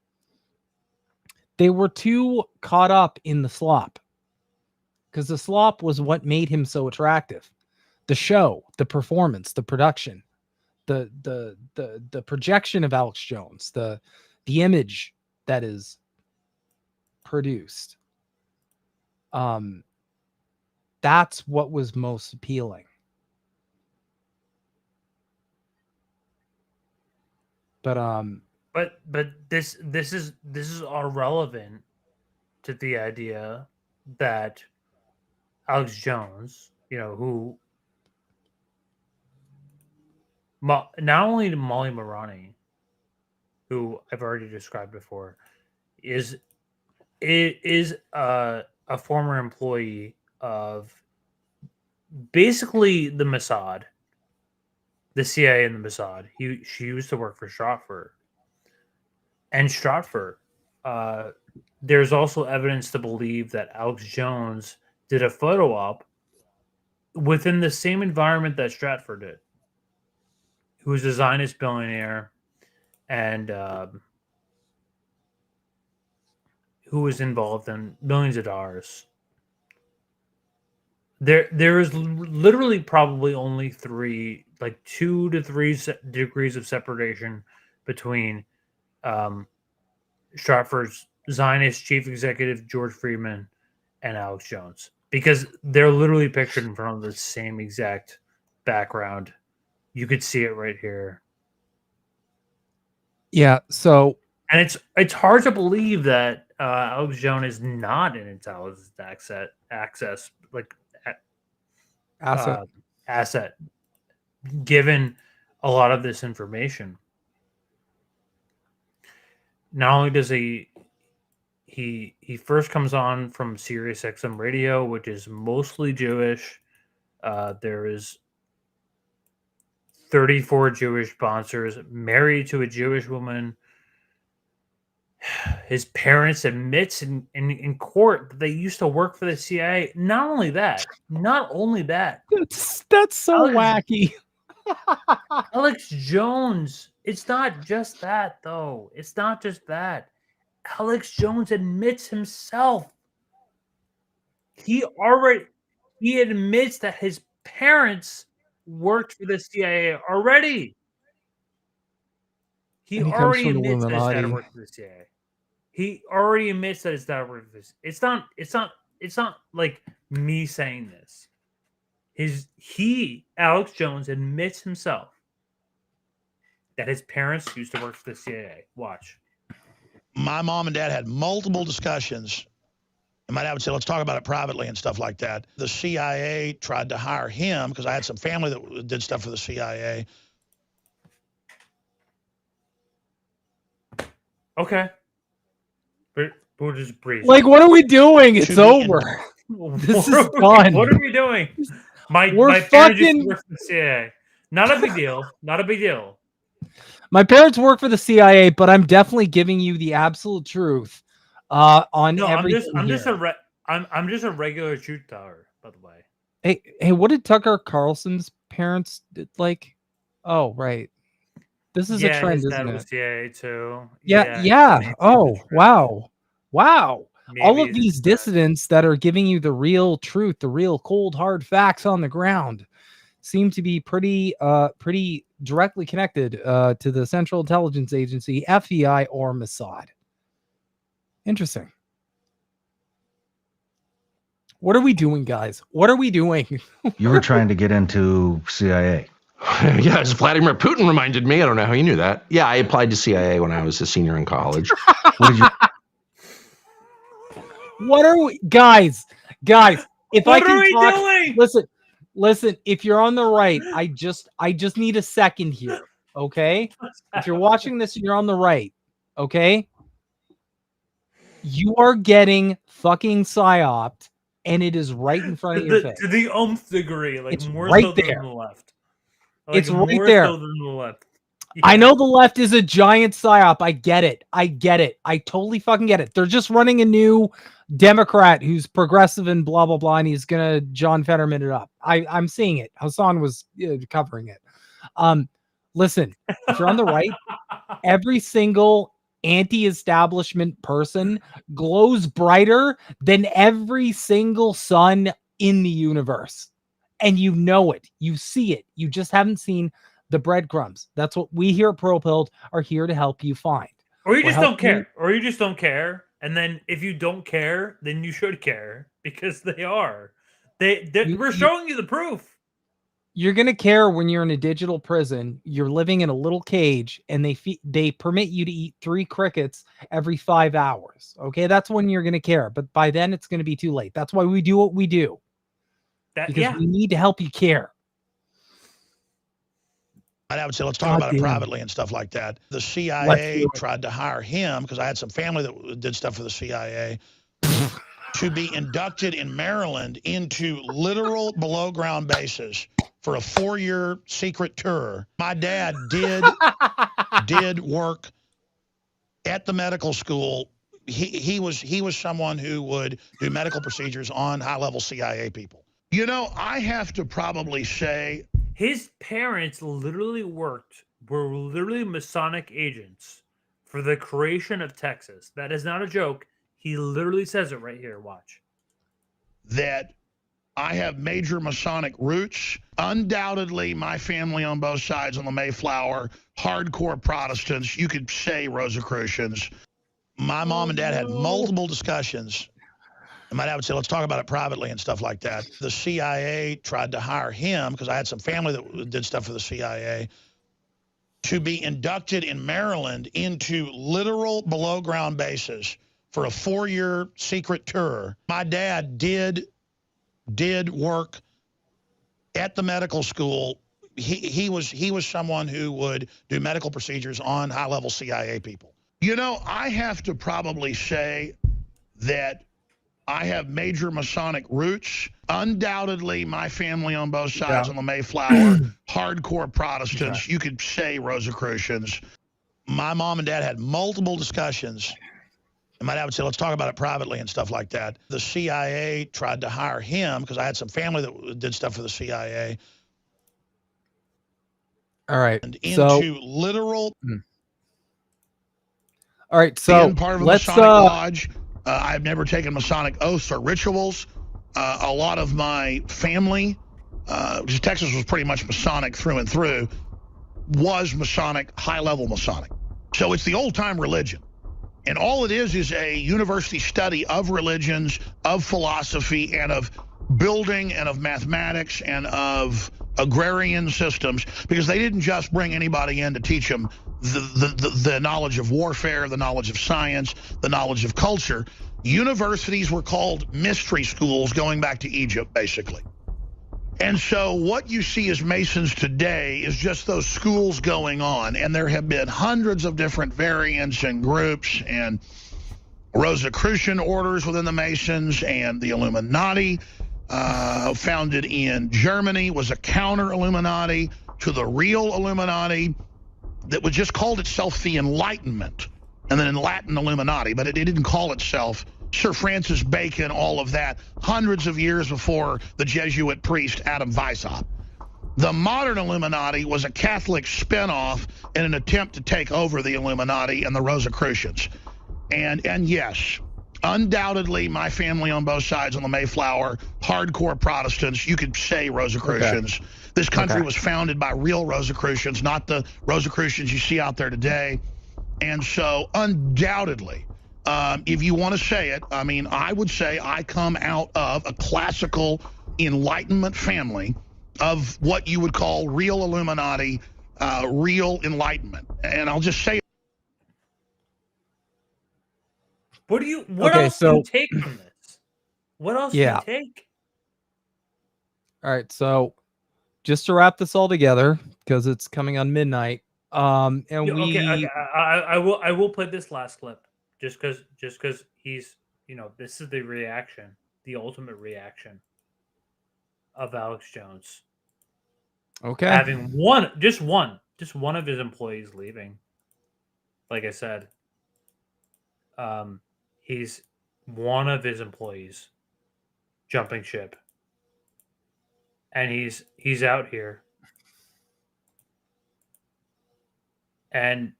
They were too caught up in the slop, because the slop was what made him so attractive. The show, the performance, the production, the projection of Alex Jones, the image that is produced. That's what was most appealing. But this is all relevant to the idea that Alex Jones, who not only Molly Marani, who I've already described before, is a former employee of basically the Mossad, the CIA and the Mossad. She used to work for Stratfor. And Stratfor, there's also evidence to believe that Alex Jones did a photo op within the same environment that Stratfor did, who was a Zionist billionaire and who was involved in millions of dollars. There is literally probably only 2 to 3 degrees of separation between Stratfor's Zionist chief executive George Friedman and Alex Jones, because they're literally pictured in front of the same exact background. You could see it right here. Yeah. So, and it's hard to believe that Alex Jones is not an intelligence asset, given a lot of this information. Not only does he first comes on from Sirius XM radio, which is mostly Jewish. There is 34 Jewish sponsors, married to a Jewish woman. His parents admits in court that they used to work for the CIA. Not only that. That's so wacky. Alex Jones. It's not just that, though. It's not just that. Alex Jones admits himself. He admits that his parents worked for the CIA already. He already admits that his dad worked for the CIA. He already admits that his dad worked for this. It's not like me saying this. Alex Jones admits himself that his parents used to work for the CIA. Watch. My mom and dad had multiple discussions. And my dad would say, let's talk about it privately and stuff like that. The CIA tried to hire him because I had some family that did stuff for the CIA. Okay. But we'll just breathe. Like, what are we doing? It's over. This is done. What are we doing? My parents used to work for the CIA. Not a big deal. Not a big deal. My parents work for the CIA, but I'm definitely giving you the absolute truth on everything. I'm just a regular truth teller, by the way. Hey, what did Tucker Carlson's parents like? Oh, right. This is a trend, isn't it? CIA too. Yeah. Oh, wow. Maybe all of these dissidents that are giving you the real truth, the real cold hard facts on the ground, seem to be pretty directly connected to the Central Intelligence Agency, FBI, or Mossad. Interesting. What are we doing, guys? What are we doing? You were trying to get into CIA. Yeah, as Vladimir Putin reminded me. I don't know how you knew that. Yeah, I applied to CIA when I was a senior in college. What did you? What are we, guys? If what I can are we talk, doing? listen. If you're on the right, I just need a second here, okay? If you're watching this and you're on the right, okay, you are getting fucking psyoped, and it is right in front of your face. To the nth degree, like it's more right so there. than the left. Like It's right more there. So than the left. Yeah. I know the left is a giant psyop. I get it. I totally fucking get it. They're just running a new Democrat who's progressive and blah, blah, blah, and he's going to John Fetterman it up. I'm seeing it. Hassan was covering it. Listen, if you're on the right, every single anti-establishment person glows brighter than every single sun in the universe. And you know it. You see it. You just haven't seen the breadcrumbs. That's what we here at Prolepilled are here to help you find. Or you just don't care. Or you just don't care. And then if you don't care, then you should care because they are. We're showing you the proof. You're going to care when you're in a digital prison, you're living in a little cage, and they permit you to eat 3 crickets every 5 hours. Okay, that's when you're going to care. But by then, it's going to be too late. That's why we do what we do. Because we need to help you care. I would say, let's talk about it privately and stuff like that. The CIA tried to hire him because I had some family that did stuff for the CIA to be inducted in Maryland into literal below ground bases for a 4-year secret tour. My dad did work at the medical school. He was someone who would do medical procedures on high-level CIA people. You know, I have to probably say his parents literally were literally Masonic agents for the creation of Texas. That is not a joke. He literally says it right here. Watch. That I have major Masonic roots. Undoubtedly, my family on both sides on the Mayflower, hardcore Protestants, you could say Rosicrucians. My mom and dad had multiple discussions. And my dad would say, let's talk about it privately and stuff like that. The CIA tried to hire him, because I had some family that did stuff for the CIA, to be inducted in Maryland into literal below-ground bases for a 4-year secret tour. My dad did work at the medical school. He was someone who would do medical procedures on high-level CIA people. You know, I have to probably say that I have major Masonic roots. Undoubtedly, my family on both sides on the Mayflower, hardcore Protestants, you could say Rosicrucians. My mom and dad had multiple discussions. And my dad would say, let's talk about it privately and stuff like that. The CIA tried to hire him, because I had some family that did stuff for the CIA. All right. And into literal. All right. So being part of a Masonic lodge. I've never taken Masonic oaths or rituals. A lot of my family, because Texas was pretty much Masonic through and through, was Masonic, high-level Masonic. So it's the old-time religion. And all it is a university study of religions, of philosophy, and of building, and of mathematics, and of agrarian systems, because they didn't just bring anybody in to teach them the knowledge of warfare, the knowledge of science, the knowledge of culture. Universities were called mystery schools going back to Egypt, basically. And so what you see as Masons today is just those schools going on, and there have been hundreds of different variants and groups and Rosicrucian orders within the Masons, and the Illuminati, founded in Germany, was a counter-Illuminati to the real Illuminati that was just called itself the Enlightenment, and then in Latin Illuminati, but it didn't call itself Sir Francis Bacon, all of that, hundreds of years before the Jesuit priest Adam Weishaupt. The modern Illuminati was a Catholic spinoff in an attempt to take over the Illuminati and the Rosicrucians. And yes, undoubtedly, my family on both sides on the Mayflower, hardcore Protestants, you could say Rosicrucians. Okay. This country was founded by real Rosicrucians, not the Rosicrucians you see out there today. And so, undoubtedly, if you want to say it, I mean, I would say I come out of a classical Enlightenment family of what you would call real Illuminati, real Enlightenment. And I'll just say. What else do you take from this? What else do you take? All right, so just to wrap this all together, because it's coming on midnight, I will play this last clip just because he's, this is the reaction, the ultimate reaction of Alex Jones. Okay, having just one of his employees leaving. Like I said, he's one of his employees jumping ship. And he's out here. And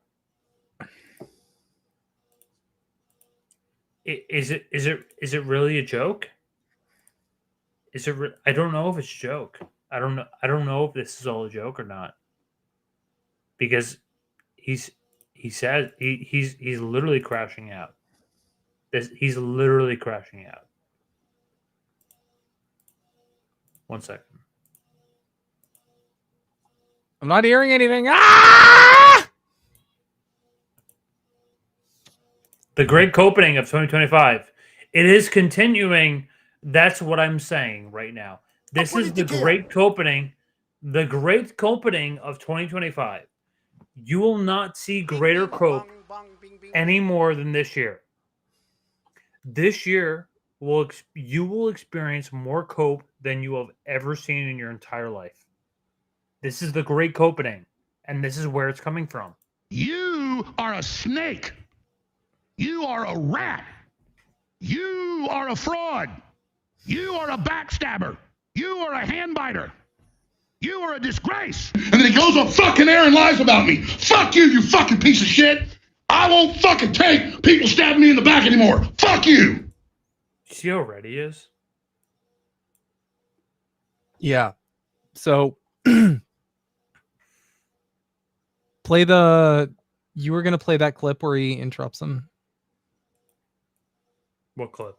is it really a joke? I don't know if it's a joke. I don't know if this is all a joke or not. Because he's literally crashing out. He's literally crashing out. 1 second. I'm not hearing anything. Ah! The great opening of 2025. It is continuing. That's what I'm saying right now. This is the great opening. The great opening of 2025. You will not see greater cope any more than this year. This year, you will experience more cope than you have ever seen in your entire life. This is the great opening, and this is where it's coming from. You are a snake. You are a rat. You are a fraud. You are a backstabber. You are a handbiter. You are a disgrace. And then he goes on fucking air and lies about me. Fuck you, you fucking piece of shit. I won't fucking take people stabbing me in the back anymore. Fuck you. See how ready he is? Yeah. So play the. You were gonna play that clip where he interrupts him. What clip?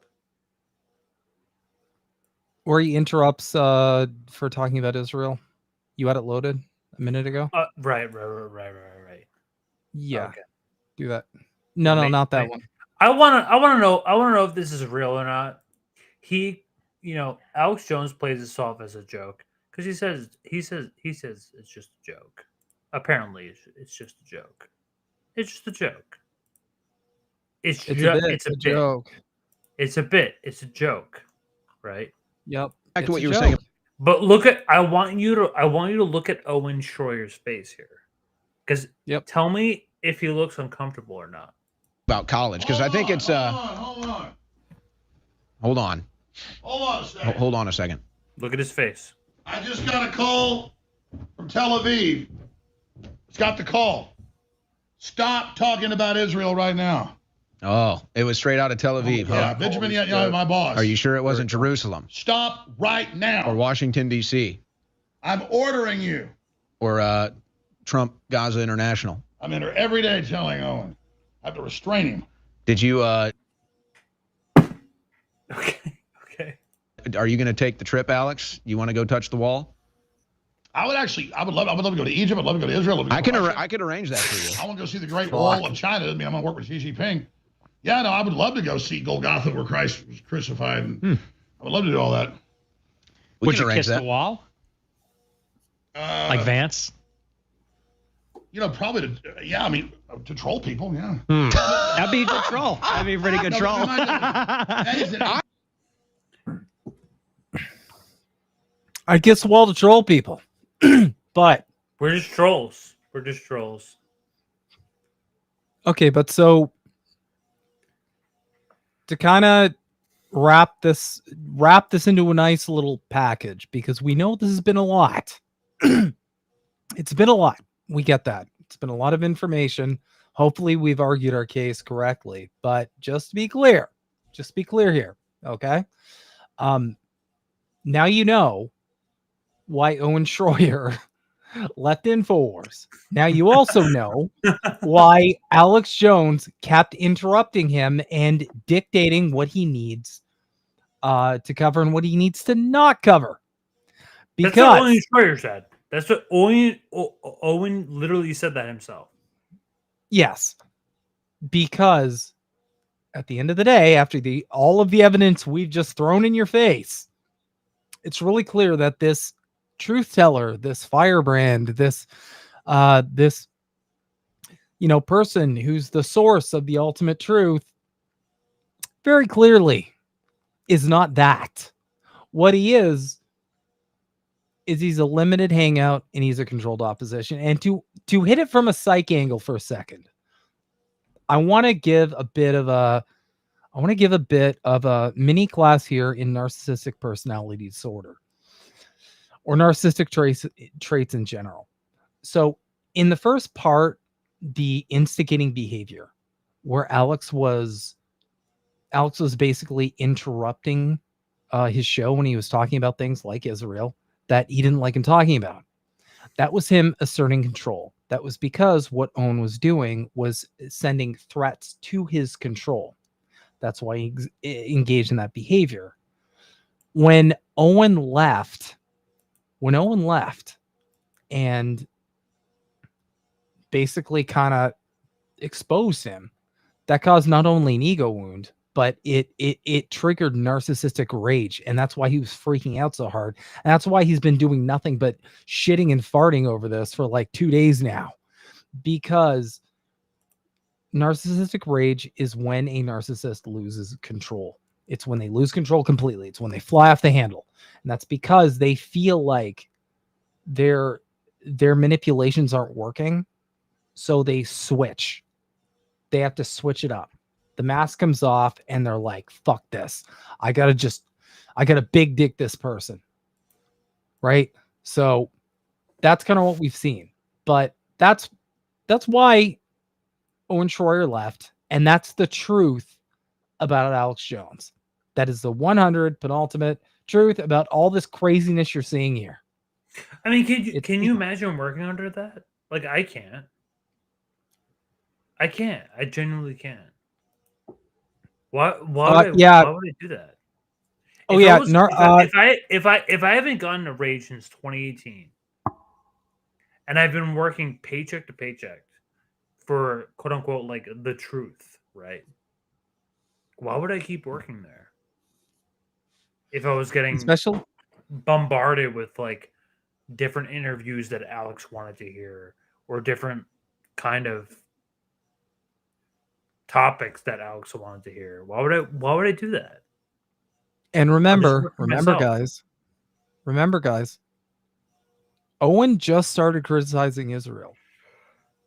Where he interrupts for talking about Israel. You had it loaded a minute ago. Right. Yeah. Okay. Do that. No, not that one. I want to know if this is real or not. Alex Jones plays this off as a joke because he says it's just a joke. Apparently, it's just a joke. It's just a joke. It's a joke. It's a bit. It's a joke, right? Yep. Back to what you were saying. But I want you to look at Owen Shroyer's face here, because tell me if he looks uncomfortable or not About college, because I think it's Hold on. Hold on a second. Look at his face. I just got a call from Tel Aviv. It's got the call. Stop talking about Israel right now. Oh, it was straight out of Tel Aviv, huh? Yeah, Benjamin Netanyahu, my boss. Are you sure it wasn't Jerusalem? Stop right now. Or Washington, D.C.? I'm ordering you. Or Trump Gaza International? I'm in there every day telling Owen. I have to restrain him. Did you Okay. Are you going to take the trip, Alex? You want to go touch the wall? I would love to go to Egypt. I'd love to go to Israel. I could arrange that for you. I want to go see the Great Wall of China. I mean, I'm going to work with Xi Jinping. Yeah, no, I would love to go see Golgotha where Christ was crucified. And I would love to do all that. Would you kiss the wall? Like Vance? Probably to troll people, yeah. That'd be a good troll. That'd be a pretty good troll. I kiss the wall to troll people. But we're just trolls. Okay, but so to kind of wrap this into a nice little package, because we know this has been a lot. It's been a lot. We get that. It's been a lot of information. Hopefully we've argued our case correctly, but just to be clear here, okay? Now you know why Owen Shroyer left Infowars. Now you also know why Alex Jones kept interrupting him and dictating what he needs to cover and what he needs to not cover. Because that's what Owen Shroyer said. That's what Owen literally said that himself. Yes. Because at the end of the day, after all of the evidence we've just thrown in your face, it's really clear that this truth teller, this firebrand, this person who's the source of the ultimate truth, very clearly is not that. What he is he's a limited hangout and he's a controlled opposition. And to hit it from a psych angle for a second, I want to give a bit of a mini class here in narcissistic personality disorder or narcissistic traits in general. So in the first part, the instigating behavior, where Alex was basically interrupting his show when he was talking about things like Israel that he didn't like him talking about. That was him asserting control. That was because what Owen was doing was sending threats to his control. That's why he engaged in that behavior. When Owen left and basically kind of exposed him, that caused not only an ego wound, but it triggered narcissistic rage. And that's why he was freaking out so hard. And that's why he's been doing nothing but shitting and farting over this for like 2 days now. Because narcissistic rage is when a narcissist loses control. It's when they lose control completely. It's when they fly off the handle. And that's because they feel like they're their manipulations aren't working, so they switch. They have to switch it up. The mask comes off and they're like, fuck this. I gotta big dick this person. Right? So that's kind of what we've seen. But that's why Owen Shroyer left. And that's the truth about Alex Jones. That is the 100 penultimate truth about all this craziness you're seeing here. I mean, can you imagine working under that? Like, I can't. I genuinely can't. Why would I do that? If I haven't gotten a raise since 2018, and I've been working paycheck to paycheck for quote unquote like the truth, right? Why would I keep working there? If I was getting bombarded with like different interviews that Alex wanted to hear, or different kind of topics that Alex wanted to hear. Why would I do that? And remember guys, Owen just started criticizing Israel.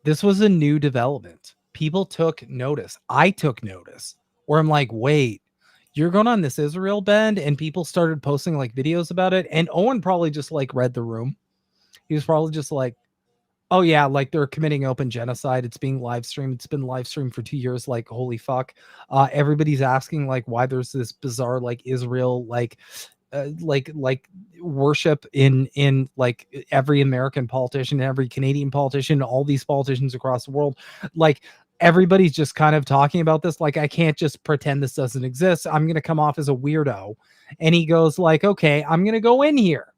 This was a new development. People took notice. I took notice. Where I'm like, wait, you're going on this Israel bend, and people started posting like videos about it. And Owen probably just like read the room. He was probably just like, oh yeah, like they're committing open genocide. It's being live streamed. It's been live streamed for 2 years. Like, holy fuck. Everybody's asking like why there's this bizarre like Israel like worship in like every American politician, every Canadian politician, all these politicians across the world. Like, everybody's just kind of talking about this. Like, I can't just pretend this doesn't exist. I'm going to come off as a weirdo. And he goes like, okay, I'm going to go in here.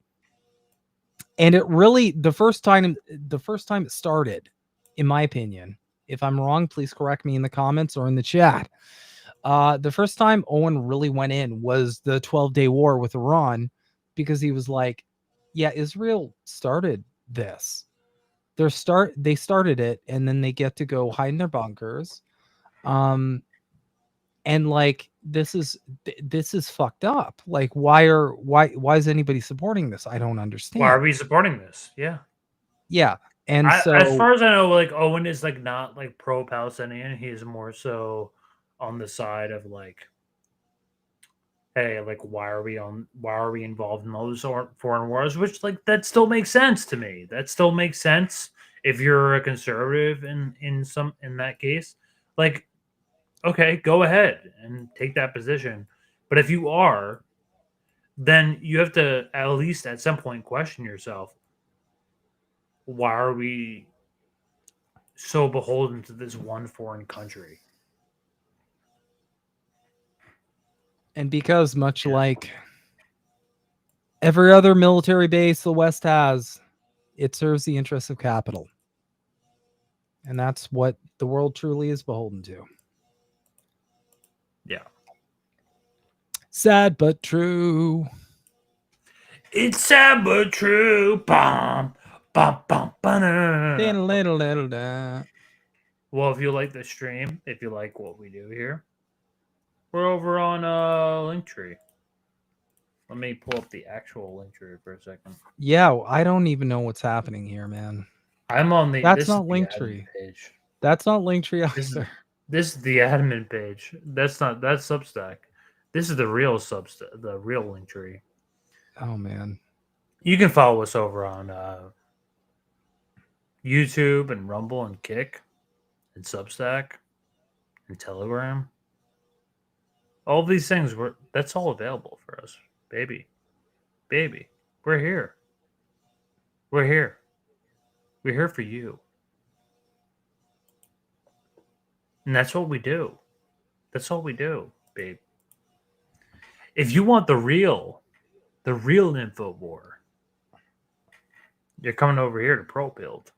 And it really, the first time it started, in my opinion, if I'm wrong, please correct me in the comments or in the chat. The first time Owen really went in was the 12-day war with Iran, because he was like, yeah, Israel started this. They started it, and then they get to go hide in their bunkers. And like, this is fucked up. Like, why is anybody supporting this? I don't understand. Why are we supporting this? Yeah. Yeah. And so, as far as I know, like, Owen is like not like pro-Palestinian. He's more so on the side of like, hey, like, why are we involved in all those foreign wars? Which, like, that still makes sense to me. That still makes sense if you're a conservative in that case. Like, okay, go ahead and take that position. But if you are, then you have to at least at some point question yourself, why are we so beholden to this one foreign country? And because much like every other military base the West has, it serves the interests of capital. And that's what the world truly is beholden to. Yeah. Sad but true. It's sad but true. Bum, bum, bum, ba-da. Well, if you like the stream, if you like what we do here, we're over on Linktree. Let me pull up the actual Linktree for a second. Yeah, I don't even know what's happening here, man. I'm on the. That's not Linktree. That's not Linktree either. This is the admin page. That's Substack. This is the real Substack, the real Linktree. Oh man. You can follow us over on YouTube and Rumble and Kick and Substack and Telegram. All these things that's all available for us, baby. Baby. We're here. We're here. We're here for you. And that's what we do. That's all we do, babe. If you want the real info war, you're coming over here to Prolepilled.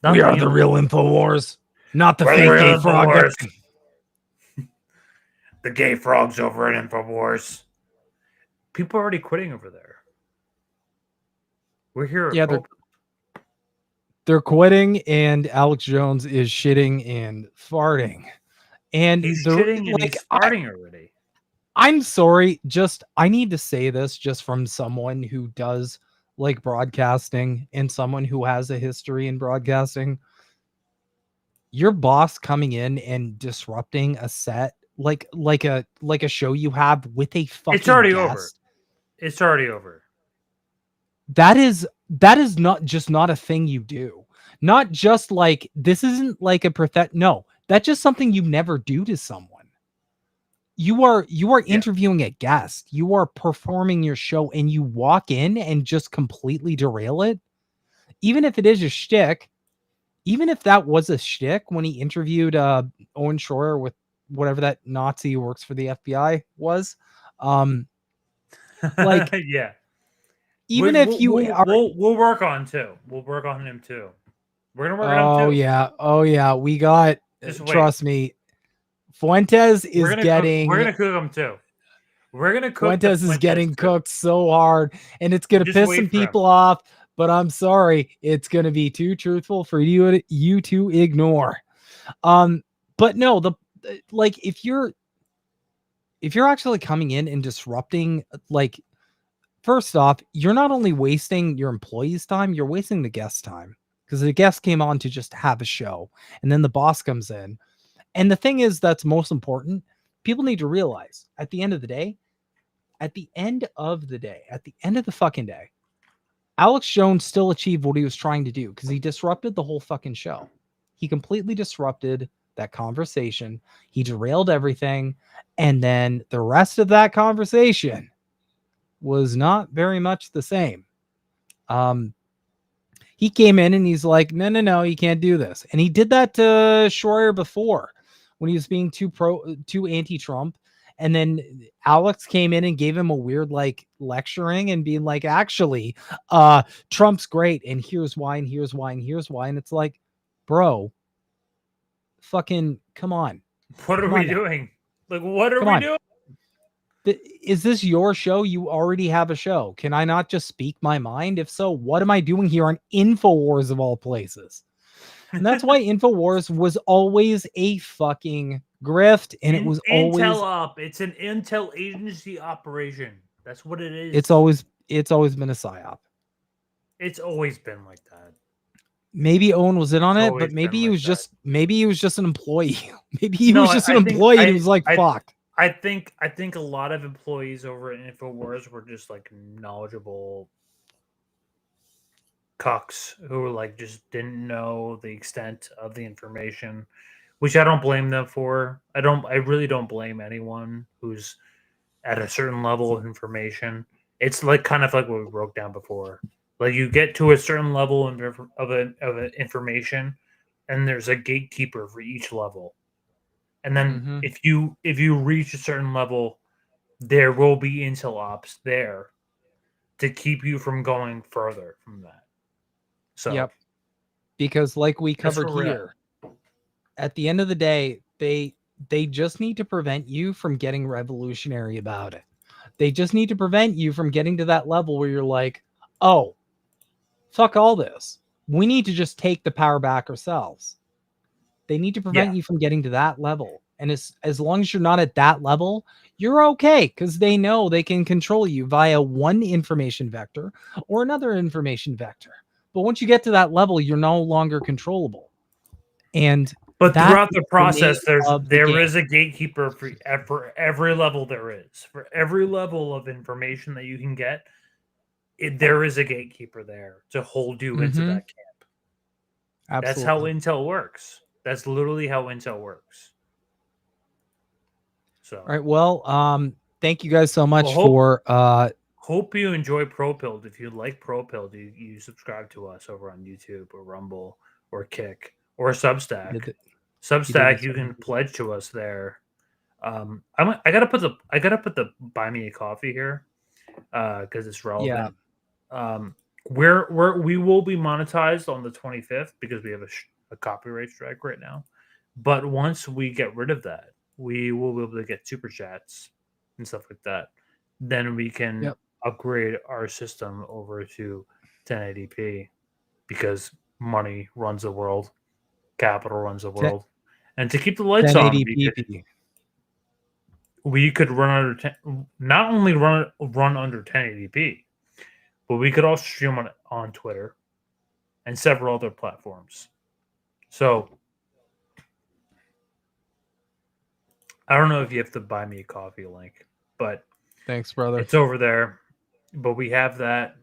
We are the real Infowars, not the fake gay frog. The gay frogs over at Infowars. People are already quitting over there. We're here. Yeah, they're quitting, and Alex Jones is shitting and farting. And he's shitting and he's farting already. I'm sorry. I need to say this just from someone who does like broadcasting and someone who has a history in broadcasting, your boss coming in and disrupting a set like a show you have with a fucking It's already guest, over. It's already over. That is not just not a thing you do. Not just like this isn't like a no, that's just something you never do to someone. You are interviewing a guest. You are performing your show and you walk in and just completely derail it. Even if it is a shtick, even if that was a shtick when he interviewed Owen Shroyer with whatever that Nazi who works for the FBI was, like yeah. Even if you we'll work on too. We'll work on him too. We're gonna work on him too. Oh yeah. We got. Trust me. Fuentes is we're gonna cook him too. We're gonna cook. Fuentes is getting cooked so hard, and it's gonna piss some people off. But I'm sorry, it's gonna be too truthful for you to ignore. But no, if you're actually coming in and disrupting, like, first off, you're not only wasting your employees' time, you're wasting the guest's time, because the guest came on to just have a show, and then the boss comes in. And the thing is that's most important, people need to realize at the end of the fucking day, Alex Jones still achieved what he was trying to do because he disrupted the whole fucking show. He completely disrupted that conversation. He derailed everything. And then the rest of that conversation was not very much the same. He came in and he's like, no, you can't do this. And he did that to Shroyer before when he was being too anti-Trump. And then Alex came in and gave him a weird, like, lecturing and being like, actually, Trump's great. And here's why, and here's why, and here's why. And it's like, bro, fucking come on. What are we doing? Like, what are we doing? Is this your show? You already have a show. Can I not just speak my mind? If so, what am I doing here on Infowars of all places? And that's why Infowars was always a fucking grift, and it was Intel op. It's an intel agency operation. That's what it is. It's always been a psyop. It's always been like that. Maybe Owen was in on it, but maybe he was just an employee. Maybe he was just an employee and he was like, fuck. I think a lot of employees over at Infowars were just like knowledgeable cucks who like just didn't know the extent of the information, which I don't blame them for. I really don't blame anyone who's at a certain level of information. It's like kind of like what we broke down before. Like you get to a certain level of information, and there's a gatekeeper for each level. And then if you reach a certain level, there will be intel ops there to keep you from going further from that. So yep. Because like we covered here, at the end of the day, they just need to prevent you from getting revolutionary about it. They just need to prevent you from getting to that level where you're like, oh, fuck all this. We need to just take the power back ourselves. They need to prevent you from getting to that level. And as long as you're not at that level, you're okay, because they know they can control you via one information vector or another information vector. But once you get to that level, you're no longer controllable. But throughout the process, there is a gatekeeper for every level there is. For every level of information that you can get, there is a gatekeeper there to hold you into that camp. Absolutely. That's how intel works. That's literally how intel works. So, all right. Well, thank you guys so much for. Hope you enjoy Prolepilled. If you like Prolepilled, you subscribe to us over on YouTube or Rumble or Kick or Substack. Substack, you can pledge to us there. I gotta put the buy me a coffee here because it's relevant. Yeah. We will be monetized on the 25th because we have a copyright strike right now. But once we get rid of that, we will be able to get super chats and stuff like that. Then we can upgrade our system over to 1080p because money runs the world, capital runs the world, and to keep the lights on, we could run under not only run under 1080p, but we could also stream on Twitter and several other platforms. So I don't know if you have to buy me a coffee link, but thanks, brother. It's over there. But we have that.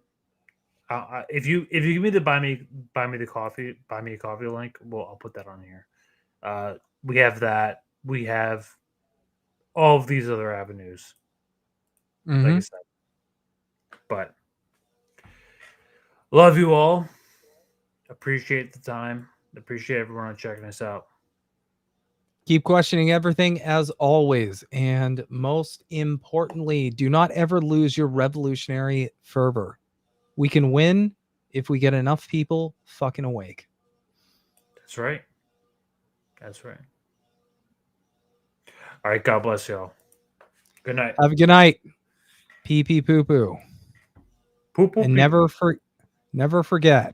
If you give me the buy me a coffee link, well, I'll put that on here. We have that. We have all of these other avenues. Mm-hmm. Like I said. But love you all. Appreciate the time. Appreciate everyone checking us out. Keep questioning everything as always. And most importantly, do not ever lose your revolutionary fervor. We can win if we get enough people fucking awake. That's right. That's right. All right. God bless y'all. Good night. Have a good night. Pee pee poo poo. Poo poo. And never forget.